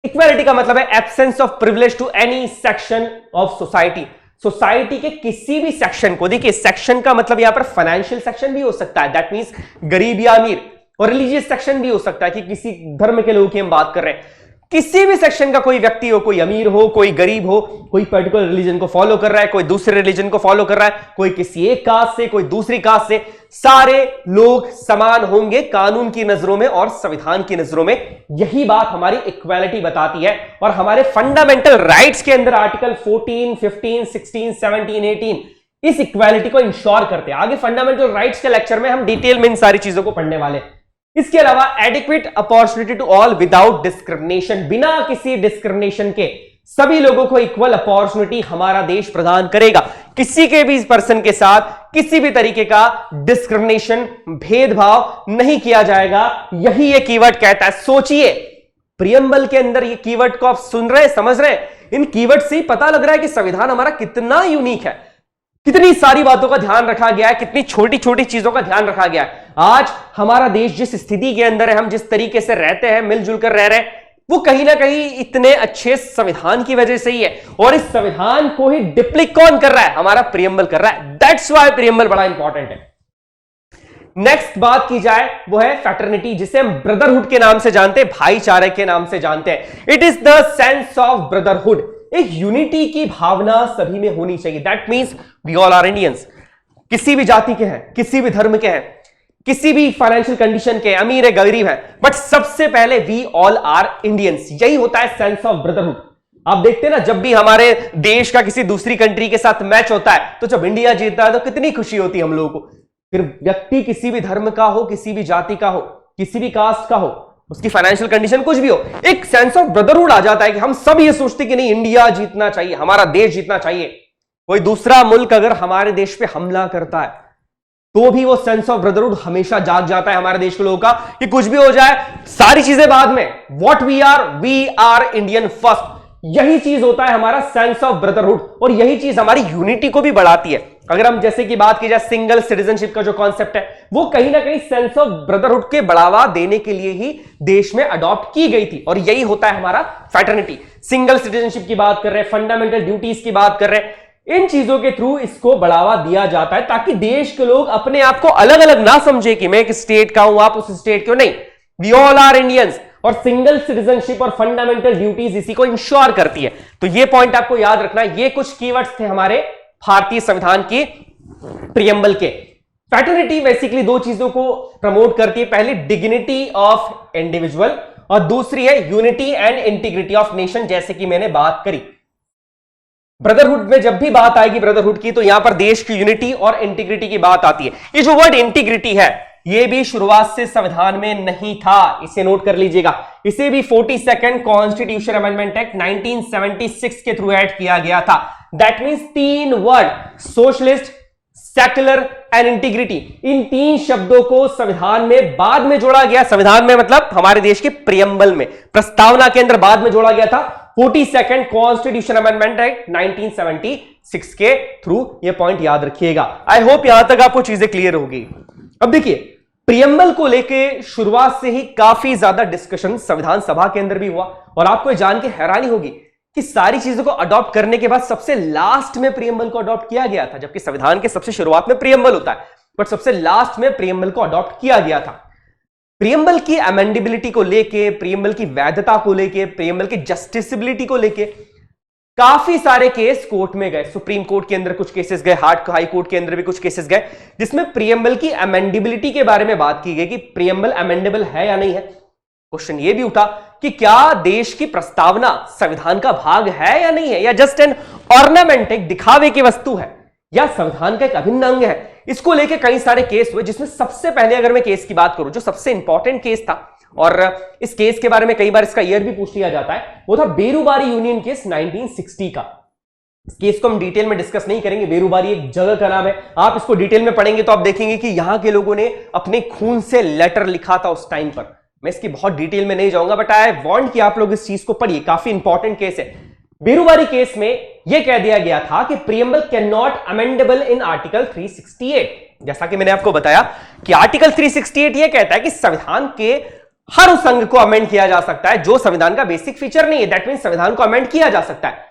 Speaker 1: इक्वालिटी का मतलब है absence of privilege to any section of society. Society के किसी भी सेक्शन को, देखिए सेक्शन का मतलब यहां पर फाइनेंशियल सेक्शन भी हो सकता है, दैट मींस गरीब या अमीर, और रिलीजियस सेक्शन भी हो सकता है कि किसी धर्म के लोगों की हम बात कर रहे हैं। किसी भी सेक्शन का कोई व्यक्ति हो, कोई अमीर हो, कोई गरीब हो, कोई पर्टिकुलर रिलीजन को फॉलो कर रहा है, कोई दूसरे रिलीजन को फॉलो कर रहा है, कोई किसी एक कास्ट से, कोई दूसरी कास्ट से, सारे लोग समान होंगे कानून की नजरों में और संविधान की नजरों में। यही बात हमारी इक्वालिटी बताती है, और हमारे फंडामेंटल राइट्स के अंदर आर्टिकल 14, 15, 16, 17, 18 इस इक्वालिटी को इंश्योर करते हैं। आगे फंडामेंटल राइट्स के लेक्चर में हम डिटेल में इन सारी चीजों को पढ़ने वाले हैं। इसके अलावा adequate opportunity to all without discrimination, बिना किसी डिस्क्रिमिनेशन के सभी लोगों को इक्वल अपॉर्चुनिटी हमारा देश प्रदान करेगा। किसी के भी पर्सन के साथ किसी भी तरीके का डिस्क्रिमिनेशन, भेदभाव नहीं किया जाएगा। यही ये कीवर्ड कहता है। सोचिए, प्रियम्बल के अंदर ये कीवर्ड को आप सुन रहे हैं, समझ रहे हैं, इन कीवर्ड से ही पता लग रहा है कि संविधान हमारा कितना यूनिक है, कितनी सारी बातों का ध्यान रखा गया है, कितनी छोटी छोटी चीजों का ध्यान रखा गया है। आज हमारा देश जिस स्थिति के अंदर है, हम जिस तरीके से रहते हैं, मिलजुल कर रह रहे हैं, वो कहीं ना कहीं इतने अच्छे संविधान की वजह से ही है। और इस संविधान को ही डिप्लिक कौन कर रहा है? हमारा प्रियम्बल कर रहा है। दैट्स व्हाई प्रियम्बल बड़ा इंपॉर्टेंट है। नेक्स्ट बात की जाए वो है फ्रेटर्निटी, जिसे हम ब्रदरहुड के नाम से जानते हैं, भाईचारे के नाम से जानते हैं। It is the sense of brotherhood. एक यूनिटी की भावना सभी में होनी चाहिए। That means we all are Indians. किसी भी जाति के हैं, किसी भी धर्म के हैं, किसी भी फाइनेंशियल कंडीशन के, अमीर है, गरीब है, बट सबसे पहले वी ऑल आर इंडियंस। यही होता है सेंस ऑफ ब्रदरहुड। आप देखते हैं ना, जब भी हमारे देश का किसी दूसरी कंट्री के साथ मैच होता है, तो जब इंडिया जीतता है तो कितनी खुशी होती है हम लोगों को। फिर व्यक्ति किसी भी धर्म का हो, किसी भी जाति का हो, किसी भी कास्ट का हो, उसकी फाइनेंशियल कंडीशन कुछ भी हो, एक सेंस ऑफ ब्रदरहुड आ जाता है कि हम सब ये सोचते कि नहीं, इंडिया जीतना चाहिए, हमारा देश जीतना चाहिए। कोई दूसरा मुल्क अगर हमारे देश पे हमला करता है तो भी वो सेंस ऑफ ब्रदरहुड हमेशा जाग जाता है हमारे देश के लोगों का, कि कुछ भी हो जाए, सारी चीजें बाद में, what we are Indian first. यही चीज होता है हमारा सेंस ऑफ ब्रदरहुड, और यही चीज हमारी यूनिटी को भी बढ़ाती है। अगर हम जैसे कि बात की जाए सिंगल सिटीजनशिप का जो कॉन्सेप्ट है, वो कहीं ना कहीं सेंस ऑफ ब्रदरहुड के बढ़ावा देने के लिए ही देश में अडॉप्ट की गई थी, और यही होता है हमारा फ्रेटर्निटी। सिंगल सिटीजनशिप की बात कर रहे हैं, फंडामेंटल ड्यूटीज की बात कर रहे हैं, इन चीजों के थ्रू इसको बढ़ावा दिया जाता है, ताकि देश के लोग अपने आप को अलग अलग ना समझे कि मैं एक स्टेट का हूं, आप उस स्टेट के हो। नहीं, वी ऑल आर इंडियंस। और सिंगल सिटीजनशिप और फंडामेंटल ड्यूटीज इसी को इंश्योर करती है। तो ये पॉइंट आपको याद रखना है। ये कुछ कीवर्ड्स थे हमारे भारतीय संविधान की प्रियम्बल के। फ्रेटर्निटी बेसिकली दो चीजों को प्रमोट करती है, पहली डिग्निटी ऑफ इंडिविजुअल और दूसरी है unity and integrity of nation, जैसे कि मैंने बात करी। ब्रदरहुड में जब भी बात आएगी ब्रदरहुड की, तो यहां पर देश की यूनिटी और इंटीग्रिटी की बात आती है। ये जो वर्ड इंटीग्रिटी है, ये भी शुरुआत से संविधान में नहीं था, इसे नोट कर लीजिएगा। इसे भी 42nd कॉन्स्टिट्यूशन अमेंडमेंट एक्ट 1976 के थ्रू ऐड किया गया था। दैट मीन्स तीन word, socialist, secular and integrity, इन तीन शब्दों को संविधान में बाद में जोड़ा गया। संविधान में मतलब हमारे देश के प्रियम्बल में, प्रस्तावना के अंदर बाद में जोड़ा गया था 42nd कॉन्स्टिट्यूशन अमेंडमेंट एक्ट 1976 के थ्रू। ये पॉइंट याद रखिएगा। आई होप यहां तक आपको चीजें क्लियर होगी। अब देखिए, प्रियम्बल को लेके शुरुआत से ही काफी ज्यादा डिस्कशन संविधान सभा के अंदर भी हुआ, और आपको जान के हैरानी होगी कि सारी चीजों को अडॉप्ट करने के बाद सबसे लास्ट में प्रियम्बल को अडॉप्ट किया गया था। जबकि संविधान के सबसे शुरुआत में प्रियम्बल होता है, बट सबसे लास्ट में प्रियम्बल को अडॉप्ट किया गया था। प्रियम्बल की अमेंडेबिलिटी को लेके, प्रियम्बल की वैधता को लेके, प्रियम्बल की जस्टिसबिलिटी को लेके काफी सारे केस कोर्ट में गए। सुप्रीम कोर्ट के अंदर कुछ केसेस गए, हाई कोर्ट के अंदर भी कुछ केसेस गए, जिसमें प्रियम्बल की अमेंडेबिलिटी के बारे में बात की गई कि प्रियम्बल अमेंडेबल है या नहीं है। क्वेश्चन ये भी उठा कि क्या देश की प्रस्तावना संविधान का भाग है या नहीं है, या जस्ट एन ऑर्नामेंट, एक दिखावे की वस्तु है, या संविधान का एक अभिन्न अंग है। इसको लेके कई सारे केस हुए, जिसमें सबसे पहले अगर मैं केस की बात करूं, जो सबसे इंपॉर्टेंट केस था, और इस केस के बारे में कई बार इसका ईयर भी पूछ लिया जाता है, वो था बेरूबारी यूनियन केस 1960 का। इस केस को हम डिटेल में डिस्कस नहीं करेंगे। बेरूबारी एक जगह का नाम है, आप इसको डिटेल में पढ़ेंगे तो आप देखेंगे कि यहां के लोगों ने अपने खून से लेटर लिखा था उस टाइम पर। मैं इसकी बहुत डिटेल में नहीं जाऊंगा, बट आई वांट कि आप लोग इस चीज को पढ़िए, काफी इंपॉर्टेंट केस है। बेरूबारी केस में यह कह दिया गया था कि preamble can not amendable in article 368। जैसा कि मैंने आपको बताया कि आर्टिकल 368 यह कहता है कि संविधान के हर उस अंग को अमेंड किया जा सकता है जो संविधान का बेसिक फीचर नहीं है। दैट मीन संविधान को अमेंड किया जा सकता है।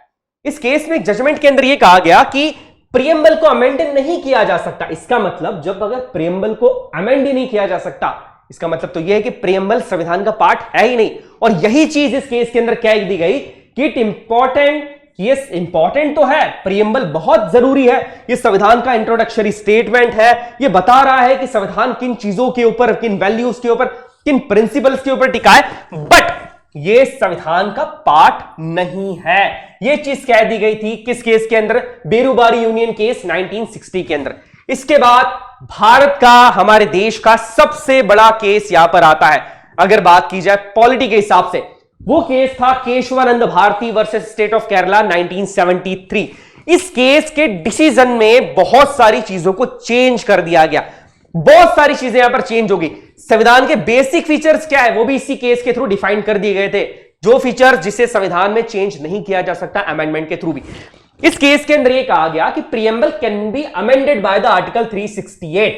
Speaker 1: इस केस में जजमेंट के अंदर यह कहा गया कि प्रियम्बल को अमेंड नहीं किया जा सकता। इसका मतलब जब अगर प्रियम्बल को अमेंड ही नहीं किया जा सकता, इसका मतलब तो यह है कि प्रियम्बल संविधान का पार्ट है ही नहीं। और यही चीज इस केस के अंदर कह दी गई कि इट इंपॉर्टेंट, यस इंपॉर्टेंट तो है, प्रियम्बल बहुत जरूरी है, ये संविधान का इंट्रोडक्टरी स्टेटमेंट है, ये बता रहा है कि संविधान किन चीजों के ऊपर, किन वैल्यूज के ऊपर, किन प्रिंसिपल्स के ऊपर टिका है, बट ये संविधान का पार्ट नहीं है। ये चीज कह दी गई थी किस केस के अंदर? बेरूबारी यूनियन केस 1960 के अंदर। इसके बाद भारत का, हमारे देश का सबसे बड़ा केस यहां पर आता है अगर बात की जाए पॉलिटी के हिसाब से, वो केस था Keshavananda Bharati versus state of Kerala 1973। इस केस के डिसीजन में बहुत सारी चीजों को चेंज कर दिया गया, बहुत सारी चीजें यहां पर चेंज होगी। संविधान के बेसिक फीचर्स क्या है वो भी इसी केस के थ्रू डिफाइन कर दिए गए थे, जो फीचर जिसे संविधान में चेंज नहीं किया जा सकता अमेंडमेंट के थ्रू भी। इस केस के अंदर यह कहा गया कि preamble can be amended by the article 368।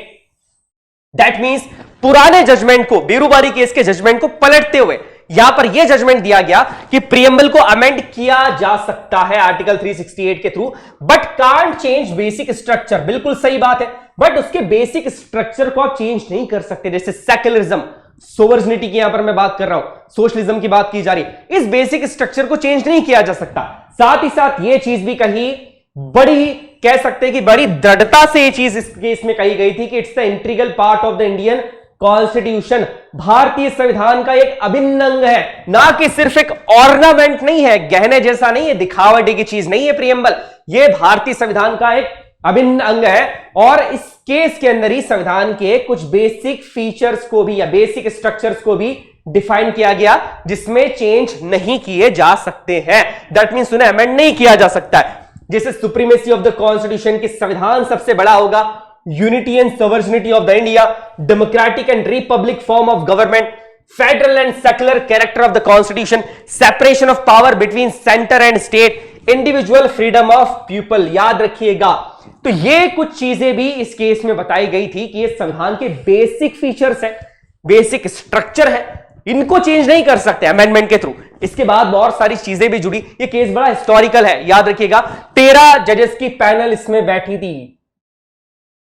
Speaker 1: That means पुराने जजमेंट को, बेरूबारी केस के जजमेंट को पलटते हुए यहां पर यह जजमेंट दिया गया कि प्रियम्बल को अमेंड किया जा सकता है आर्टिकल 368 के through, but can't change basic structure. बिल्कुल सही बात है, बट उसके बेसिक स्ट्रक्चर को आप चेंज नहीं कर सकते। जैसे सेक्युलरिज्म, सोवर्निटी की यहां पर मैं बात कर रहा हूं, सोशलिज्म की बात की जा रही है, इस बेसिक स्ट्रक्चर को चेंज नहीं किया जा सकता। साथ ही साथ यह चीज भी कही, बड़ी कह सकते हैं कि बड़ी दृढ़ता से यह चीज इस केस में कही गई थी कि it's the integral part of the Indian constitution, भारतीय संविधान का एक अभिन्न अंग है, ना कि सिर्फ एक ऑर्नामेंट नहीं है, गहने जैसा नहीं है, दिखावटी की चीज नहीं है प्रियम्बल, यह भारतीय संविधान का एक अभिन्न अंग है। और इस केस के अंदर ही संविधान के कुछ बेसिक फीचर्स को भी या बेसिक स्ट्रक्चर्स को भी डिफाइन किया गया, जिसमें चेंज नहीं किए जा सकते हैं। दैट मींस उन्हें अमेंड नहीं किया जा सकता है। जैसे सुप्रीमेसी ऑफ द कॉन्स्टिट्यूशन, की संविधान सबसे बड़ा होगा, unity and sovereignty of the India, democratic and Republic form of government, federal and secular character of the constitution, separation of power between centre and state, individual freedom of people. याद रखिएगा, तो ये कुछ चीजें भी इस केस में बताई गई थी कि ये संविधान के बेसिक फीचर्स है, बेसिक स्ट्रक्चर है, इनको चेंज नहीं कर सकते अमेंडमेंट के थ्रू। इसके बाद बहुत सारी चीजें भी जुड़ी। ये केस बड़ा हिस्टोरिकल है, याद रखिएगा। 13 जजेस की पैनल इसमें बैठी थी,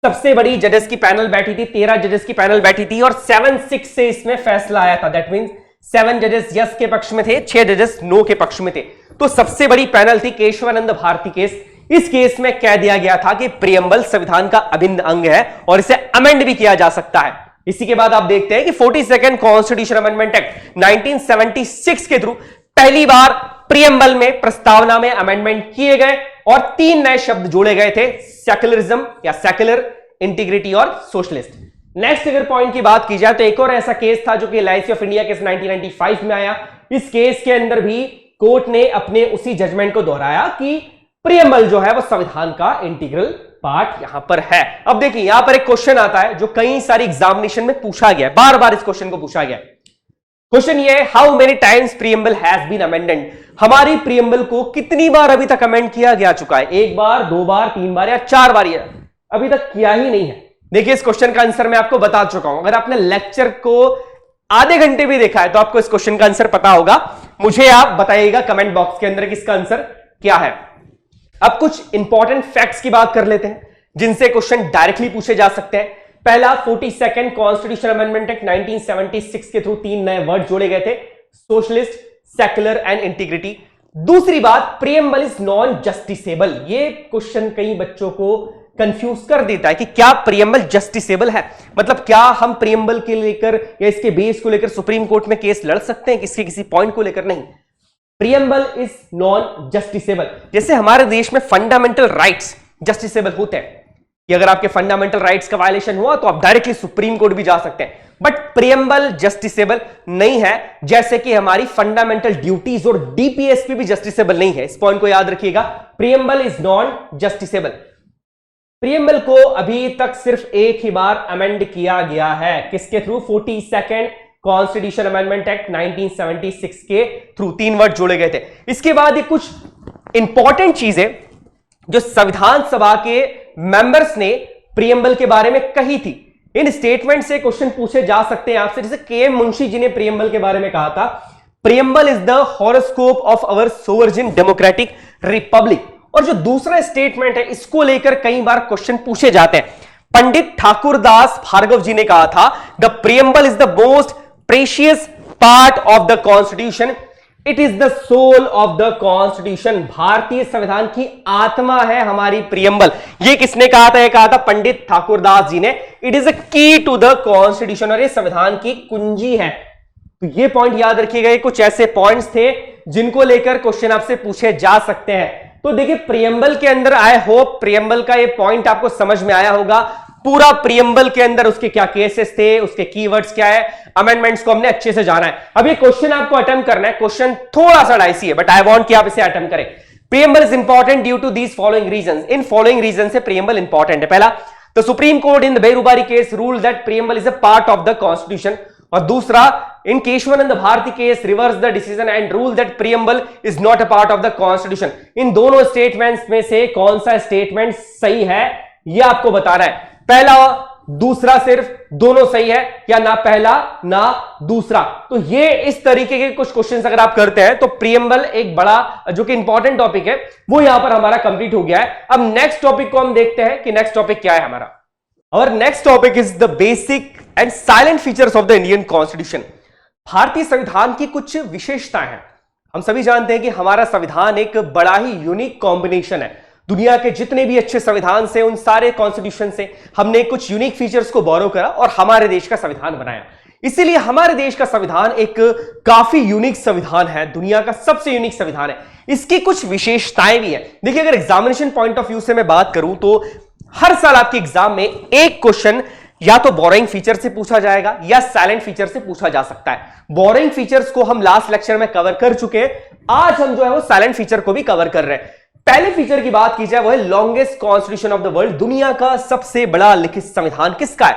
Speaker 1: सबसे बड़ी जजेस की पैनल बैठी थी, 13 जजेस की पैनल बैठी थी और 7-6 से इसमें फैसला आया था। दैट मींस 7 जजेस यस के पक्ष में थे, 6 जजेस नो के पक्ष में थे। तो सबसे बड़ी पैनल थी केशवानंद भारती केस। इस केस में कह दिया गया था कि प्रियम्बल संविधान का अभिन्न अंग है और इसे अमेंड भी किया जा सकता है। इसी के बाद आप देखते हैं कि 42nd कॉन्स्टिट्यूशन अमेंडमेंट एक्ट 1976 के थ्रू पहली बार प्रियम्बल में प्रस्तावना में अमेंडमेंट किए गए और 3 नए शब्द जोड़े गए थे, सेक्युलरिज्म या सेक्युलर, इंटीग्रिटी और सोशलिस्ट। नेक्स्ट अगर पॉइंट की बात की जाए तो एक और ऐसा केस था जो कि एलआईसी ऑफ इंडिया केस 1995 में आया। इस केस के अंदर भी कोर्ट ने अपने उसी जजमेंट को दोहराया कि प्रियम्बल जो है वो संविधान का इंटीग्रल पार्ट यहां पर है। अब देखिए यहां पर एक क्वेश्चन आता है जो कई सारी एग्जामिनेशन में पूछा गया है, बार बार इस क्वेश्चन को पूछा गया है। क्वेश्चन ये है, how many times preamble has been amended? हमारी प्रियम्बल को कितनी बार अभी तक अमेंड किया जा चुका है? 1 बार, 2 बार, 3 बार या 4 बार? अभी तक किया ही नहीं है। देखिए इस क्वेश्चन का आंसर मैं आपको बता चुका हूं। अगर आपने लेक्चर को आधे घंटे भी देखा है तो आपको इस क्वेश्चन का आंसर पता होगा। मुझे आप बताइएगा कमेंट बॉक्स के अंदर कि इसका आंसर क्या है। अब कुछ इंपॉर्टेंट फैक्ट्स की बात कर लेते हैं जिनसे क्वेश्चन डायरेक्टली पूछे जा सकते हैं। पहला, 42nd कॉन्स्टिट्यूशन अमेंडमेंट एक्ट 1976 के थ्रू 3 नए वर्ड जोड़े गए थे, सोशलिस्ट, सेक्युलर एंड इंटीग्रिटी। दूसरी बात, प्रियम्बल इज नॉन जस्टिसेबल। ये क्वेश्चन कई बच्चों को कंफ्यूज कर देता है कि क्या प्रियम्बल जस्टिसेबल है, मतलब क्या हम प्रियम्बल के लेकर या इसके बेस को लेकर सुप्रीम कोर्ट में केस लड़ सकते हैं किसी पॉइंट को लेकर? नहीं, प्रियम्बल इज नॉन जस्टिसेबल। जैसे हमारे देश में फंडामेंटल राइट्स जस्टिसेबल होते हैं कि अगर आपके फंडामेंटल राइट्स का वायलेशन हुआ तो आप डायरेक्टली सुप्रीम कोर्ट भी जा सकते हैं, बट प्रियम्बल जस्टिसेबल नहीं है। जैसे कि हमारी फंडामेंटल ड्यूटीज और डीपीएसपी भी जस्टिसेबल नहीं है। इस पॉइंट को याद रखिएगा, preamble is non justiciable. Preamble को अभी तक सिर्फ एक ही बार अमेंड किया गया है, किसके through? 42nd constitution amendment act 1976 के थ्रू 3 वर्ड जोड़े गए थे। इसके बाद ये कुछ इंपॉर्टेंट चीजें जो संविधान सभा के मेंबर्स ने प्रियम्बल के बारे में कही थी, इन स्टेटमेंट से क्वेश्चन पूछे जा सकते हैं आपसे। जैसे के.एम. मुंशी जी ने प्रियम्बल के बारे में कहा था, preamble is the horoscope of our sovereign democratic republic. और जो दूसरा स्टेटमेंट है इसको लेकर कई बार क्वेश्चन पूछे जाते हैं। पंडित ठाकुरदास भार्गव जी ने कहा था, the preamble is the most precious part of the constitution, it is the soul of the constitution. भारतीय संविधान की आत्मा है हमारी प्रियम्बल। ये किसने कहा था? ये कहा था पंडित ठाकुरदास जी ने। इट इज अ की टू द कॉन्स्टिट्यूशन, और ये संविधान की कुंजी है। तो ये पॉइंट याद रखिएगा। ये कुछ ऐसे पॉइंट्स थे जिनको लेकर क्वेश्चन आपसे पूछे जा सकते हैं। तो देखिए प्रियम्बल के अंदर, आई होप प्रियम्बल का ये पॉइंट आपको समझ में आया होगा। पूरा प्रियम्बल के अंदर उसके क्या केसेस थे, उसके कीवर्ड्स क्या है, अमेंडमेंट्स को हमने अच्छे से जाना है। अब ये क्वेश्चन आपको अटेम्प्ट करना है। क्वेश्चन थोड़ा सा डाइसी है, बट आई वांट कि आप इसे अटेम्प्ट करें। Preamble is important due to these following reasons. इन फॉलोइंग रीजन से प्रियम्बल इंपॉर्टेंट है। पहला, the supreme court in the Berubari case rule that preamble is a part of the constitution. और दूसरा, in Keshavananda Bharati case reverse the decision and rule that preamble is not a part of the constitution. इन दोनों statements में से कौन सा statement सही है यह आपको बताना है। पहला, दूसरा, सिर्फ दोनों सही है या ना पहला ना दूसरा। तो ये इस तरीके के कुछ क्वेश्चंस अगर आप करते हैं तो प्रियम्बल एक बड़ा जो कि इंपॉर्टेंट टॉपिक है वो यहां पर हमारा कंप्लीट हो गया है। अब नेक्स्ट टॉपिक को हम देखते हैं कि नेक्स्ट टॉपिक क्या है हमारा। और next topic is the basic and salient features of the Indian constitution. भारतीय संविधान की कुछ विशेषताएं हैं। हम सभी जानते हैं कि हमारा संविधान एक बड़ा ही यूनिक कॉम्बिनेशन है। दुनिया के जितने भी अच्छे संविधान से, उन सारे कॉन्स्टिट्यूशन से हमने कुछ यूनिक फीचर्स को बोरो करा और हमारे देश का संविधान बनाया। इसीलिए हमारे देश का संविधान एक काफी यूनिक संविधान है, दुनिया का सबसे यूनिक संविधान है। इसकी कुछ विशेषताएं भी है। देखिए अगर एग्जामिनेशन पॉइंट ऑफ व्यू से मैं बात करूं तो हर साल आपके एग्जाम में एक क्वेश्चन या तो बोरोइंग फीचर से पूछा जाएगा या साइलेंट फीचर से पूछा जा सकता है। बोरोइंग फीचर्स को हम लास्ट लेक्चर में कवर कर चुके हैं। आज हम जो है वो साइलेंट फीचर को भी कवर कर रहे हैं। पहले फीचर की बात की जाए वो है longest constitution of the world. दुनिया का सबसे बड़ा लिखित संविधान किसका है?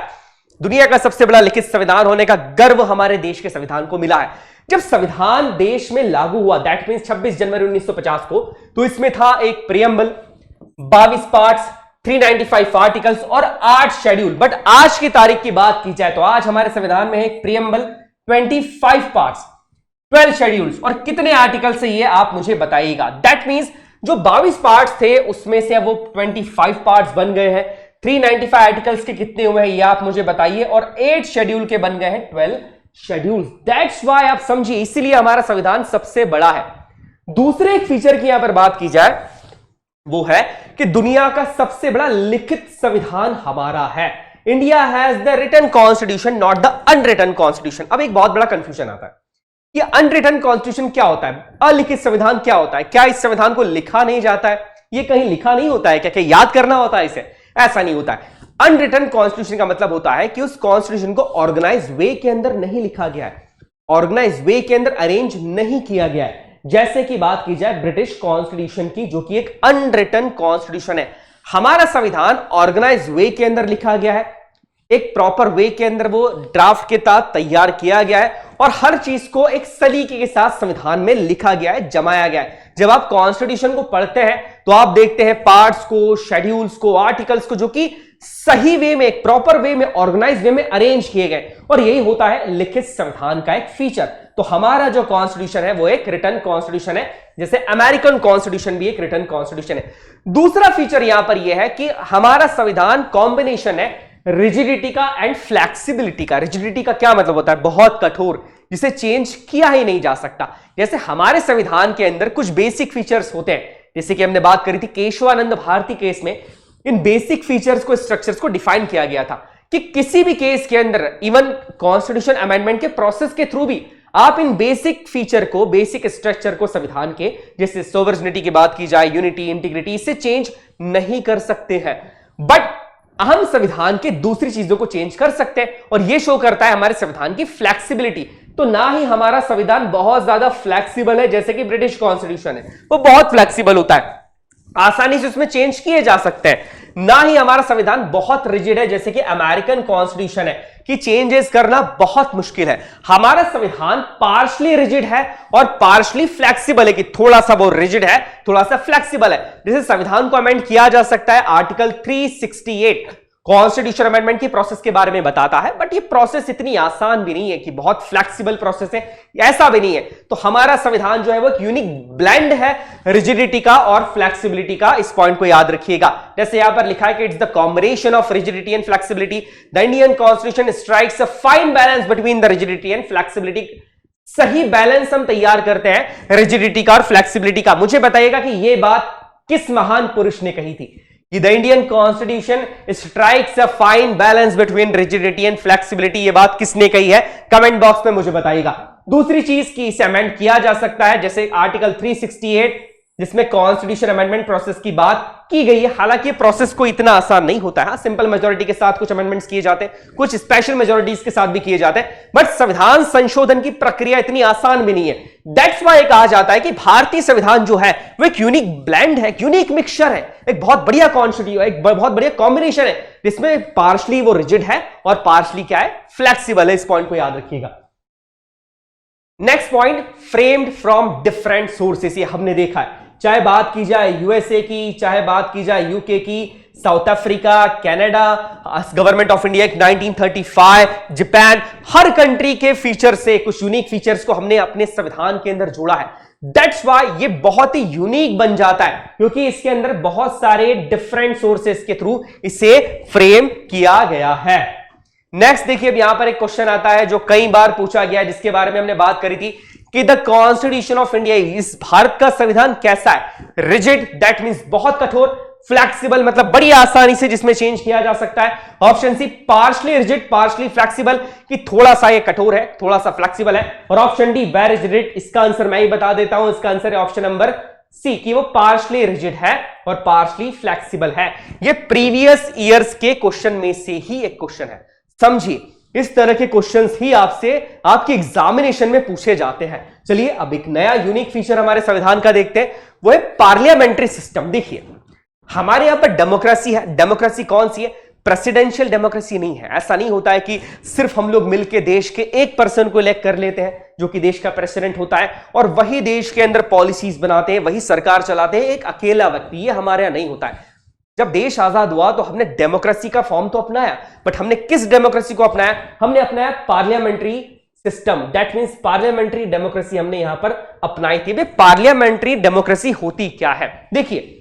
Speaker 1: दुनिया का सबसे बड़ा लिखित संविधान होने का गर्व हमारे देश के संविधान को मिला है। जब संविधान देश में लागू हुआ, दैट मींस 26 जनवरी 1950 को, तो इसमें था एक प्रियम्बल, 22 पार्ट्स, 395 आर्टिकल्स और 8 शेड्यूल। बट आज की तारीख की बात की जाए तो आज हमारे संविधान में है एक प्रियम्बल, 25 पार्ट्स, 12 शेड्यूल्स और कितने आर्टिकल्स है ये आप मुझे बताइएगा। दैट मींस जो 22 पार्ट्स थे उसमें से अब वो 25 पार्ट्स बन गए हैं। 395 आर्टिकल्स के कितने हुए हैं ये आप मुझे बताइए और 8 शेड्यूल के बन गए हैं 12 शेड्यूल्स। दैट्स व्हाई आप समझिए, इसीलिए हमारा संविधान सबसे बड़ा है। दूसरे एक फीचर की यहां पर बात की जाए, वो है कि दुनिया का सबसे बड़ा लिखित संविधान हमारा है। India has the written constitution, not the unwritten constitution. अब एक बहुत बड़ा कंफ्यूजन आता है कि अनरिटन कॉन्स्टिट्यूशन क्या होता है, अलिखित संविधान क्या होता है। क्या इस संविधान को लिखा नहीं जाता है, ये कहीं लिखा नहीं होता है क्या, क्या याद करना होता है इसे? ऐसा नहीं होता है। अनरिटन कॉन्स्टिट्यूशन का मतलब होता है कि उस कॉन्स्टिट्यूशन को ऑर्गेनाइज वे के अंदर नहीं लिखा गया है, ऑर्गेनाइज वे के अंदर अरेंज नहीं किया गया है। जैसे कि बात की जाए ब्रिटिश कॉन्स्टिट्यूशन की, जो कि एक अनरिटन कॉन्स्टिट्यूशन है। हमारा संविधान ऑर्गेनाइज वे के अंदर लिखा गया है, एक प्रॉपर वे के अंदर वो ड्राफ्ट के तहत तैयार किया गया है और हर चीज को एक सलीके के साथ संविधान में लिखा गया है, जमाया गया है। जब आप कॉन्स्टिट्यूशन को पढ़ते हैं तो आप देखते हैं पार्ट्स को, शेड्यूल्स को, आर्टिकल्स को, जो कि सही वे में, एक प्रॉपर वे में, ऑर्गेनाइज वे में अरेंज किए गए, और यही होता है लिखित संविधान का एक फीचर। तो हमारा जो कॉन्स्टिट्यूशन है वो एक रिटन कॉन्स्टिट्यूशन है, जैसे अमेरिकन कॉन्स्टिट्यूशन भी एक रिटन कॉन्स्टिट्यूशन है। दूसरा फीचर यहां पर यह है कि हमारा संविधान कॉम्बिनेशन है रिजिडिटी का एंड फ्लेक्सिबिलिटी का। रिजिडिटी का क्या मतलब होता है? बहुत कठोर, जिसे चेंज किया ही नहीं जा सकता। जैसे हमारे संविधान के अंदर कुछ बेसिक फीचर्स होते हैं, जैसे कि हमने बात करी थी केशवानंद भारती केस में, इन बेसिक फीचर्स को, स्ट्रक्चर्स को डिफाइन किया गया था कि किसी भी केस के अंदर, इवन कॉन्स्टिट्यूशन अमेंडमेंट के प्रोसेस के थ्रू भी, आप इन बेसिक फीचर को, बेसिक स्ट्रक्चर को संविधान के, जैसे सोवरेनिटी की बात की जाए, यूनिटी, इंटीग्रिटी, इससे चेंज नहीं कर सकते हैं। बट हम संविधान के दूसरी चीजों को चेंज कर सकते हैं, और यह शो करता है हमारे संविधान की फ्लेक्सिबिलिटी। तो ना ही हमारा संविधान बहुत ज्यादा फ्लेक्सिबल है जैसे कि ब्रिटिश कॉन्स्टिट्यूशन है, वो बहुत फ्लेक्सिबल होता है, आसानी से उसमें चेंज किए जा सकते हैं। ना ही हमारा संविधान बहुत रिजिड है जैसे कि अमेरिकन कॉन्स्टिट्यूशन है, कि चेंजेस करना बहुत मुश्किल है। हमारा संविधान पार्शली रिजिड है और पार्शली फ्लेक्सिबल है, कि थोड़ा सा वो रिजिड है, थोड़ा सा फ्लेक्सिबल है। जैसे संविधान को अमेंड किया जा सकता है, आर्टिकल 368 कॉन्स्टिट्यूशन अमेंडमेंट की प्रोसेस के बारे में बताता है, बट ये प्रोसेस इतनी आसान भी नहीं है कि बहुत फ्लेक्सिबल प्रोसेस है, ऐसा भी नहीं है। तो हमारा संविधान जो है वो एक यूनिक ब्लेंड है रिजिडिटी का और फ्लेक्सिबिलिटी का, इस पॉइंट को याद रखिएगा। जैसे यहां पर लिखा है कि it's the combination of rigidity and flexibility, the Indian constitution strikes a fine balance between the rigidity and flexibility. सही बैलेंस हम तैयार करते हैं रिजिडिटी का और फ्लेक्सिबिलिटी का। मुझे बताइएगा कि यह बात किस महान पुरुष ने कही थी कि the Indian constitution strikes a fine balance between rigidity and flexibility? ये बात किसने कही है? कमेंट बॉक्स में मुझे बताइएगा। दूसरी चीज की इसे अमेंड किया जा सकता है, जैसे आर्टिकल 368 जिसमें कॉन्स्टिट्यूशन अमेंडमेंट प्रोसेस की बात की गई है। हालांकि प्रोसेस को इतना आसान नहीं होता है, सिंपल मेजोरिटी के साथ कुछ अमेंडमेंट्स किए जाते हैं, कुछ स्पेशल मेजोरिटीज के साथ भी किए जाते हैं, बट संविधान संशोधन की प्रक्रिया इतनी आसान भी नहीं है। दैट्स व्हाई कहा जाता है कि भारतीय संविधान जो है वो एक यूनिक ब्लेंड है, यूनिक मिक्सचर है, एक बहुत बढ़िया कॉन्स्टिट्यूशन, एक बहुत बढ़िया कॉम्बिनेशन है, जिसमें पार्शली वो रिजिड है और पार्शली क्या है? फ्लेक्सिबल है। इस पॉइंट को याद रखिएगा। Next point, framed from different sources. ये हमने देखा है, चाहे बात की जाए यूएसए की, चाहे बात की जाए यूके की, south Africa, Canada, government of India 1935, Japan, her country के फीचर से कुछ यूनिक फीचर्स को हमने अपने संविधान के अंदर जोड़ा है। दैट्स व्हाई ये बहुत ही यूनिक बन जाता है, क्योंकि इसके अंदर बहुत सारे डिफरेंट सोर्सेस के थ्रू इसे फ्रेम किया गया है। नेक्स्ट देखिए, अब यहां पर एक क्वेश्चन आता है जो कई बार पूछा गया है, जिसके बारे में हमने बात करी थी कि द कॉन्स्टिट्यूशन ऑफ इंडिया, इस भारत का संविधान कैसा है? रिजिड, दैट मींस बहुत कठोर, फ्लेक्सिबल मतलब बड़ी आसानी से जिसमें चेंज किया जा सकता है। Option C, partially rigid, partially flexible, कि थोड़ा सा ये कठोर है, थोड़ा सा फ्लेक्सिबल है। और ऑप्शन डी, वेरी रिजिड। इसका आंसर मैं ही बता देता हूं, इसका आंसर है ऑप्शन नंबर सी, कि वो पार्शली रिजिड है और पार्शली फ्लेक्सिबल है। ये प्रीवियस ईयर्स के क्वेश्चन में से ही एक क्वेश्चन है, समझिए। इस तरह के क्वेश्चंस ही आपसे आपके एग्जामिनेशन में पूछे जाते हैं। चलिए अब एक नया यूनिक फीचर हमारे संविधान का देखते हैं, वो है पार्लियामेंट्री सिस्टम। देखिए हमारे यहां पर डेमोक्रेसी है। डेमोक्रेसी कौन सी है? प्रेसिडेंशियल डेमोक्रेसी नहीं है। ऐसा नहीं होता है कि सिर्फ हम लोग मिलकर देश के एक पर्सन को इलेक्ट कर लेते हैं जो कि देश का प्रेसिडेंट होता है, और वही देश के अंदर पॉलिसीज बनाते हैं, वही सरकार चलाते हैं, एक अकेला व्यक्ति। ये हमारे यहां नहीं होता है। जब देश आजाद हुआ तो हमने डेमोक्रेसी का फॉर्म तो अपनाया, बट हमने किस डेमोक्रेसी को अपनाया? हमने अपनाया parliamentary system. That means parliamentary democracy हमने यहां पर अपनाई थी। भाई पार्लियामेंट्री डेमोक्रेसी होती क्या है? देखिए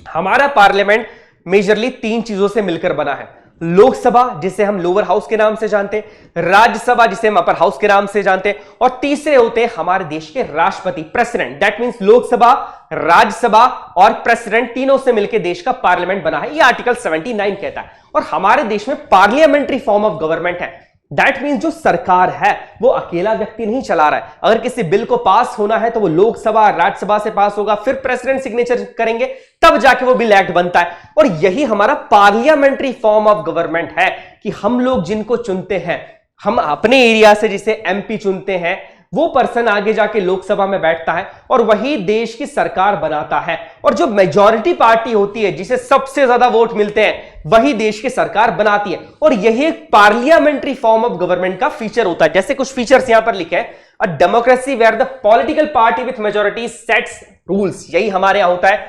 Speaker 1: हमारा पार्लियामेंट मेजरली तीन चीजों से मिलकर बना है। लोकसभा जिसे हम लोअर हाउस के नाम से जानते हैं, राज्यसभा जिसे हम अपर हाउस के नाम से जानते हैं, और तीसरे होते हैं हमारे देश के राष्ट्रपति, president. That means Lok Sabha, Rajya Sabha और प्रेसिडेंट तीनों से मिलकर देश का पार्लियामेंट बना है, ये आर्टिकल 79 कहता है। और हमारे देश में पार्लियामेंट्री फॉर्म ऑफ गवर्नमेंट है। दैट मींस जो सरकार है वो अकेला व्यक्ति नहीं चला रहा है। अगर किसी बिल को पास होना है तो वो लोकसभा, राज्यसभा से पास होगा, फिर प्रेसिडेंट सिग्नेचर करेंगे, तब जाके वो बिल एक्ट बनता है। और यही हमारा पार्लियामेंट्री फॉर्म ऑफ गवर्नमेंट है कि हम लोग जिनको चुनते हैं, हम अपने एरिया से जिसे एमपी चुनते हैं, वो पर्सन आगे जाके लोकसभा में बैठता है और वही देश की सरकार बनाता है। और जो मेजॉरिटी पार्टी होती है, जिसे सबसे ज्यादा वोट मिलते हैं, वही देश की सरकार बनाती है। और यही एक पार्लियामेंट्री फॉर्म ऑफ गवर्नमेंट का फीचर होता है। जैसे कुछ फीचर्स यहां पर लिखे हैं, a democracy where the political party with majority sets rules. यही हमारे यहां होता है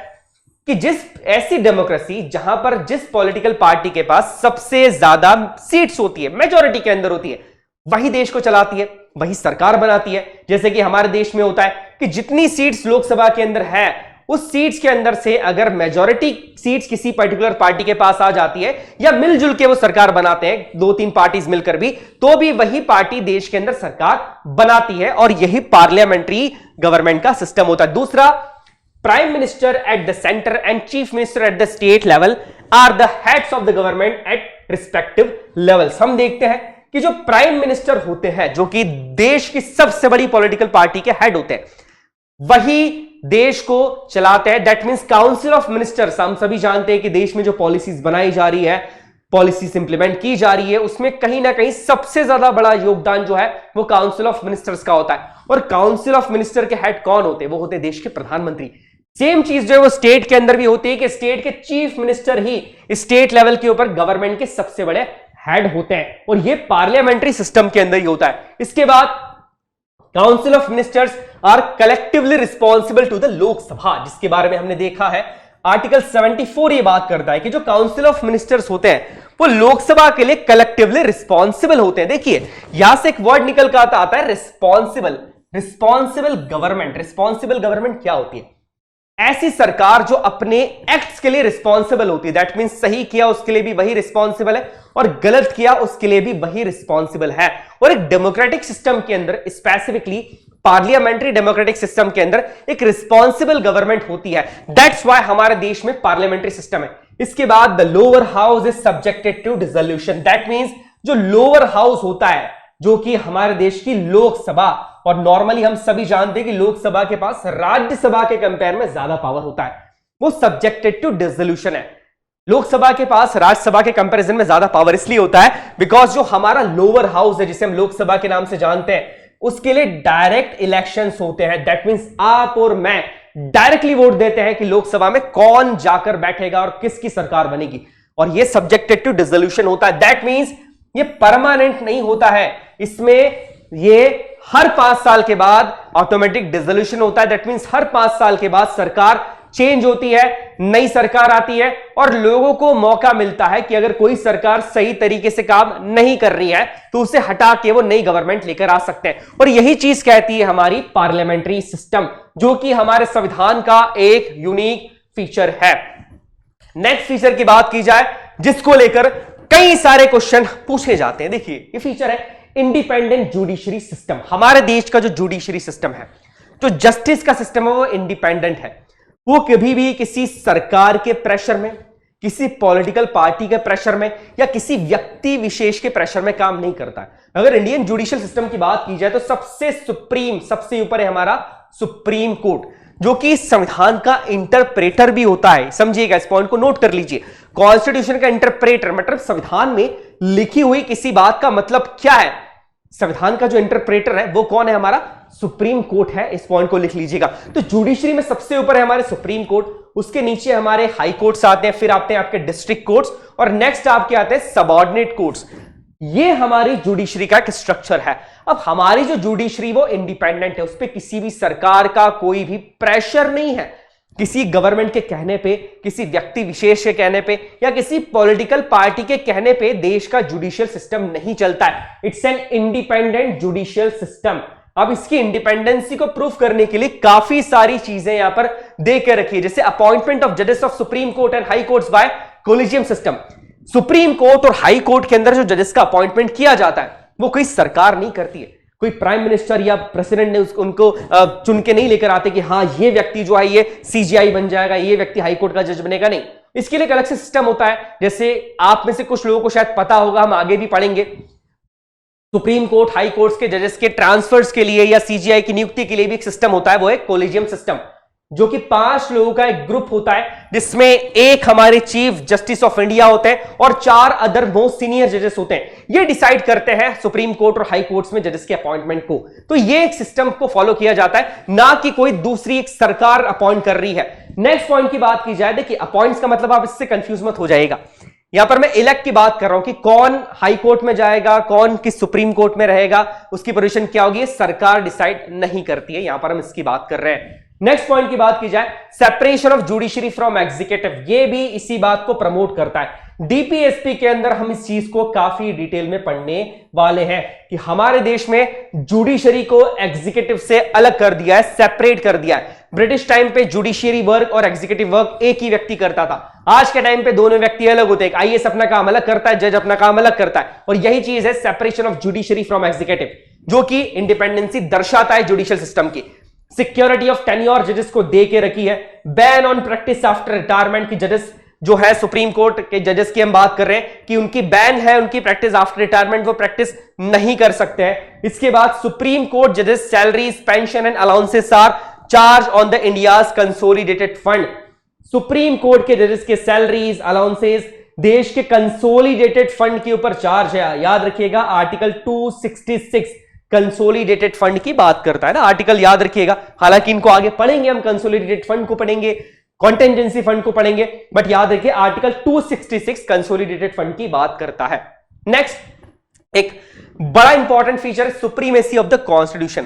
Speaker 1: कि जिस ऐसी डेमोक्रेसी जहां पर जिस पॉलिटिकल पार्टी के पास सबसे ज्यादा सीट्स होती है, मेजॉरिटी के अंदर होती है, वही देश को चलाती है, वही सरकार बनाती है। जैसे कि हमारे देश में होता है कि जितनी सीट्स लोकसभा के अंदर है, उस सीट्स के अंदर से अगर मेजॉरिटी सीट्स किसी पर्टिकुलर पार्टी के पास आ जाती है या मिलजुल के वो सरकार बनाते हैं, 2-3 पार्टीज मिलकर भी, तो भी वही पार्टी देश के अंदर सरकार बनाती है। और यही पार्लियामेंट्री गवर्नमेंट का सिस्टम होता है। दूसरा, prime minister at the centre and chief minister at the state level are the heads of the government at respective levels. हम देखते हैं कि जो प्राइम मिनिस्टर होते हैं, जो कि देश की सबसे बड़ी पॉलिटिकल पार्टी के हेड होते हैं, वही देश को चलाते हैं। That means council of ministers, हम सभी जानते हैं कि देश में जो पॉलिसीज बनाई जा रही है, पॉलिसीज इंप्लीमेंट की जा रही है, उसमें कहीं ना कहीं सबसे ज्यादा बड़ा योगदान जो है वो काउंसिल ऑफ मिनिस्टर्स का होता है। और काउंसिल ऑफ मिनिस्टर के हेड कौन होते हैं? वो होते हैं देश के प्रधानमंत्री। सेम चीज जो है वो स्टेट के अंदर भी होती है कि स्टेट के चीफ मिनिस्टर ही स्टेट लेवल के ऊपर गवर्नमेंट के सबसे बड़े हेड होते हैं। और ये पार्लियामेंट्री सिस्टम के अंदर ही होता है। इसके बाद council of ministers are collectively responsible to the Lok Sabha, जिसके बारे में हमने देखा है आर्टिकल 74 ये बात करता है कि जो काउंसिल ऑफ मिनिस्टर्स होते हैं वो लोकसभा के लिए कलेक्टिवली रिस्पॉन्सिबल होते हैं। देखिए यहां से एक वर्ड निकल कर आता है responsible. Responsible government, responsible government क्या होती है? ऐसी सरकार जो अपने एक्ट्स के लिए रिस्पॉन्सिबल होती है। दैट मींस सही किया उसके लिए भी वही रिस्पॉन्सिबल है और गलत किया उसके लिए भी वही रिस्पॉन्सिबल है। और एक डेमोक्रेटिक सिस्टम के अंदर, स्पेसिफिकली पार्लियामेंट्री डेमोक्रेटिक सिस्टम के अंदर एक रिस्पॉन्सिबल गवर्नमेंट होती है। दैट्स व्हाई हमारे देश में पार्लियामेंट्री सिस्टम है। इसके बाद the lower house is subjected to dissolution. That means जो लोअर हाउस होता है, जो कि हमारे देश की लोकसभा, और नॉर्मली हम सभी जानते हैं कि लोकसभा के पास राज्यसभा के कंपेयर में ज्यादा पावर होता है, वो सब्जेक्टेड टू डिसोल्यूशन है। लोकसभा के पास राज्यसभा के कंपैरिजन में ज्यादा पावर इसलिए होता है बिकॉज जो हमारा लोअर हाउस है, जिसे हम लोकसभा के नाम से जानते हैं, उसके लिए डायरेक्ट इलेक्शंस होते हैं। दैट मींस आप और मैं डायरेक्टली वोट देते हैं कि लोकसभा में कौन जाकर बैठेगा और किसकी सरकार बनेगी, और ये सब्जेक्टेड टू डिसोल्यूशन होता है। दैट मींस ये परमानेंट नहीं होता है, इसमें ये हर 5 साल के बाद ऑटोमेटिक डिसोल्यूशन होता है। दैट मींस हर 5 साल के बाद सरकार चेंज होती है, नई सरकार आती है और लोगों को मौका मिलता है कि अगर कोई सरकार सही तरीके से काम नहीं कर रही है तो उसे हटा के वो नई गवर्नमेंट लेकर आ सकते हैं। और यही चीज कहती है हमारी पार्लियामेंट्री सिस्टम, जो कि हमारे संविधान का एक यूनिक फीचर है। नेक्स्ट फीचर की बात की जाए जिसको लेकर कई सारे क्वेश्चन पूछे जाते हैं, देखिए ये फीचर है इंडिपेंडेंट जुडिशरी सिस्टम। हमारे देश का जो जुडिशरी सिस्टम है, जो जस्टिस का सिस्टम है, वो इंडिपेंडेंट है। वो कभी भी किसी सरकार के प्रेशर में, किसी पॉलिटिकल पार्टी के प्रेशर में या किसी व्यक्ति विशेष के प्रेशर में काम नहीं करता है। अगर इंडियन जुडिशियल सिस्टम की बात की जाए तो सबसे सुप्रीम, सबसे ऊपर है हमारा सुप्रीम कोर्ट, जो कि संविधान का इंटरप्रेटर भी होता है। समझिएगा, इस पॉइंट को नोट कर लीजिए। कॉन्स्टिट्यूशन का इंटरप्रेटर मतलब संविधान में लिखी हुई किसी बात का मतलब क्या है, संविधान का जो इंटरप्रेटर है वो कौन है? हमारा सुप्रीम कोर्ट है। इस पॉइंट को लिख लीजिएगा। तो जुडिशरी में सबसे ऊपर है हमारे सुप्रीम कोर्ट, उसके नीचे हमारे हाई कोर्ट्स आते हैं, फिर आते हैं आपके डिस्ट्रिक्ट कोर्ट्स, और नेक्स्ट आपके आते हैं सबऑर्डिनेट कोर्ट्स। ये हमारी जुडिशरी का एक स्ट्रक्चर है। अब हमारी जो जुडिशरी वो इंडिपेंडेंट है, उस पर किसी भी सरकार का कोई भी प्रेशर नहीं है। किसी गवर्नमेंट के कहने पे, किसी व्यक्ति विशेष के कहने पे या किसी पॉलिटिकल पार्टी के कहने पे देश का जुडिशियल सिस्टम नहीं चलता है। It's an independent judicial system. अब इसकी इंडिपेंडेंसी को प्रूव करने के लिए काफी सारी चीजें यहां पर दे के रखी है, जैसे अपॉइंटमेंट ऑफ जजेस of supreme court and high courts by collegium system. Supreme court और हाई कोर्ट के अंदर जो जजेस का अपॉइंटमेंट किया जाता है वो कोई सरकार नहीं करती है, कोई प्राइम मिनिस्टर या प्रेसिडेंट ने उनको चुन के नहीं लेकर आते कि हाँ ये व्यक्ति जो है ये सीजीआई बन जाएगा, ये व्यक्ति हाई कोर्ट का जज बनेगा। नहीं, इसके लिए एक अलग से सिस्टम होता है। जैसे आप में से कुछ लोगों को शायद पता होगा, हम आगे भी पढ़ेंगे, सुप्रीम कोर्ट हाई कोर्ट्स के जजेस के ट्रांसफर्स के लिए या सीजीआई की नियुक्ति के लिए भी एक सिस्टम होता है, वो है कोलिजियम सिस्टम, जो कि 5 लोगों का एक ग्रुप होता है, जिसमें एक हमारे चीफ जस्टिस ऑफ इंडिया होते हैं और 4 अदर मोस्ट सीनियर जजेस होते हैं। ये डिसाइड करते हैं सुप्रीम कोर्ट और हाई कोर्ट्स में जजेस के अपॉइंटमेंट को। तो ये एक सिस्टम को फॉलो किया जाता है, ना कि कोई दूसरी एक सरकार अपॉइंट कर रही है। नेक्स्ट पॉइंट की बात की जाए, देखिए अपॉइंट्स का मतलब आप इससे कंफ्यूज मत हो जाएगा। यहां पर मैं इलेक्ट की बात कर रहा हूं कि कौन हाई कोर्ट में जाएगा, कौन किस सुप्रीम कोर्ट में रहेगा, उसकी पोजीशन क्या होगी, सरकार डिसाइड नहीं करती है। यहां पर हम इसकी बात कर रहे हैं। नेक्स्ट पॉइंट की बात की जाए, separation of judiciary from executive, ये भी इसी बात को प्रमोट करता है। डीपीएसपी के अंदर हम इस चीज को काफी डिटेल में पढ़ने वाले हैं कि हमारे देश में जुडिशरी को एग्जीक्यूटिव से अलग कर दिया है, सेपरेट कर दिया है। ब्रिटिश टाइम पे जुडिशियरी वर्क और एग्जीक्यूटिव वर्क एक ही व्यक्ति करता था। आज के टाइम पे दोनों व्यक्ति अलग होते हैं, आईएएस अपना काम अलग करता है, जज अपना काम अलग करता है, और यही चीज है separation of judiciary from executive, जो कि इंडिपेंडेंसी दर्शाता है जुडिशियल सिस्टम की। सिक्योरिटी ऑफ टेन्योर जजेस को दे के रखी है। Ban on practice after retirement की जजेस जो है सुप्रीम कोर्ट के जजेस की हम बात कर रहे हैं कि उनकी बैन है, उनकी प्रैक्टिस आफ्टर रिटायरमेंट, वो प्रैक्टिस नहीं कर सकते हैं। इसके बाद सुप्रीम कोर्ट जजेस salaries, pension and allowances are charge on the India's consolidated fund. Supreme court के जजेस के सैलरीज, अलाउंसेस देश के कंसोलिडेटेड फंड के ऊपर चार्ज है। याद रखिएगा आर्टिकल 266 कंसोलिडेटेड फंड की बात करता है ना, आर्टिकल याद रखिएगा। हालांकि इनको आगे पढ़ेंगे, हम कंसोलिडेटेड फंड को पढ़ेंगे, कॉन्टेंजेंसी फंड को पढ़ेंगे, बट याद रखिए आर्टिकल 266 कंसोलिडेटेड फंड की बात करता है। नेक्स्ट, एक बड़ा इंपॉर्टेंट फीचर है सुप्रीमेसी ऑफ द कॉन्स्टिट्यूशन।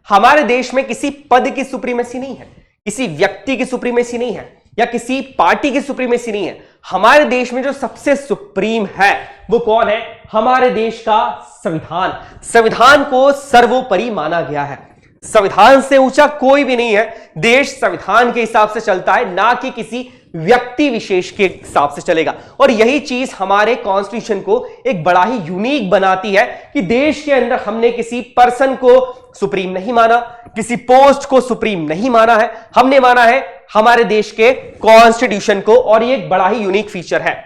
Speaker 1: हमारे देश में किसी पद की सुप्रीमेसी नहीं है, किसी व्यक्ति की सुप्रीमेसी नहीं है, या किसी पार्टी की सुप्रीमेसी नहीं है। हमारे देश में जो सबसे सुप्रीम है वो कौन है, हमारे देश का संविधान। संविधान को सर्वोपरि माना गया है, संविधान से ऊंचा कोई भी नहीं है। देश संविधान के हिसाब से चलता है, ना कि किसी व्यक्ति विशेष के हिसाब से चलेगा। और यही चीज हमारे कॉन्स्टिट्यूशन को एक बड़ा ही यूनिक बनाती है कि देश के अंदर हमने किसी पर्सन को सुप्रीम नहीं माना, किसी पोस्ट को सुप्रीम नहीं माना है, हमने माना है हमारे देश के कॉन्स्टिट्यूशन को, और ये एक बड़ा ही यूनिक फीचर है।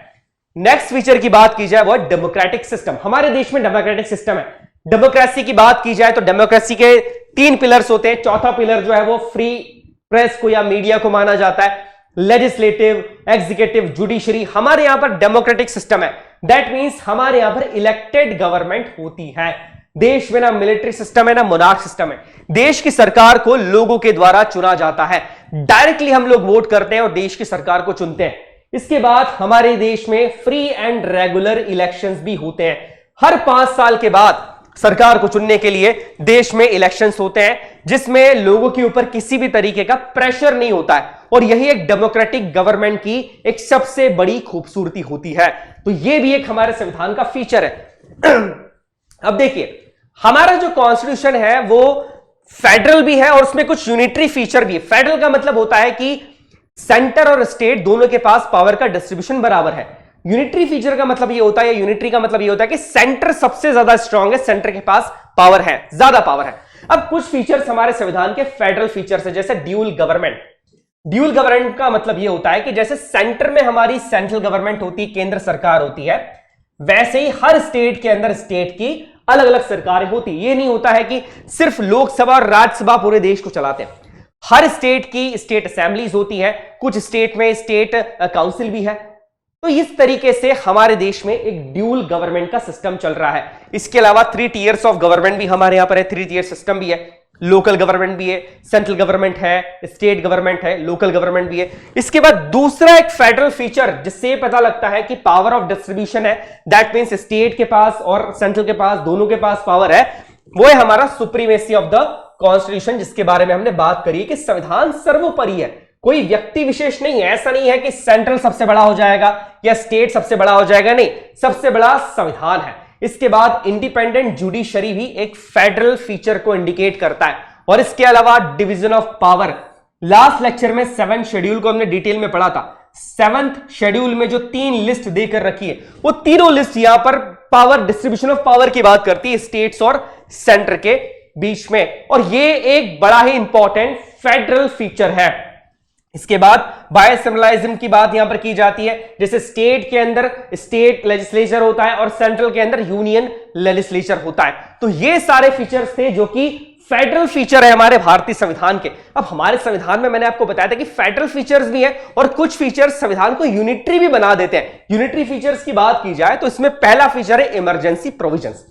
Speaker 1: नेक्स्ट फीचर की बात की जाए वो है डेमोक्रेटिक सिस्टम। हमारे देश में डेमोक्रेटिक सिस्टम है। डेमोक्रेसी की बात की जाए तो डेमोक्रेसी के 3 पिलर्स होते हैं। चौथा पिलर जो है वो फ्री प्रेस को या मीडिया को माना जाता है। लेजिस्लेटिव, एग्जीक्यूटिव, जुडिशरी, हमारे यहां पर डेमोक्रेटिक सिस्टम है। दैट मींस हमारे यहां पर इलेक्टेड गवर्नमेंट होती है। देश में ना मिलिट्री सिस्टम है ना मोनार्क सिस्टम है। देश की सरकार को लोगों के द्वारा चुना जाता है, डायरेक्टली हम लोग वोट करते हैं और देश की सरकार को चुनते हैं। इसके बाद हमारे देश में फ्री एंड रेगुलर इलेक्शंस भी होते हैं। हर 5 साल के बाद सरकार को चुनने के लिए देश में इलेक्शंस होते हैं, जिसमें लोगों के ऊपर किसी भी तरीके का प्रेशर नहीं होता है, और यही एक डेमोक्रेटिक गवर्नमेंट की एक सबसे बड़ी खूबसूरती होती है। तो यह भी एक हमारे संविधान का फीचर है। अब देखिए, हमारा जो कॉन्स्टिट्यूशन है वो फेडरल भी है और उसमें कुछ यूनिटरी फीचर भी है। फेडरल का मतलब होता है कि सेंटर और स्टेट दोनों के पास पावर का डिस्ट्रीब्यूशन बराबर है। यूनिटरी फीचर का मतलब ये होता है, यूनिटरी का मतलब ये होता है कि सेंटर सबसे ज्यादा स्ट्रांग है, सेंटर के पास पावर है, ज्यादा पावर है। अब कुछ फीचर्स हमारे संविधान के फेडरल फीचर्स है, जैसे ड्यूल गवर्नमेंट। ड्यूल गवर्नमेंट का मतलब ये होता है कि जैसे सेंटर में हमारी सेंट्रल गवर्नमेंट होती है, केंद्र सरकार होती है, वैसे ही हर स्टेट के अंदर स्टेट की अलग अलग सरकारें होती। ये नहीं होता है कि सिर्फ लोकसभा और राज्यसभा पूरे देश को चलाते हैं। हर स्टेट की स्टेट असेंबलीज होती है, कुछ स्टेट में स्टेट काउंसिल भी है। तो इस तरीके से हमारे देश में एक ड्यूल गवर्नमेंट का सिस्टम चल रहा है। इसके अलावा 3 टियर्स ऑफ गवर्नमेंट भी हमारे यहां पर है, 3 टियर सिस्टम भी है। लोकल गवर्नमेंट भी है, सेंट्रल गवर्नमेंट है, स्टेट गवर्नमेंट है, लोकल गवर्नमेंट भी है। इसके बाद दूसरा एक फेडरल फीचर जिससे पता लगता है कि पावर ऑफ डिस्ट्रीब्यूशन है, दैट मींस स्टेट के पास और सेंट्रल के पास, दोनों के पास पावर है, वो है हमारा सुप्रीमेसी ऑफ द कॉन्स्टिट्यूशन, जिसके बारे में हमने बात करी कि संविधान सर्वोपरि है, कोई व्यक्ति विशेष नहीं है। ऐसा नहीं है कि सेंट्रल सबसे बड़ा हो जाएगा या स्टेट सबसे बड़ा हो जाएगा, नहीं, सबसे बड़ा संविधान है। इसके बाद इंडिपेंडेंट जुडिशरी भी एक फेडरल फीचर को इंडिकेट करता है। और इसके अलावा division of power, last lecture में 7 शेड्यूल को हमने डिटेल में पढ़ा था। 7th शेड्यूल में जो 3 लिस्ट देकर रखी है, वो तीनों लिस्ट यहां पर पावर डिस्ट्रीब्यूशन ऑफ पावर की बात करती है स्टेट्स और सेंटर के बीच में, और ये एक बड़ा ही इंपॉर्टेंट फेडरल फीचर है। इसके बाद बायसिमिलरिज्म की बात यहां पर की जाती है, जैसे स्टेट के अंदर स्टेट लेजिस्लेचर होता है और सेंट्रल के अंदर यूनियन लेजिस्लेचर होता है। तो ये सारे फीचर्स थे जो कि फेडरल फीचर है हमारे भारतीय संविधान के। अब हमारे संविधान में मैंने आपको बताया था कि फेडरल फीचर्स भी हैं और कुछ फीचर्स संविधान को यूनिटरी भी बना देते हैं। यूनिटरी फीचर्स की बात की जाए तो इसमें पहला फीचर है इमरजेंसी प्रोविजंस।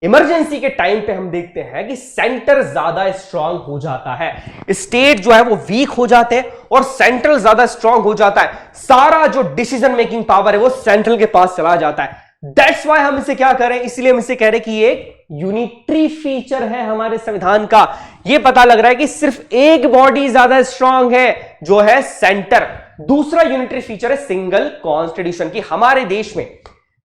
Speaker 1: इमरजेंसी के टाइम पे हम देखते हैं कि सेंटर ज्यादा स्ट्रांग हो जाता है, स्टेट जो है वो वीक हो जाते हैं और सेंट्रल ज्यादा स्ट्रांग हो जाता है। सारा जो डिसीजन मेकिंग पावर है वो सेंट्रल के पास चला जाता है। दैट्स वाई हम इसे क्या करें, इसलिए हम इसे कह रहे हैं कि ये एक यूनिटरी फीचर है हमारे संविधान का। ये पता लग रहा है कि सिर्फ एक बॉडी ज्यादा स्ट्रांग है जो है सेंटर। दूसरा यूनिटरी फीचर है सिंगल कॉन्स्टिट्यूशन की। हमारे देश में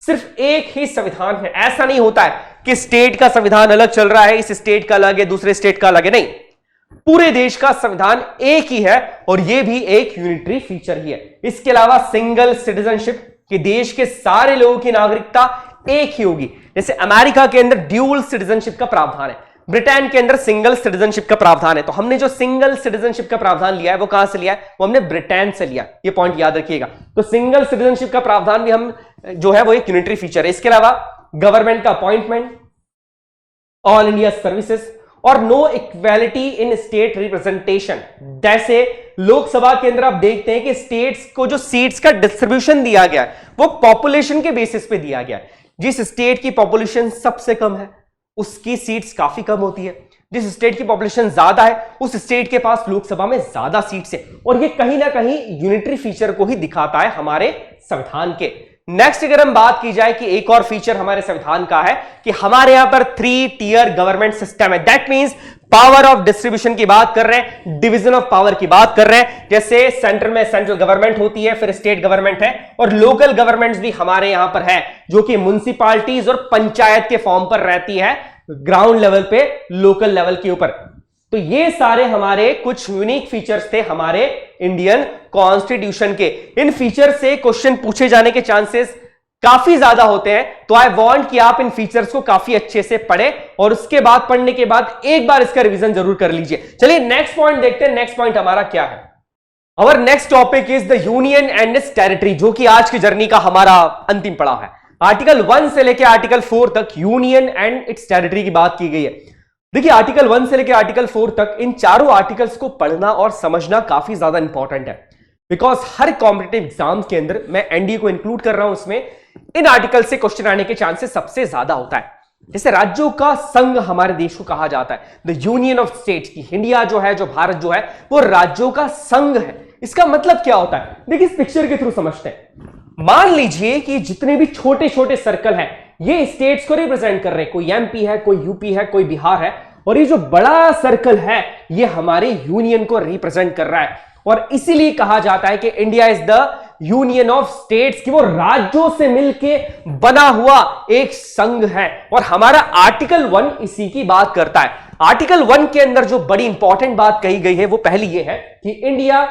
Speaker 1: सिर्फ एक ही संविधान है, ऐसा नहीं होता है कि स्टेट का संविधान अलग चल रहा है, इस स्टेट का अलग है, दूसरे स्टेट का अलग है, नहीं, पूरे देश का संविधान एक ही है और यह भी एक यूनिटरी फीचर ही है। इसके अलावा सिंगल सिटीजनशिप, कि देश के सारे लोगों की नागरिकता एक ही होगी। जैसे अमेरिका के अंदर ड्यूल सिटीजनशिप का प्रावधान है, ब्रिटेन के अंदर सिंगल सिटीजनशिप का प्रावधान है। तो हमने जो सिंगल सिटीजनशिप का प्रावधान लिया है वो कहां से लिया है, वो हमने ब्रिटेन से लिया। ये पॉइंट याद रखिएगा। तो सिंगल सिटीजनशिप का प्रावधान भी हम जो है वो एक यूनिटरी फीचर है। इसके अलावा गवर्नमेंट का अपॉइंटमेंट, ऑल इंडिया सर्विसेज और no equality in state representation. जैसे लोकसभा के अंदर आप देखते हैं कि स्टेट्स को जो सीट्स का डिस्ट्रीब्यूशन दिया गया है वो पॉपुलेशन के बेसिस पे दिया गया है। जिस स्टेट की पॉपुलेशन सबसे कम है उसकी सीट्स काफी कम होती है, जिस स्टेट की पॉपुलेशन ज्यादा है उस स्टेट के पास लोकसभा में ज्यादा सीट्स है, और ये कहीं ना कहीं यूनिटरी फीचर को ही दिखाता है हमारे संविधान के। नेक्स्ट अगर हम बात की जाए कि एक और फीचर हमारे संविधान का है कि हमारे यहां पर 3 टियर गवर्नमेंट सिस्टम है। That means power of distribution की बात कर रहे हैं, डिवीजन ऑफ पावर की बात कर रहे हैं। जैसे सेंटर में सेंट्रल गवर्नमेंट होती है, फिर स्टेट गवर्नमेंट है और लोकल गवर्नमेंट्स भी हमारे यहां पर है, जो कि म्युनिसिपैलिटीज और पंचायत के फॉर्म पर रहती है, ग्राउंड लेवल पे, लोकल लेवल के ऊपर। तो ये सारे हमारे कुछ यूनिक फीचर्स थे हमारे इंडियन कॉन्स्टिट्यूशन के। इन फीचर से क्वेश्चन पूछे जाने के चांसेस काफी ज्यादा होते हैं, तो आई वांट कि आप इन फीचर्स को काफी अच्छे से पढ़ें और उसके बाद पढ़ने के बाद एक बार इसका रिवीजन जरूर कर लीजिए। चलिए नेक्स्ट पॉइंट देखते हैं। नेक्स्ट पॉइंट हमारा क्या है? Our next topic is the union and it's territory, जो कि आज की जर्नी का हमारा अंतिम पड़ाव है। आर्टिकल 1 से लेकर आर्टिकल 4 तक यूनियन एंड इट्स टेरिटरी की बात की गई है। देखिए आर्टिकल 1 से लेकर आर्टिकल 4 तक इन चारों आर्टिकल्स को पढ़ना और समझना काफी ज्यादा इंपॉर्टेंट है, बिकॉज हर कॉम्पिटिटिव एग्जाम के अंदर, मैं एनडीए को इंक्लूड कर रहा हूं उसमें, इन आर्टिकल से क्वेश्चन आने के चांसेस सबसे ज्यादा होता है। जैसे राज्यों का संघ हमारे देश को कहा जाता है, द यूनियन ऑफ स्टेट्स की। इंडिया जो है, जो भारत जो है, वो राज्यों का संघ है। इसका मतलब क्या होता है, देखिए इस पिक्चर के थ्रू समझते हैं। मान लीजिए कि जितने भी छोटे छोटे सर्कल हैं ये स्टेट्स को रिप्रेजेंट कर रहे हैं, कोई एमपी है, कोई यूपी है, कोई बिहार है, और ये जो बड़ा सर्कल है ये हमारे यूनियन को रिप्रेजेंट कर रहा है। और इसीलिए कहा जाता है कि India is the union of states, कि वो राज्यों से मिलके बना हुआ एक संघ है। और हमारा आर्टिकल 1 इसी की बात करता है। आर्टिकल 1 के अंदर जो बड़ी इंपॉर्टेंट बात कही गई है वो पहली ये है कि India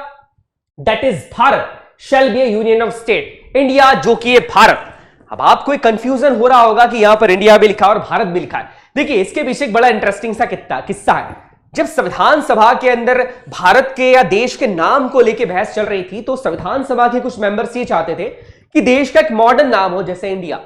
Speaker 1: that is Bharat shall be A union of state. India जो कि ये भारत। अब आपको एक कंफ्यूजन हो रहा होगा कि यहां पर इंडिया भी लिखा है और भारत भी लिखा है। देखिए इसके पीछे एक बड़ा इंटरेस्टिंग सा किस्सा है। जब संविधान सभा के अंदर भारत के या देश के नाम को लेकर बहस चल रही थी, तो संविधान सभा के कुछ मेंबर्स ये चाहते थे कि देश का एक मॉडर्न नाम हो जैसे इंडिया,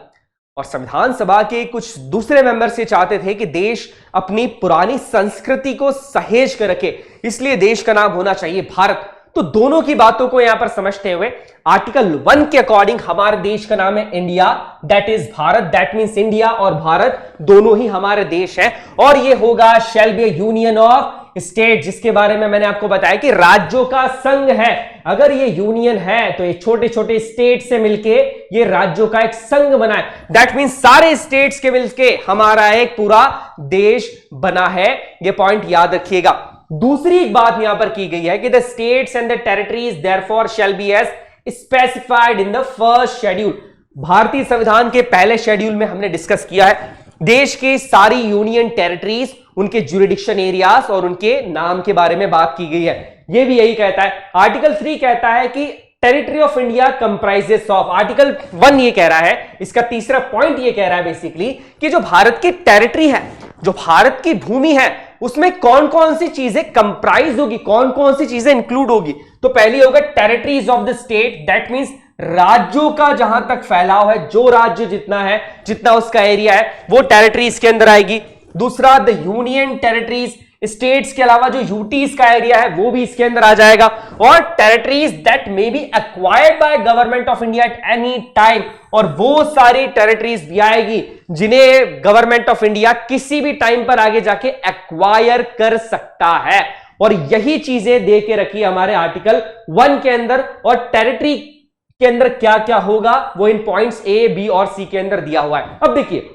Speaker 1: और संविधान सभा के कुछ दूसरे मेंबर्स ये चाहते थे कि देश अपनी पुरानी संस्कृति को सहेज कर रखे, इसलिए देश का नाम होना चाहिए भारत। तो दोनों की बातों को यहां पर समझते हुए आर्टिकल 1 के अकॉर्डिंग हमारे देश का नाम है India, that is Bharat. That means India और भारत दोनों ही हमारे देश हैं, और ये होगा shall be A union of state, जिसके बारे में मैंने आपको बताया कि राज्यों का संघ है। अगर ये यूनियन है तो ये छोटे छोटे स्टेट से मिलके ये राज्यों का एक संघ बना है। दैट मींस सारे स्टेट्स के मिलके हमारा एक पूरा देश बना है। ये पॉइंट याद रखिएगा। दूसरी एक बात यहां पर की गई है कि the states and the territories therefore shall be as specified in the first schedule. भारतीय संविधान के पहले शेड्यूल में हमने डिस्कस किया है देश की सारी यूनियन टेरिटरीज, उनके ज्यूरिडिक्शन एरियाज और उनके नाम के बारे में बात की गई है। यह भी यही कहता है। आर्टिकल 3 कहता है कि territory of India comprises of, article 1 ये कह रहा है, इसका तीसरा पॉइंट ये कह रहा है बेसिकली कि जो भारत की टेरिटरी है, जो भारत की भूमि है, उसमें कौन कौन सी चीजें कंप्राइज होगी, कौन कौन सी चीजें इंक्लूड होगी। तो पहली होगा territories of the state, that means राज्यों का जहां तक फैलाव है, जो राज्य जितना है, जितना उसका एरिया है, वो टेरिटरी इसके अंदर आएगी। दूसरा द यूनियन टेरिटरीज, स्टेट्स के अलावा जो यूटीज का एरिया है वो भी इसके अंदर आ जाएगा। और territories that may be acquired by government of India at any time, और वो सारी टेरिटरीज भी आएगी जिन्हें गवर्नमेंट ऑफ इंडिया किसी भी टाइम पर आगे जाके एक्वायर कर सकता है। और यही चीजें दे के रखी हमारे आर्टिकल 1 के अंदर, और टेरिटरी के अंदर क्या क्या होगा वो इन पॉइंट्स ए, बी और सी के अंदर दिया हुआ है। अब देखिए,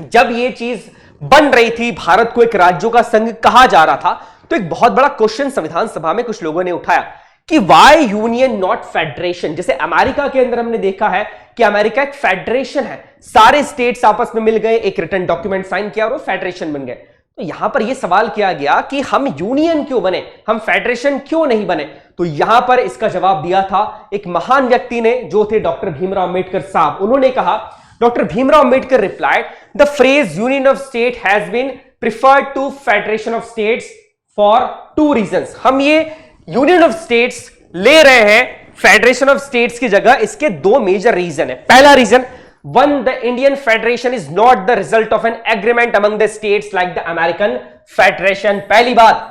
Speaker 1: जब ये चीज बन रही थी, भारत को एक राज्यों का संघ कहा जा रहा था, तो एक बहुत बड़ा क्वेश्चन संविधान सभा में कुछ लोगों ने उठाया कि वाई यूनियन नॉट फेडरेशन। जैसे अमेरिका के अंदर हमने देखा है कि अमेरिका एक फेडरेशन है, सारे स्टेट्स आपस में मिल गए, एक रिटन डॉक्यूमेंट साइन किया और वो फेडरेशन बन गए। तो यहां पर यह सवाल किया गया कि हम यूनियन क्यों बने, हम फेडरेशन क्यों नहीं बने। तो यहां पर इसका जवाब दिया था एक महान व्यक्ति ने, जो थे डॉक्टर भीमराव अंबेडकर साहब। उन्होंने कहा, doctor Bhimrao Ambedkar replied, the phrase union of state has been preferred to federation of states for 2 reasons. हम ये यूनियन ऑफ स्टेट्स ले रहे हैं फेडरेशन ऑफ स्टेट्स की जगह, इसके 2 मेजर रीजन है। पहला reason, 1, the Indian Federation is not the result of an agreement among the states like the American Federation। पहली बात,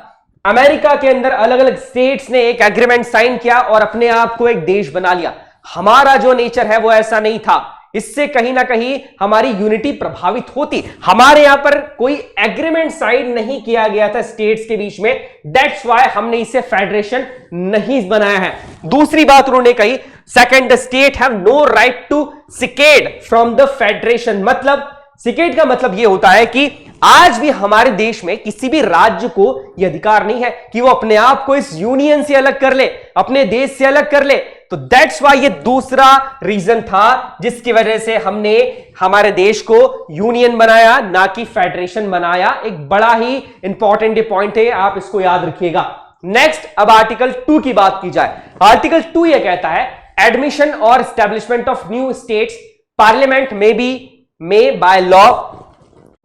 Speaker 1: अमेरिका के अंदर अलग अलग स्टेट्स ने एक एग्रीमेंट साइन किया और अपने आप को एक देश बना लिया। हमारा जो नेचर है वो ऐसा नहीं था, इससे कहीं ना कहीं हमारी यूनिटी प्रभावित होती। हमारे यहां पर कोई एग्रीमेंट साइन नहीं किया गया था स्टेट्स के बीच में, दैट्स व्हाई हमने इसे फेडरेशन नहीं बनाया है। दूसरी बात उन्होंने कही, second, the state have no right to secede from the federation. मतलब सिकेड का मतलब यह होता है कि आज भी हमारे देश में किसी भी राज्य को यह अधिकार नहीं है कि वो अपने आप को इस यूनियन से अलग कर ले, अपने देश से अलग कर ले। तो दैट्स व्हाई ये दूसरा रीजन था जिसकी वजह से हमने हमारे देश को यूनियन बनाया, ना कि फेडरेशन बनाया। एक बड़ा ही इंपॉर्टेंट पॉइंट है, आप इसको याद रखिएगा। नेक्स्ट, अब आर्टिकल 2 की बात की जाए। आर्टिकल 2 यह कहता है, एडमिशन और establishment of new states, parliament may by law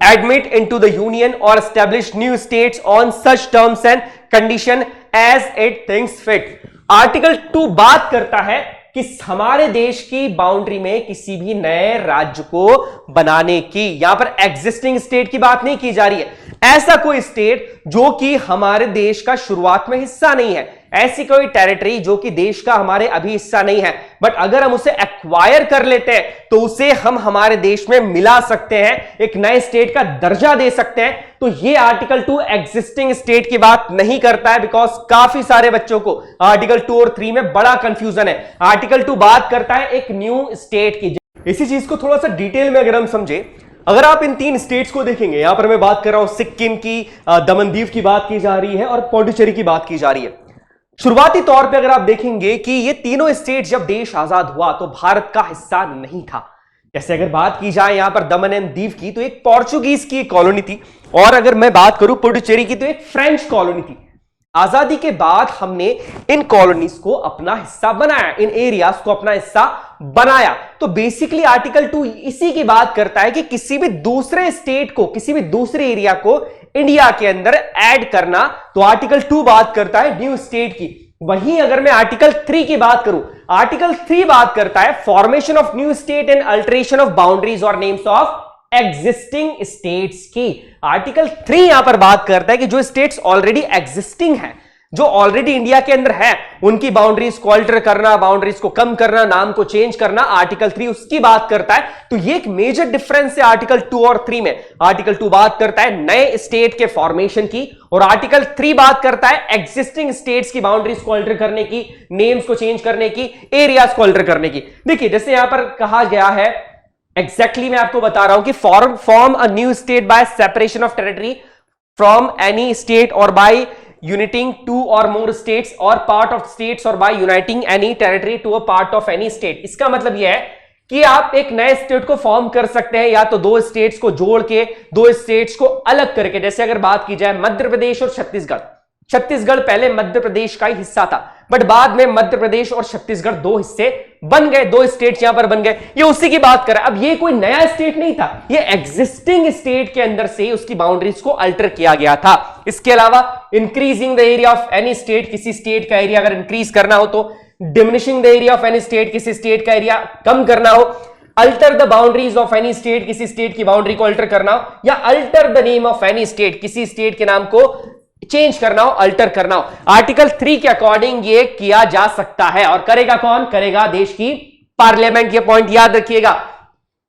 Speaker 1: admit into the union or establish new states on such terms and condition as it thinks fit। Article 2 बात करता है कि हमारे देश की बाउंड्री में किसी भी नए राज्य को बनाने की, यहां पर एग्जिस्टिंग स्टेट की बात नहीं की जा रही है, ऐसा कोई स्टेट जो कि हमारे देश का शुरुआत में हिस्सा नहीं है, ऐसी कोई टेरिटरी जो कि देश का हमारे अभी हिस्सा नहीं है, बट अगर हम उसे एक्वायर कर लेते हैं तो उसे हम हमारे देश में मिला सकते हैं, एक नए स्टेट का दर्जा दे सकते हैं। तो ये आर्टिकल 2 एग्जिस्टिंग स्टेट की बात नहीं करता है, बिकॉज काफी सारे बच्चों को आर्टिकल 2 और 3 में बड़ा कंफ्यूजन है। आर्टिकल 2 बात करता है एक न्यू स्टेट की। इसी चीज को थोड़ा सा डिटेल में अगर हम समझे, अगर आप इन 3 स्टेट्स को देखेंगे, यहां पर मैं बात कर रहा हूं सिक्किम की, दमनदीव की बात की जा रही है और पौंडीचेरी की बात की जा रही है। शुरुआती तौर पे अगर आप देखेंगे कि ये तीनों स्टेट जब देश आजाद हुआ तो भारत का हिस्सा नहीं था। जैसे अगर बात की जाए यहां पर दमन एंड दीव की, तो एक पोर्चुगीज की कॉलोनी थी, और अगर मैं बात करूं पुडुचेरी की, तो एक फ्रेंच कॉलोनी थी। आजादी के बाद हमने इन कॉलोनीज को अपना हिस्सा बनाया, इन एरियाज को अपना हिस्सा बनाया। तो बेसिकली आर्टिकल 2 इसी की बात करता है कि किसी भी दूसरे स्टेट को, किसी भी दूसरे एरिया को इंडिया के अंदर ऐड करना। तो आर्टिकल 2 बात करता है न्यू स्टेट की। वहीं अगर मैं आर्टिकल 3 की बात करूं, आर्टिकल 3 बात करता है formation of new state and alteration of boundaries और नेम्स ऑफ एग्जिस्टिंग स्टेट्स की। आर्टिकल 3 यहां पर बात करता है कि जो स्टेट्स ऑलरेडी एग्जिस्टिंग है, जो ऑलरेडी इंडिया के अंदर है, उनकी बाउंड्रीज को अल्टर करना, बाउंड्रीज को कम करना, नाम को चेंज करना, आर्टिकल 3 उसकी बात करता है। तो ये एक मेजर डिफरेंस है आर्टिकल 2 और 3 में। आर्टिकल 2 बात करता है नए स्टेट के फॉर्मेशन की, और आर्टिकल 3 बात करता है एग्जिस्टिंग स्टेट्स की बाउंड्रीज को अल्टर करने की, नेम्स को चेंज करने की, एरियाज को अल्टर करने की। देखिए, जैसे यहां पर कहा गया है, एग्जैक्टली मैं आपको बता रहा हूं कि form a new state by separation of territory from any state और bye uniting 2 or more states or part of states or by uniting any territory to a part of any state। इसका मतलब यह है कि आप एक नए state को फॉर्म कर सकते हैं, या तो 2 स्टेट्स को जोड़ के, 2 स्टेट्स को अलग करके। जैसे अगर बात की जाए मध्य प्रदेश और छत्तीसगढ़, छत्तीसगढ़ पहले मध्य प्रदेश का ही हिस्सा था, बट बाद में मध्य प्रदेश और छत्तीसगढ़ दो हिस्से बन गए, दो स्टेट यहां पर बन गए। ये उसी की बात कर रहा है। अब ये कोई नया स्टेट नहीं था, ये एग्जिस्टिंग स्टेट के अंदर से उसकी बाउंड्रीज को अल्टर किया गया था। इसके अलावा increasing the area of any state, किसी स्टेट का एरिया अगर इंक्रीज करना हो तो, diminishing the area of any state, किसी स्टेट का एरिया कम करना हो, alter the boundaries of any state, किसी स्टेट की बाउंड्री को अल्टर करना हो, या alter the name of any state, किसी स्टेट के नाम को चेंज करना हो, अल्टर करना हो। आर्टिकल 3 के अकॉर्डिंग ये किया जा सकता है। और करेगा कौन? करेगा देश की पार्लियामेंट। ये पॉइंट याद रखिएगा,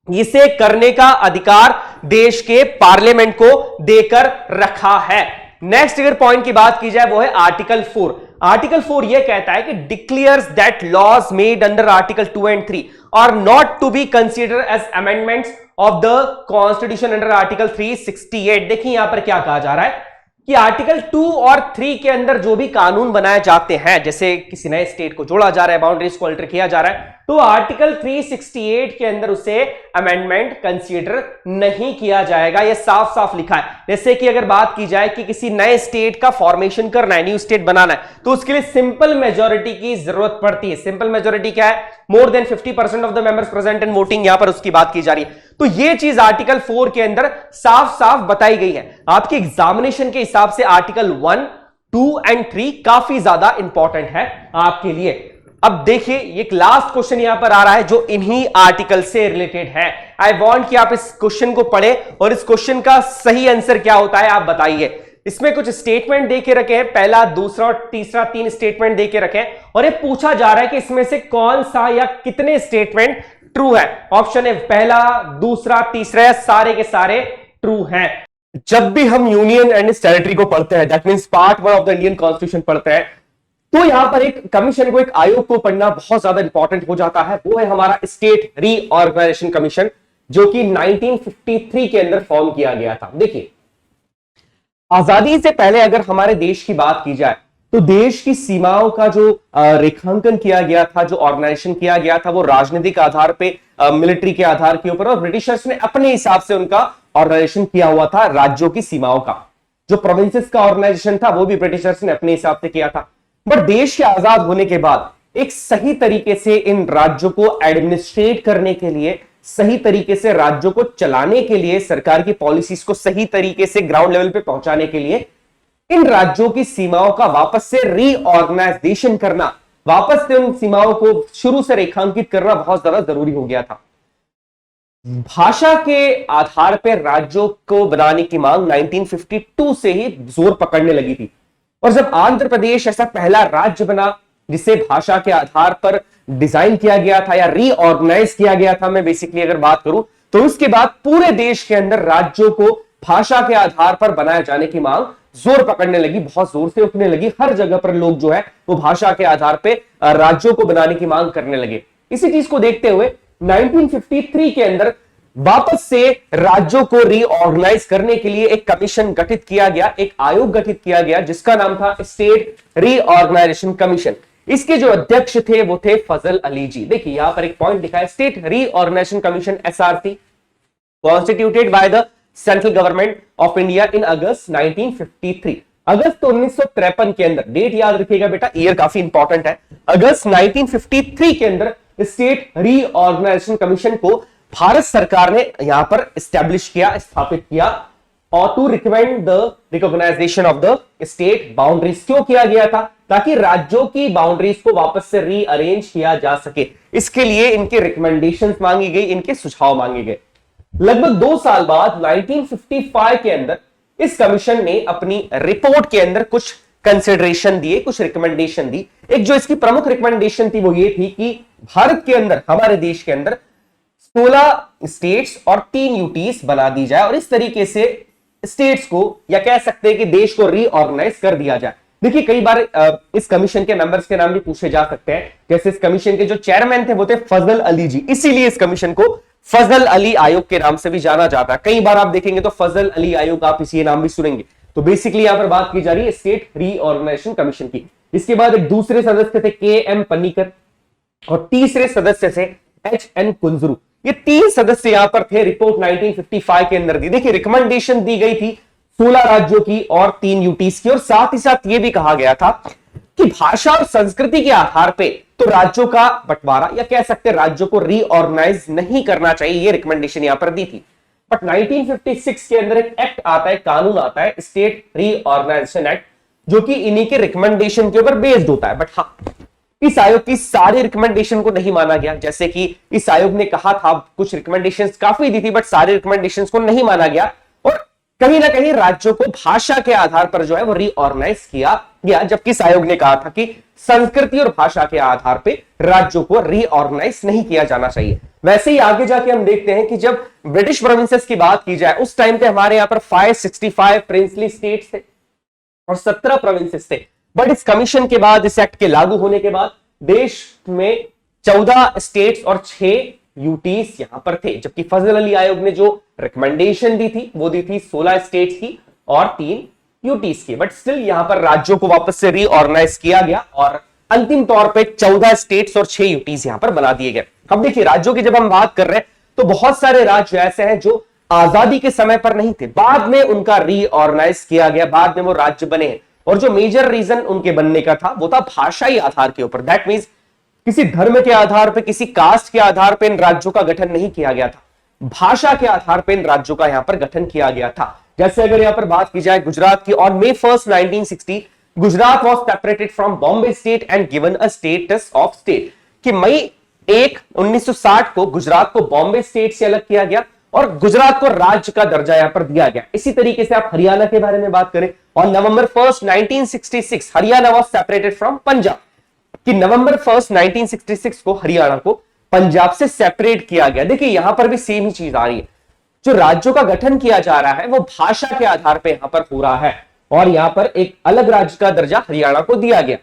Speaker 1: इसे करने का अधिकार देश के पार्लियामेंट को देकर रखा है। नेक्स्ट अगर पॉइंट की बात की जाए वो है आर्टिकल 4। आर्टिकल 4 यह कहता है कि declares that laws made under article 2 and 3 are not to be consider as amendments of the constitution under article 368। देखिए यहां पर क्या कहा जा रहा है कि आर्टिकल 2 और 3 के अंदर जो भी कानून बनाए जाते हैं, जैसे किसी नए स्टेट को जोड़ा जा रहा है, बाउंड्रीज को अल्टर किया जा रहा है, तो आर्टिकल 368 के अंदर उसे अमेंडमेंट कंसीडर नहीं किया जाएगा। यह साफ साफ लिखा है। जैसे कि अगर बात की जाए कि किसी नए स्टेट का फॉर्मेशन करना है, न्यू स्टेट बनाना है, तो उसके लिए सिंपल मेजोरिटी की जरूरत पड़ती है। सिंपल मेजोरिटी क्या है? More than 50% of the members present in voting, यहां पर उसकी बात की जा रही है। तो यह चीज आर्टिकल 4 के अंदर साफ साफ बताई गई है। आपके एग्जामिनेशन के हिसाब से आर्टिकल 1, 2 एंड 3 काफी ज्यादा इंपॉर्टेंट है आपके लिए। अब देखिए एक लास्ट क्वेश्चन यहां पर आ रहा है जो इन्हीं आर्टिकल से रिलेटेड है। आई वांट कि आप इस क्वेश्चन को पढ़ें और इस क्वेश्चन का सही आंसर क्या होता है आप बताइए। इसमें कुछ स्टेटमेंट देके रखे हैं, पहला, दूसरा और तीसरा, 3 स्टेटमेंट देके रखे हैं, और ये पूछा जा रहा है कि इसमें से कौन सा या कितने स्टेटमेंट ट्रू है। ऑप्शन है पहला, दूसरा, तीसरा, सारे के सारे ट्रू हैं। जब भी हम यूनियन एंड इट्स टेरिटरी को पढ़ते हैं, that means part 1 of the Indian constitution पढ़ते हैं, तो यहां पर एक कमीशन को, एक आयोग को पढ़ना बहुत ज्यादा इंपॉर्टेंट हो जाता है। वो है हमारा स्टेट रीऑर्गेनाइजेशन कमीशन, जो कि 1953 के अंदर फॉर्म किया गया था। देखिए आजादी से पहले अगर हमारे देश की बात की जाए तो देश की सीमाओं का जो रेखांकन किया गया था, जो ऑर्गेनाइजेशन किया गया था, वो राजनीतिक आधार पे, मिलिट्री के आधार के ऊपर, और ब्रिटिशर्स ने अपने हिसाब से उनका ऑर्गेनाइजेशन किया हुआ था राज्यों की सीमाओं का। जो प्रोविंसेस का ऑर्गेनाइजेशन था वो भी ब्रिटिशर्स ने अपने हिसाब से किया था। बट देश के आजाद होने के बाद एक सही तरीके से इन राज्यों को एडमिनिस्ट्रेट करने के लिए, सही तरीके से राज्यों को चलाने के लिए, सरकार की पॉलिसीज को सही तरीके से ग्राउंड लेवल पे पहुंचाने के लिए इन राज्यों की सीमाओं का वापस से रीऑर्गेनाइजेशन करना, वापस से उन सीमाओं को शुरू से रेखांकित करना बहुत ज्यादा जरूरी हो गया था। भाषा के आधार पर राज्यों को बनाने की मांग 1952 से ही जोर पकड़ने लगी थी। और जब आंध्र प्रदेश ऐसा पहला राज्य बना जिसे भाषा के आधार पर डिजाइन किया गया था या रीऑर्गेनाइज किया गया था, मैं बेसिकली अगर बात करूं, तो उसके बाद पूरे देश के अंदर राज्यों को भाषा के आधार पर बनाए जाने की मांग जोर पकड़ने लगी, बहुत जोर से उठने लगी। हर जगह पर लोग जो है वो भाषा के आधार पर राज्यों को बनाने की मांग करने लगे। इसी चीज को देखते हुए 1953 के अंदर वापस से राज्यों को रीऑर्गेनाइज करने के लिए एक कमीशन गठित किया गया, एक आयोग गठित किया गया, जिसका नाम था स्टेट रीऑर्गेनाइजेशन कमीशन। इसके जो अध्यक्ष थे वो थे फजल अली जी। देखिए यहां पर एक पॉइंट लिखा है, state reorganisation commission SRC constituted by the central government of India in August 1953। अगस्त 1953 के अंदर, डेट याद रखिएगा बेटा, ईयर काफी इंपॉर्टेंट है। अगस्त 1953 के अंदर स्टेट रीऑर्गेनाइजेशन कमीशन को भारत सरकार ने यहां पर स्टैब्लिश किया, स्थापित किया, और to recommend the recognisation of the state boundaries. क्यों किया गया था? ताकि राज्यों की बाउंड्रीज को वापस से रीअरेंज किया जा सके। इसके लिए इनके रिकमेंडेशंस मांगी गई, इनके सुझाव मांगे गए। लगभग 2 साल बाद 1955 के अंदर इस कमीशन ने अपनी रिपोर्ट के अंदर कुछ कंसिडरेशन दिए, कुछ रिकमेंडेशन दी। एक जो इसकी प्रमुख रिकमेंडेशन थी वो ये थी कि भारत के अंदर, हमारे देश के अंदर 16 स्टेट्स और 3 यूटीज बना दी जाए, और इस तरीके से स्टेट्स को, या कह सकते हैं कि देश को रीऑर्गेनाइज कर दिया जाए। देखिए कई बार इस कमीशन के मेंबर्स के नाम भी पूछे जा सकते हैं। जैसे इस कमीशन के जो चेयरमैन थे वो थे फजल अली जी, इसीलिए इस कमीशन को फजल अली आयोग के नाम से भी जाना जाता है। कई बार आप देखेंगे तो फजल अली आयोग, आप इसी नाम भी सुनेंगे। तो बेसिकली यहां पर बात की जा रही है स्टेट रीऑर्गेनाइजेशन कमीशन की। इसके बाद एक दूसरे सदस्य थे KM पन्नीकर, और तीसरे सदस्य थे HN कुंजरू। ये 3 सदस्य यहां पर थे। रिपोर्ट 1955 के अंदर दी। देखिए रिकमेंडेशन दी गई थी 16 राज्यों की और 3 यूटीज की, और साथ ही साथ ये भी कहा गया था कि भाषा और संस्कृति के आधार पे तो राज्यों का बंटवारा या कह सकते हैं राज्यों को रीऑर्गेनाइज नहीं करना चाहिए, ये रिकमेंडेशन यहां पर दी थी। बट 1956 के अंदर एक एक्ट आता है, कानून आता है, स्टेट रीऑर्गेनाइजेशन एक्ट, जो कि इन्हीं के रिकमेंडेशन के ऊपर बेस्ड होता है। बट हाँ, इस आयोग की सारी रिकमेंडेशन को नहीं माना गया। जैसे कि इस आयोग ने कहा था, कुछ रिकमेंडेशंस काफी दी थी, बट सारे रिकमेंडेशंस को नहीं माना गया और कहीं ना कहीं राज्यों को भाषा के आधार पर जो है वो रीऑर्गेनाइज किया गया, जबकि इस आयोग ने कहा था कि संस्कृति और भाषा के आधार पर राज्यों को रीऑर्गेनाइज नहीं किया जाना चाहिए। वैसे ही आगे जाके हम देखते हैं कि जब ब्रिटिश प्रोविंसेस की बात की जाए, उस टाइम पे हमारे यहां पर 565 प्रिंसली स्टेट्स थे और 17 प्रोविंसेस थे। बट इस कमीशन के बाद, इस एक्ट के लागू होने के बाद देश में 14 स्टेट्स और 6 यूटीज यहां पर थे, जबकि फजल अली आयोग ने जो रिकमेंडेशन दी थी वो दी थी 16 स्टेट्स की और 3 यूटीज की। बट स्टिल यहां पर राज्यों को वापस से रीऑर्गेनाइज किया गया और अंतिम तौर पे 14 स्टेट्स और 6 यूटीज यहां पर बना दिए गए। अब देखिए, राज्यों की जब हम बात कर रहे हैं तो बहुत सारे राज्य ऐसे हैं जो आजादी के समय पर नहीं थे, बाद में उनका रीऑर्गेनाइज किया गया, बाद में वो राज्य बने हैं। और जो मेजर रीजन उनके बनने का था वो था भाषाई आधार के ऊपर। दैट मींस किसी धर्म के आधार पर, किसी कास्ट के आधार पर इन राज्यों का गठन नहीं किया गया था, भाषा के आधार पर इन राज्यों का यहां पर गठन किया गया था। जैसे अगर यहां पर बात की जाए गुजरात की, on May 1, 1960 Gujarat was separated from Bombay state and given a status of state, कि मई 1, 1960 को गुजरात को बॉम्बे स्टेट से अलग किया गया और गुजरात को राज्य का दर्जा यहां पर दिया गया। इसी तरीके से आप हरियाणा के बारे में बात करें, on November 1, 1966 Haryana was separated from Punjab, कि November 1, 1966 को हरियाणा को पंजाब से सेपरेट किया गया। देखिए यहां पर भी सेम ही चीज आ रही है, जो राज्यों का गठन किया जा रहा है वो भाषा के आधार पर यहां पर हो रहा है और यहां पर एक अलग राज्य का दर्जा हरियाणा को दिया गया।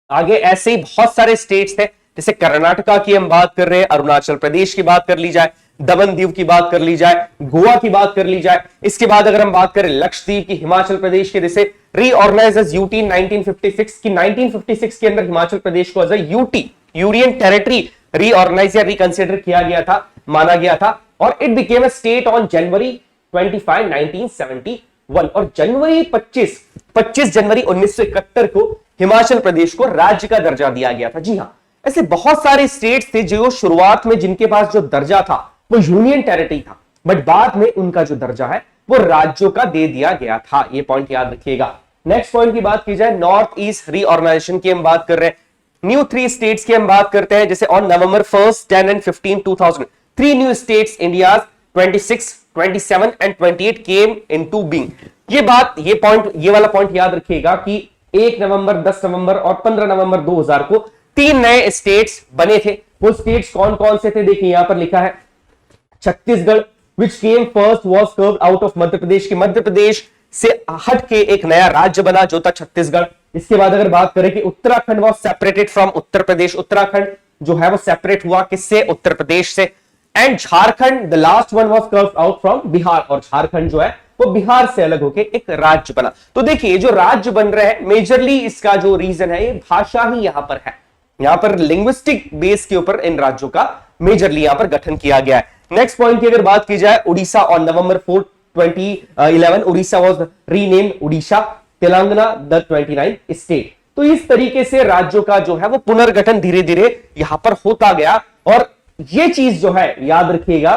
Speaker 1: आगे ऐसे ही बहुत सारे स्टेट्स थे, जैसे कर्नाटका की हम बात कर रहे हैं, अरुणाचल प्रदेश की बात कर ली जाए, दमन दीव की बात कर ली जाए, गोवा की बात कर ली जाए। इसके बाद अगर हम बात करें लक्षद्वीप की, हिमाचल प्रदेश के, जैसे रीऑर्गेनाइज एज यूटी 1956 की, 1956 के अंदर हिमाचल प्रदेश को as a UT, union territory reorganise या रिकंसिडर किया गया था, माना गया था और it became a state on January 25, 1971 और जनवरी 25 जनवरी 1971 को हिमाचल प्रदेश को राज्य का दर्जा दिया गया था। जी हां, ऐसे बहुत सारे स्टेट्स थे जो शुरुआत में जिनके पास जो दर्जा था वो यूनियन टेरिटरी था, बट बाद में उनका जो दर्जा है वो राज्यों का दे दिया गया था। ये पॉइंट याद रखिएगा। नेक्स्ट पॉइंट की बात की जाए, नॉर्थ ईस्ट रीऑर्गेनाइजेशन की हम बात कर रहे हैं, न्यू 3 स्टेट्स की हम बात करते हैं। जैसे on November 1, 10 and 15, 2000 3 new states India 26, 27 and 28 came into being. ये वाला पॉइंट याद रखिएगा कि 1 नवंबर, 10 नवंबर और 15 नवंबर 2000 को 3 नए स्टेट्स बने थे। वो स्टेट्स कौन कौन से थे, देखिए यहां पर लिखा है Chhattisgarh, which came first was carved out of Madhya Pradesh, की मध्य प्रदेश से हट के एक नया राज्य बना जो था छत्तीसगढ़। इसके बाद अगर बात करें कि Uttarakhand was separated from Uttar Pradesh, Uttarakhand जो है वो सेपरेट हुआ किससे, उत्तर प्रदेश से। And Jharkhand the last one was carved out from Bihar, और झारखंड जो है वो बिहार से अलग होकर एक राज्य बना। तो देखिए जो राज्य बन रहे हैं, मेजरली इसका जो रीजन है ये भाषा ही यहां पर है, यहां पर लिंग्विस्टिक बेस के ऊपर इन राज्यों का मेजरली यहां पर गठन किया गया है। नेक्स्ट पॉइंट की अगर बात की जाए, Orissa on November 4, 2011 Orissa was renamed Orissa, Telangana the 29th state. तो इस तरीके से राज्यों का जो है वो पुनर्गठन धीरे धीरे यहां पर होता गया। और ये चीज जो है याद रखिएगा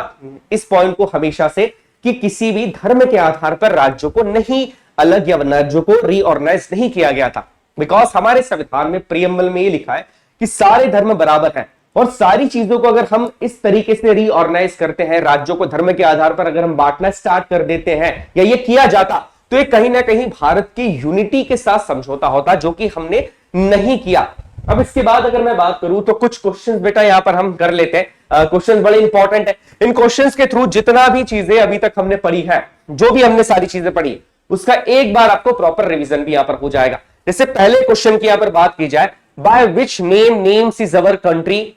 Speaker 1: इस पॉइंट को हमेशा से, कि किसी भी धर्म के आधार पर राज्यों को नहीं अलग या राज्यों को रीऑर्गेनाइज नहीं किया गया था, बिकॉज हमारे संविधान में प्रीएम्बल में ये लिखा है कि सारे धर्म बराबर हैं और सारी चीजों को अगर हम इस तरीके से रीऑर्गेनाइज करते हैं, राज्यों को धर्म के आधार पर अगर हम बांटना स्टार्ट कर देते हैं या ये किया जाता, तो ये कहीं ना कहीं भारत की यूनिटी के साथ समझौता होता, जो कि हमने नहीं किया। अब इसके बाद अगर मैं बात करूं तो कुछ क्वेश्चंस बेटा यहां पर हम कर लेते हैं। क्वेश्चंस बड़े इंपॉर्टेंट है। इन क्वेश्चंस के थ्रू जितना भी चीजें अभी तक हमने पढ़ी है, जो भी हमने सारी चीजें पढ़ी, उसका एक बार आपको प्रॉपर रिवीजन भी यहां पर हो जाएगा। जैसे पहले क्वेश्चन की यहां पर बात की जाए, by which names is our country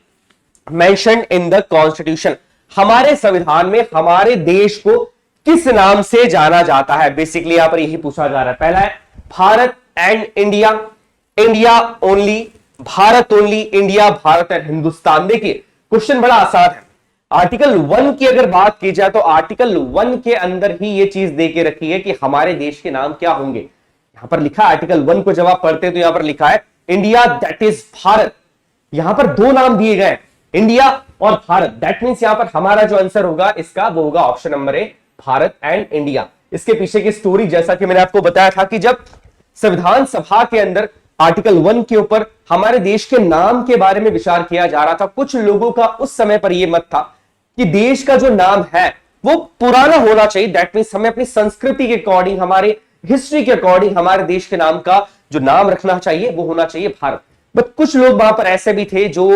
Speaker 1: mentioned in the constitution, हमारे संविधान में हमारे देश को किस नाम से जाना जाता है। बेसिकली यहां पर यही पूछा जा रहा है। पहला है Bharat and India, India only, Bharat only, India, Bharat and Hindustan. देखिए क्वेश्चन बड़ा आसान है। आर्टिकल 1 की अगर बात की जाए तो आर्टिकल 1 के अंदर ही ये चीज दे के रखी है कि हमारे देश के नाम क्या होंगे। यहां पर लिखा है आर्टिकल 1 को जब आप पढ़ते हैं तो यहां पर लिखा है इंडिया, दैट इज भारत। यहां पर दो नाम दिए गए, इंडिया और भारत। दैट मीन्स यहां पर हमारा जो आंसर होगा इसका वो होगा option number A, Bharat and India. इसके पीछे की स्टोरी जैसा कि मैंने आपको बताया था कि जब संविधान सभा के अंदर आर्टिकल 1 के ऊपर हमारे देश के नाम के बारे में विचार किया जा रहा था, कुछ लोगों का उस समय पर यह मत था कि देश का जो नाम है वो पुराना होना चाहिए। दैट मीन्स हमें अपनी संस्कृति के अकॉर्डिंग, हमारे हिस्ट्री के अकॉर्डिंग हमारे देश के नाम का जो नाम रखना चाहिए वो होना चाहिए भारत। बट कुछ लोग वहां पर ऐसे भी थे जो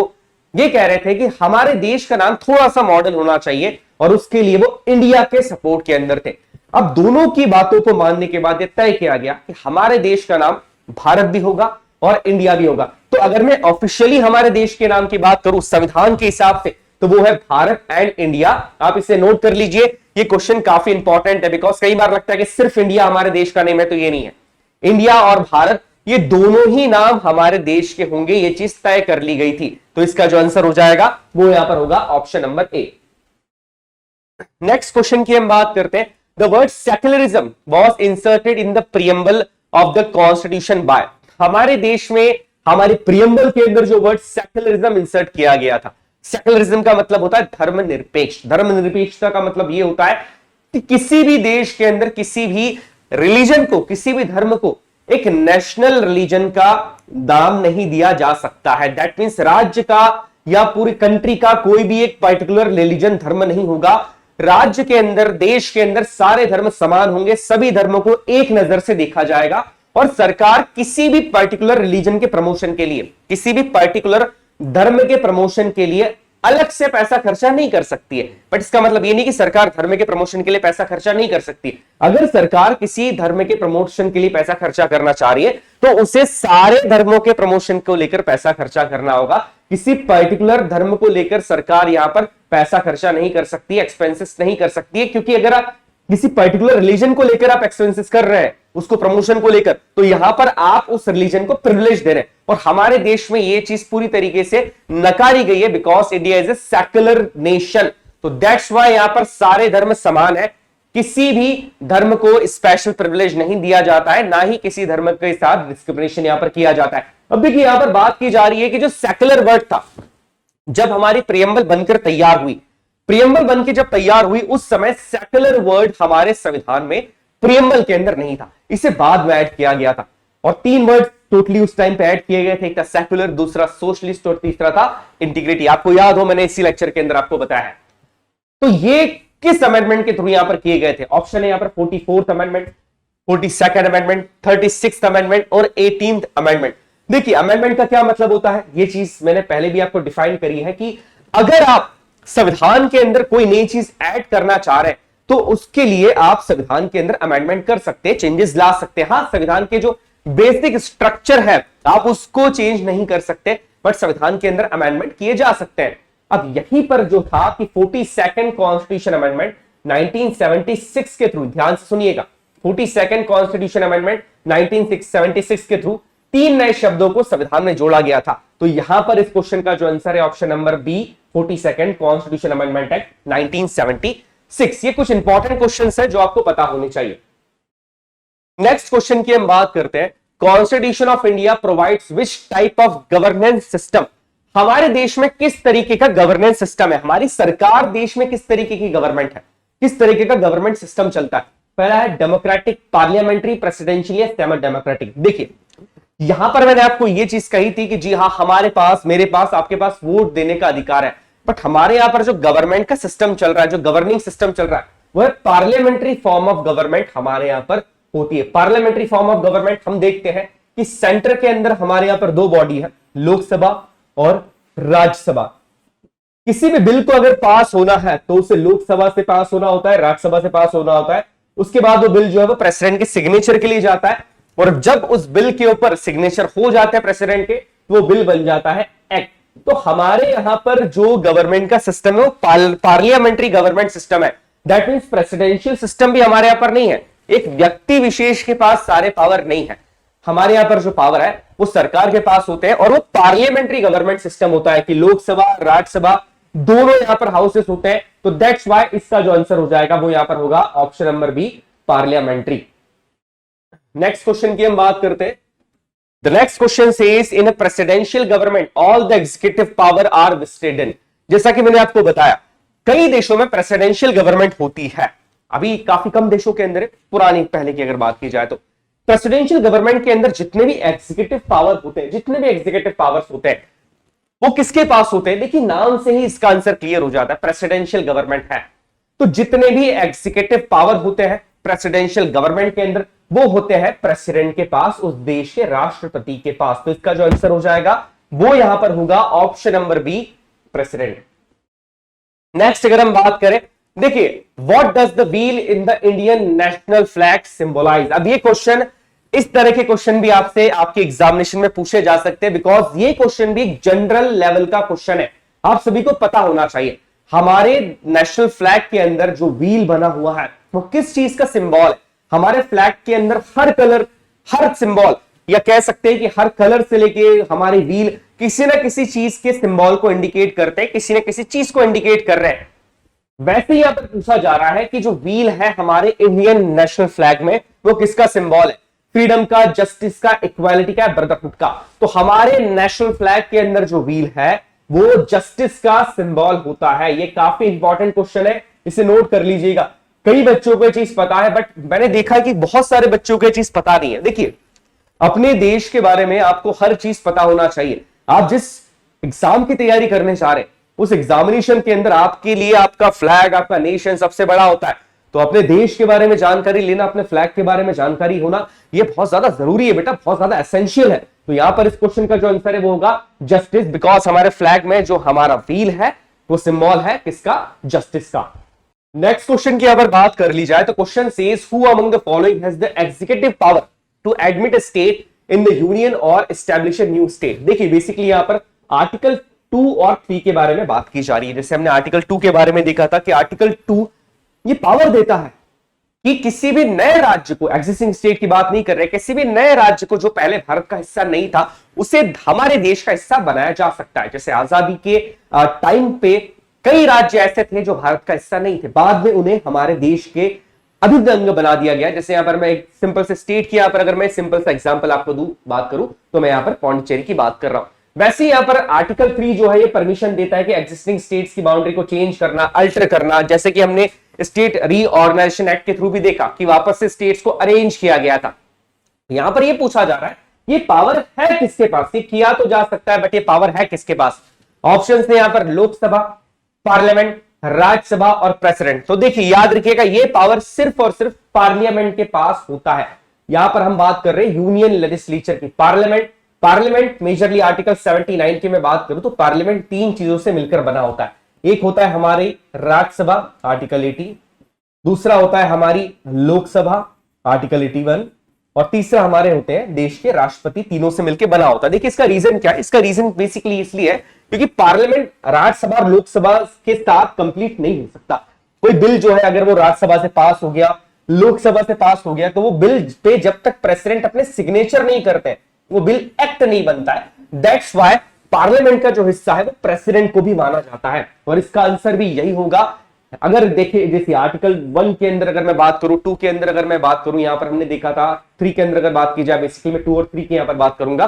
Speaker 1: ये कह रहे थे कि हमारे देश का नाम थोड़ा सा मॉडर्न होना चाहिए और उसके लिए वो इंडिया के सपोर्ट के अंदर थे। अब दोनों की बातों को मानने के बाद यह तय किया गया कि हमारे देश का नाम भारत भी होगा और इंडिया भी होगा। तो अगर मैं ऑफिशियली हमारे देश के नाम की बात करूं संविधान के हिसाब से तो वो है भारत एंड इंडिया। आप इसे नोट कर लीजिए, ये क्वेश्चन काफी इंपॉर्टेंट है बिकॉज कई बार लगता है कि सिर्फ इंडिया हमारे देश का नेम है, तो ये नहीं है। इंडिया और भारत ये दोनों ही नाम हमारे देश के होंगे, ये चीज तय कर ली गई थी। तो इसका जो आंसर हो जाएगा वो यहां पर होगा option number A. Next question की हम बात करते हैं। The word secularism was inserted in the preamble of the constitution bye. हमारे देश में हमारे प्रीएम्बल के अंदर जो वर्ड सेक्युलरिज्म इंसर्ट किया गया था, सेक्युलरिज्म का मतलब होता है धर्मनिरपेक्ष। धर्मनिरपेक्षता का मतलब यह होता है कि किसी भी देश के अंदर किसी भी रिलीजन को, किसी भी धर्म को एक नेशनल रिलीजन का दाम नहीं दिया जा सकता है। दैट मीन्स राज्य का या पूरी कंट्री का कोई भी एक पर्टिकुलर रिलीजन धर्म नहीं होगा। राज्य के अंदर, देश के अंदर सारे धर्म समान होंगे, सभी धर्मों को एक नजर से देखा जाएगा और सरकार किसी भी पर्टिकुलर रिलीजन के प्रमोशन के लिए, किसी भी पर्टिकुलर धर्म के प्रमोशन के लिए अलग से पैसा खर्चा नहीं कर सकती है। बट इसका मतलब ये नहीं कि सरकार धर्म के प्रमोशन के लिए पैसा खर्चा नहीं कर सकती। अगर सरकार किसी धर्म के प्रमोशन के लिए पैसा खर्चा करना चाह रही है तो उसे सारे धर्मों के प्रमोशन को लेकर पैसा खर्चा करना होगा। किसी पर्टिकुलर धर्म को लेकर सरकार यहां पर पैसा खर्चा नहीं कर सकती, एक्सपेंसेस नहीं कर सकती है, क्योंकि अगर आप किसी पर्टिकुलर रिलीजन को लेकर आप एक्सपेंसेस कर रहे हैं, उसको प्रमोशन को लेकर, तो यहां पर आप उस रिलीजन को प्रिविलेज दे रहे हैं। और हमारे देश में यह चीज पूरी तरीके से नकारी गई है because India is a secular nation. तो दैट्स व्हाई यहां पर सारे धर्म समान है, किसी भी धर्म को स्पेशल प्रिविलेज नहीं दिया जाता है, ना ही किसी धर्म के साथ डिस्क्रिमिनेशन यहां पर किया जाता है। अब देखिए यहां पर बात की जा रही है कि जो सेक्युलर वर्ड था, जब हमारी प्रीएम्बल बनकर तैयार हुई, प्रीएम्बल बनकर जब तैयार हुई उस समय सेक्युलर वर्ड हमारे संविधान में प्रीएम्बल के अंदर नहीं था, इसे बाद में ऐड किया गया था। और तीन वर्ड टोटली उस टाइम पे ऐड किए गए थे, एक था सेक्युलर, दूसरा सोशलिस्ट और तीसरा था इंटीग्रिटी। आपको याद हो मैंने इसी लेक्चर के अंदर आपको बताया है। तो ये किस अमेंडमेंट के थ्रू यहां पर किए गए थे? ऑप्शन है यहां पर 44th amendment, 42nd amendment, 36th amendment और 18th अमेंडमेंट। देखिए अमेंडमेंट का क्या मतलब होता है, ये चीज मैंने पहले भी आपको डिफाइन करी है कि अगर आप संविधान के अंदर कोई नई चीज ऐड करना चाह रहे हैं तो उसके लिए आप संविधान के अंदर अमेंडमेंट कर सकते हैं, चेंजेस ला सकते हैं। हाँ, संविधान के जो बेसिक स्ट्रक्चर है आप उसको चेंज नहीं कर सकते, बट संविधान के अंदर अमेंडमेंट किए जा सकते हैं। अब यहीं पर जो था कि 42nd कॉन्स्टिट्यूशन अमेंडमेंट 1976 के थ्रू, ध्यान से सुनिएगा, 42nd कॉन्स्टिट्यूशन अमेंडमेंट 1976 के थ्रू तीन नए शब्दों को संविधान में जोड़ा गया था। तो यहां पर इस क्वेश्चन का जो आंसर है option number B, 42nd constitution amendment act 1976। ये कुछ इंपॉर्टेंट क्वेश्चंस है जो आपको पता होने चाहिए। नेक्स्ट क्वेश्चन की हम बात करते हैं। Constitution of India provides which type of governance system. हमारे देश में किस तरीके का गवर्नेंस सिस्टम है, हमारी सरकार देश में किस तरीके की गवर्नमेंट है, किस तरीके का गवर्नमेंट सिस्टम चलता है? पहला है डेमोक्रेटिक, पार्लियामेंट्री, प्रेसिडेंशियल या सेमी डेमोक्रेटिक। देखिए यहां पर मैंने आपको यह चीज कही थी कि जी हां, हमारे पास, मेरे पास, आपके पास वोट देने का अधिकार है, बट हमारे यहां पर जो गवर्नमेंट का सिस्टम चल रहा है, जो गवर्निंग सिस्टम चल रहा है, वह पार्लियामेंट्री फॉर्म ऑफ गवर्नमेंट हमारे यहां पर होती है। पार्लियामेंट्री फॉर्म ऑफ गवर्नमेंट हम देखते हैं कि सेंटर के अंदर हमारे यहां पर दो बॉडी है, लोकसभा और राज्यसभा। किसी भी बिल को अगर पास होना है तो उसे लोकसभा से पास होना होता है, राज्यसभा से पास होना होता है, उसके बाद वो बिल जो है वो प्रेसिडेंट के सिग्नेचर के लिए जाता है, और जब उस बिल के ऊपर सिग्नेचर हो जाते हैं प्रेसिडेंट के, वो बिल बन जाता है एक्ट। तो हमारे यहां पर जो गवर्नमेंट का सिस्टम है वो पार्लियामेंट्री गवर्नमेंट सिस्टम है। दैट मीन्स प्रेसिडेंशियल सिस्टम भी हमारे यहां पर नहीं है, एक व्यक्ति विशेष के पास सारे पावर नहीं है। हमारे यहां पर जो पावर है वो सरकार के पास होते हैं, और वो पार्लियामेंट्री गवर्नमेंट सिस्टम होता है कि लोकसभा, राज्यसभा दोनों यहां पर हाउसेस होते हैं। तो दैट्स व्हाई इसका जो आंसर हो जाएगा वो यहां पर होगा option number B, parliamentary. Next question की हम बात करते हैं। The next question says in a presidential government all the executive power are vested in. जैसा कि मैंने आपको बताया कई देशों में प्रेसिडेंशियल गवर्नमेंट होती है, अभी काफी कम देशों के अंदर, पुरानी पहले की अगर बात की जाए तो प्रेसिडेंशियल गवर्नमेंट के अंदर जितने भी एग्जीक्यूटिव पावर होते हैं, जितने भी एग्जीक्यूटिव पावर्स होते हैं वो किसके पास होते हैं? देखिए नाम से ही इसका आंसर क्लियर हो जाता है, प्रेसिडेंशियल गवर्नमेंट है तो जितने भी एग्जीक्यूटिव पावर होते हैं प्रेसिडेंशियल गवर्नमेंट के अंदर वो होते हैं प्रेसिडेंट के पास, उस देश के राष्ट्रपति के पास। तो इसका जो आंसर हो जाएगा वो यहां पर होगा option number B, president. Next अगर हम बात करें, देखिए what does the wheel in the Indian national flag symbolise. अब ये क्वेश्चन, इस तरह के क्वेश्चन भी आपसे आपके एग्जामिनेशन में पूछे जा सकते हैं, बिकॉज ये क्वेश्चन भी जनरल लेवल का क्वेश्चन है, आप सभी को पता होना चाहिए हमारे नेशनल फ्लैग के अंदर जो व्हील बना हुआ है वो किस चीज का सिंबल है। हमारे फ्लैग के अंदर हर कलर, हर सिंबल, या कह सकते हैं कि हर कलर से लेके हमारे व्हील किसी ना किसी चीज के सिंबल को इंडिकेट करते हैं, किसी ना किसी चीज को इंडिकेट कर रहे हैं। वैसे ही यहां पर पूछा जा रहा है कि जो व्हील है हमारे इंडियन नेशनल फ्लैग में वो किसका सिंबल है? फ्रीडम का, जस्टिस का, इक्वालिटी का, ब्रदरहुड का। तो हमारे नेशनल फ्लैग के अंदर जो व्हील है वो जस्टिस का सिंबल होता है। ये काफी इंपॉर्टेंट क्वेश्चन है, इसे नोट कर लीजिएगा। कई बच्चों को ये चीज पता है बट मैंने देखा कि बहुत सारे बच्चों को ये चीज पता नहीं है। देखिए अपने देश के बारे में आपको हर चीज पता होना चाहिए। आप जिस एग्जाम की तैयारी करने जा रहे हैं उस एग्जामिनेशन के अंदर आपके लिए आपका फ्लैग, आपका नेशन सबसे बड़ा होता है, तो अपने देश के बारे में जानकारी लेना, अपने फ्लैग के बारे में जानकारी होना ये बहुत ज्यादा जरूरी है बेटा, बहुत ज्यादा एसेंशियल है। तो यहां पर इस क्वेश्चन का जो आंसर है वो होगा जस्टिस, बिकॉज हमारे फ्लैग में जो हमारा व्हील है वो सिंबल है किसका? जस्टिस का। नेक्स्ट क्वेश्चन की अगर बात कर ली जाए तो question says who among the following has the executive power to admit a state in the union और एस्टैब्लिश अ न्यू स्टेट। देखिए बेसिकली यहां पर आर्टिकल 2 और 3 के बारे में बात की जा रही है। जैसे हमने आर्टिकल 2 के बारे में देखा था कि आर्टिकल 2 ये पावर देता है कि किसी भी नए राज्य को, एग्जिस्टिंग स्टेट की बात नहीं कर रहे, किसी भी नए राज्य को जो पहले भारत का हिस्सा नहीं था उसे हमारे देश का हिस्सा बनाया जा सकता है। जैसे आजादी के टाइम पे कई राज्य ऐसे थे जो भारत का हिस्सा नहीं थे, बाद में उन्हें हमारे देश के अभिन्न अंग बना दिया गया। जैसे यहां पर मैं एक सिंपल से स्टेट की, यहां पर अगर मैं सिंपल सा एग्जांपल आपको दूं, बात करूं तो मैं यहां पर पौंडीचेरी की बात कर रहा हूं। वैसे यहां पर आर्टिकल 3 जो है ये परमिशन देता है कि एग्जिस्टिंग स्टेट्स की बाउंड्री को चेंज करना, अल्टर करना, जैसे कि हमने स्टेट रीऑर्गेनाइजेशन एक्ट के थ्रू भी देखा कि वापस से स्टेट्स को अरेंज किया गया था। यहां पर ये पूछा जा रहा है ये पावर है किसके पास? ये किया तो जा सकता है बट ये पावर है किसके पास? ऑप्शंस ने यहां पर लोकसभा, पार्लियामेंट, राज्यसभा और प्रेसिडेंट। तो देखिए याद रखिएगा ये पावर सिर्फ और सिर्फ पार्लियामेंट के पास होता है। यहां पर हम बात कर रहे हैं यूनियन लेजिस्लेचर की। पार्लियामेंट मेजरली आर्टिकल 79 की मैं बात करूं तो पार्लियामेंट 3 चीजों से मिलकर बना होता है। एक होता है हमारी राज्यसभा आर्टिकल 80, दूसरा होता है हमारी लोकसभा आर्टिकल 81 और तीसरा हमारे होते हैं देश के राष्ट्रपति। तीनों से मिलकर बना होता है। देखिए इसका रीजन क्या है? इसका रीजन बेसिकली इसलिए है क्योंकि पार्लियामेंट राज्यसभा और लोकसभा के साथ कंप्लीट नहीं हो सकता। कोई बिल जो है अगर वो राज्यसभा से पास हो गया, लोकसभा से पास हो गया, तो वो बिल पे जब तक प्रेसिडेंट अपने सिग्नेचर नहीं करते वो बिल एक्ट नहीं बनता है। दैट्स व्हाई पार्लियामेंट का जो हिस्सा है वो प्रेसिडेंट को भी माना जाता है और इसका आंसर भी यही होगा। अगर देखिए जैसे आर्टिकल 1 के अंदर अगर मैं बात करूं, 2 के अंदर अगर मैं बात करूं, यहां पर हमने देखा था 3 के अंदर अगर बात की जाए, बेसिकली मैं 2 और 3 की यहां पर बात करूंगा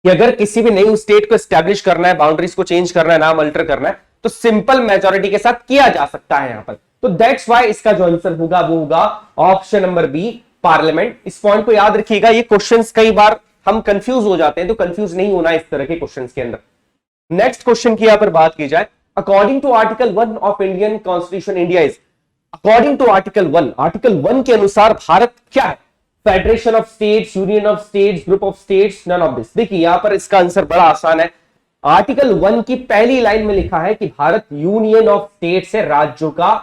Speaker 1: कि अगर किसी भी नई स्टेट को एस्टैब्लिश करना है, बाउंड्रीज को चेंज करना है, नाम अल्टर करना है तो सिंपल मेजोरिटी के साथ किया जा सकता है यहां पर। तो दैट्स व्हाई इसका जो आंसर होगा वो होगा ऑप्शन नंबर बी, पार्लियामेंट। इस पॉइंट को याद रखिएगा, ये क्वेश्चंस कई बार हम कंफ्यूज हो जाते हैं तो कंफ्यूज नहीं होना इस तरह के क्वेश्चंस के अंदर। नेक्स्ट क्वेश्चन की यहां पर बात की जाए, according to article 1 of Indian constitution India is, according to article 1 के अनुसार भारत क्या है? Federation of states, union of states, group of states, none of this. देखिए यहां पर इसका आंसर बड़ा आसान है। आर्टिकल 1 की पहली लाइन में लिखा है कि भारत यूनियन ऑफ स्टेट्स है, राज्यों का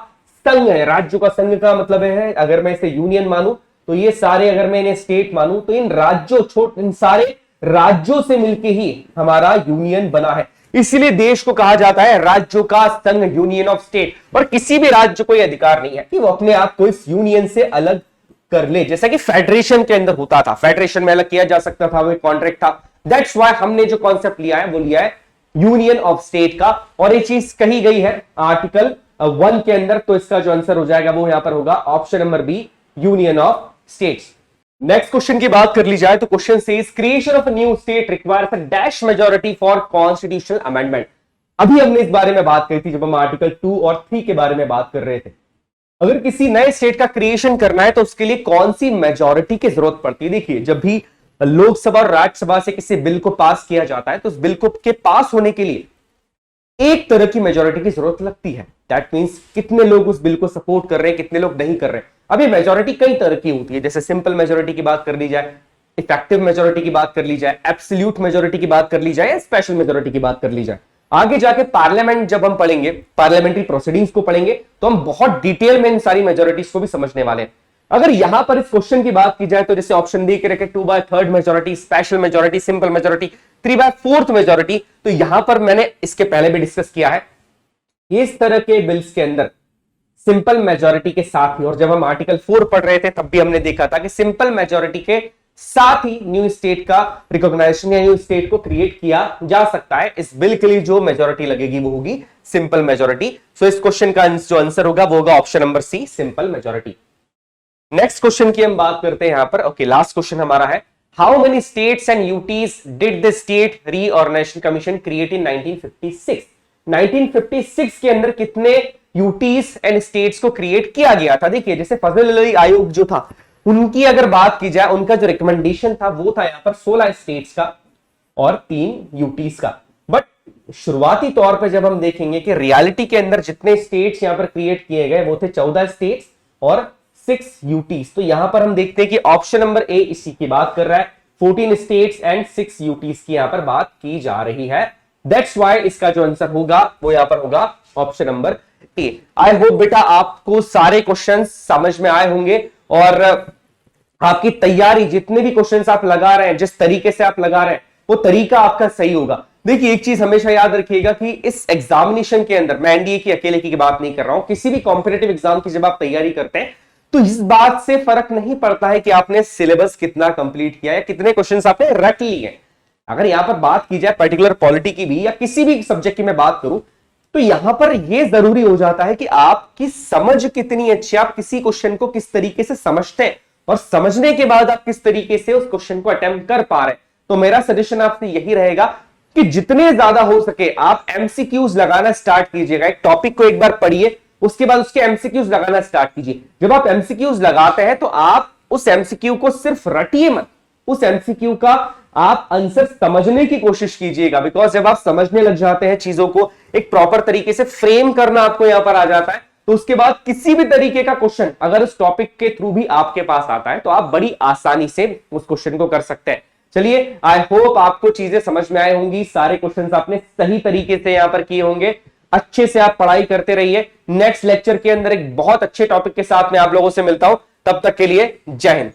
Speaker 1: संघ है। राज्यों का संघ का मतलब है अगर मैं इसे यूनियन मानूं तो ये सारे, अगर मैं इन्हें स्टेट मानूं तो इन सारे राज्यों से मिलके ही हमारा यूनियन बना है। इसलिए देश को कहा जाता है राज्यों का संघ, यूनियन ऑफ स्टेट। और किसी भी राज्य को यह अधिकार नहीं है कि वो अपने आप को इस यूनियन से अलग कर ले, जैसा कि फेडरेशन के अंदर होता था। फेडरेशन में अलग किया जा सकता था, वो एक कॉन्ट्रैक्ट था। दैट्स व्हाई हमने जो कॉन्सेप्ट लिया है वो लिया है यूनियन ऑफ स्टेट का, और ये चीज कही गई है आर्टिकल 1 के अंदर। तो इसका जो आंसर हो जाएगा वो यहां पर होगा option number B, union of states. Next question की बात कर ली जाए तो question says creation of new state requires a dash majority for constitutional amendment. अभी हमने इस बारे में बात करी थी जब हम आर्टिकल 2 और 3 के बारे में बात कर रहे थे। अगर किसी नए स्टेट का क्रिएशन करना है तो उसके लिए कौन सी मेजॉरिटी की जरूरत पड़ती है। देखिए, जब भी लोकसभा और राज्यसभा से किसी बिल को पास किया जाता है तो उस बिल को के पास होने के लिए एक तरह की मेजॉरिटी की जरूरत लगती है। दैट मींस कितने लोग उस बिल को सपोर्ट कर रहे हैं, कितने लोग नहीं कर रहे हैं। अभी मेजॉरिटी कई तरह की होती है, जैसे सिंपल मेजॉरिटी की बात कर ली जाए, इफेक्टिव मेजॉरिटी की बात कर ली जाए, एब्सोल्यूट मेजॉरिटी की बात कर ली जाए, स्पेशल मेजॉरिटी की बात कर ली जाए। आगे जाके पार्लियामेंट जब हम पढ़ेंगे, पार्लियामेंट्री प्रोसीडिंग्स को पढ़ेंगे, तो हम बहुत डिटेल में इन सारी मेजॉरिटीज को भी समझने वाले हैं। अगर यहां पर इस क्वेश्चन की बात की जाए तो जैसे ऑप्शन दी के रखे 2/3 majority, special majority, simple majority, 3/4 majority, तो यहां पर मैंने इसके पहले भी डिस्कस किया है, इस तरह के बिल्स के अंदर सिंपल मेजॉरिटी के साथ ही, और जब हम आर्टिकल 4 पढ़ रहे थे तब भी हमने देखा था कि सिंपल मेजॉरिटी के साथ ही न्यू स्टेट का रिकॉग्नाइजेशन या न्यू स्टेट को क्रिएट किया जा सकता है। इस बिल के लिए जो मेजॉरिटी लगेगी वो होगी सिंपल मेजॉरिटी। सो इस क्वेश्चन का जो आंसर होगा वो होगा option number C, simple majority. Next question की हम बात करते हैं यहां पर। ओके, लास्ट क्वेश्चन हमारा है, how many states and UTs did the state reorganisation commission create in 1956? 1956 के अंदर कितने यूटीज एंड स्टेट्स को क्रिएट किया गया था। देखिए, जैसे फजल अली आयोग जो था, उनकी अगर बात की जाए, उनका जो रिकमेंडेशन था वो था यहां पर 16 स्टेट्स का और 3 यूटीज का। बट शुरुआती तौर पर जब हम देखेंगे कि रियलिटी के अंदर जितने स्टेट्स यहां पर क्रिएट किए गए वो थे 14 स्टेट्स और 6 यूटीज। तो यहां पर हम देखते हैं कि ऑप्शन नंबर ए इसी की बात कर रहा है, 14 स्टेट्स एंड 6 यूटीज की यहां पर बात की जा रही है। दैट्स व्हाई इसका जो आंसर होगा वो यहां पर होगा option number A. I hope बेटा आपको सारे क्वेश्चंस समझ में आए होंगे और आपकी तैयारी, जितने भी क्वेश्चंस आप लगा रहे हैं, जिस तरीके से आप लगा रहे हैं वो तरीका आपका सही होगा। देखिए, एक चीज हमेशा याद रखिएगा कि इस एग्जामिनेशन के अंदर, मैं एनडीए की अकेले की बात नहीं कर रहा हूं, किसी भी कॉम्पिटिटिव एग्जाम की जब आप तैयारी करते हैं तो इस बात से फर्क नहीं पड़ता है कि आपने सिलेबस कितना कंप्लीट किया है, कितने क्वेश्चंस आपने रट लिए। अगर यहां पर बात की जाए पर्टिकुलर पॉलिटी की भी या किसी भी सब्जेक्ट की मैं बात करूं, तो यहां पर यह जरूरी हो जाता है कि आपकी समझ कितनी अच्छी, आप किसी क्वेश्चन को किस तरीके से समझते हैं और समझने के बाद आप किस तरीके से उस क्वेश्चन को अटेम्प्ट कर पा रहे हैं। तो मेरा सजेशन आपसे यही रहेगा कि जितने ज्यादा हो सके आप एमसीक्यूज लगाना स्टार्ट कीजिएगा। एक टॉपिक को एक बार पढ़िए, उसके बाद उसके एमसीक्यूज लगाना स्टार्ट कीजिए। जब आप एमसीक्यूज लगाते हैं तो आप उस एमसीक्यू को सिर्फ रटिए मत, उस एमसीक्यू का आप आंसर समझने की कोशिश कीजिएगा। बिकॉज जब आप समझने लग जाते हैं, चीजों को एक प्रॉपर तरीके से फ्रेम करना आपको यहां पर आ जाता है, तो उसके बाद किसी भी तरीके का क्वेश्चन अगर उस टॉपिक के थ्रू भी आपके पास आता है तो आप बड़ी आसानी से उस क्वेश्चन को कर सकते हैं। चलिए, आई होप आपको चीजें समझ में आई होंगी, सारे क्वेश्चंस आपने सही तरीके से यहां पर किए होंगे। अच्छे से आप पढ़ाई करते रहिए। नेक्स्ट लेक्चर के अंदर एक बहुत अच्छे टॉपिक के साथ मैं आप लोगों से मिलता हूं, तब तक के लिए जय हिंद।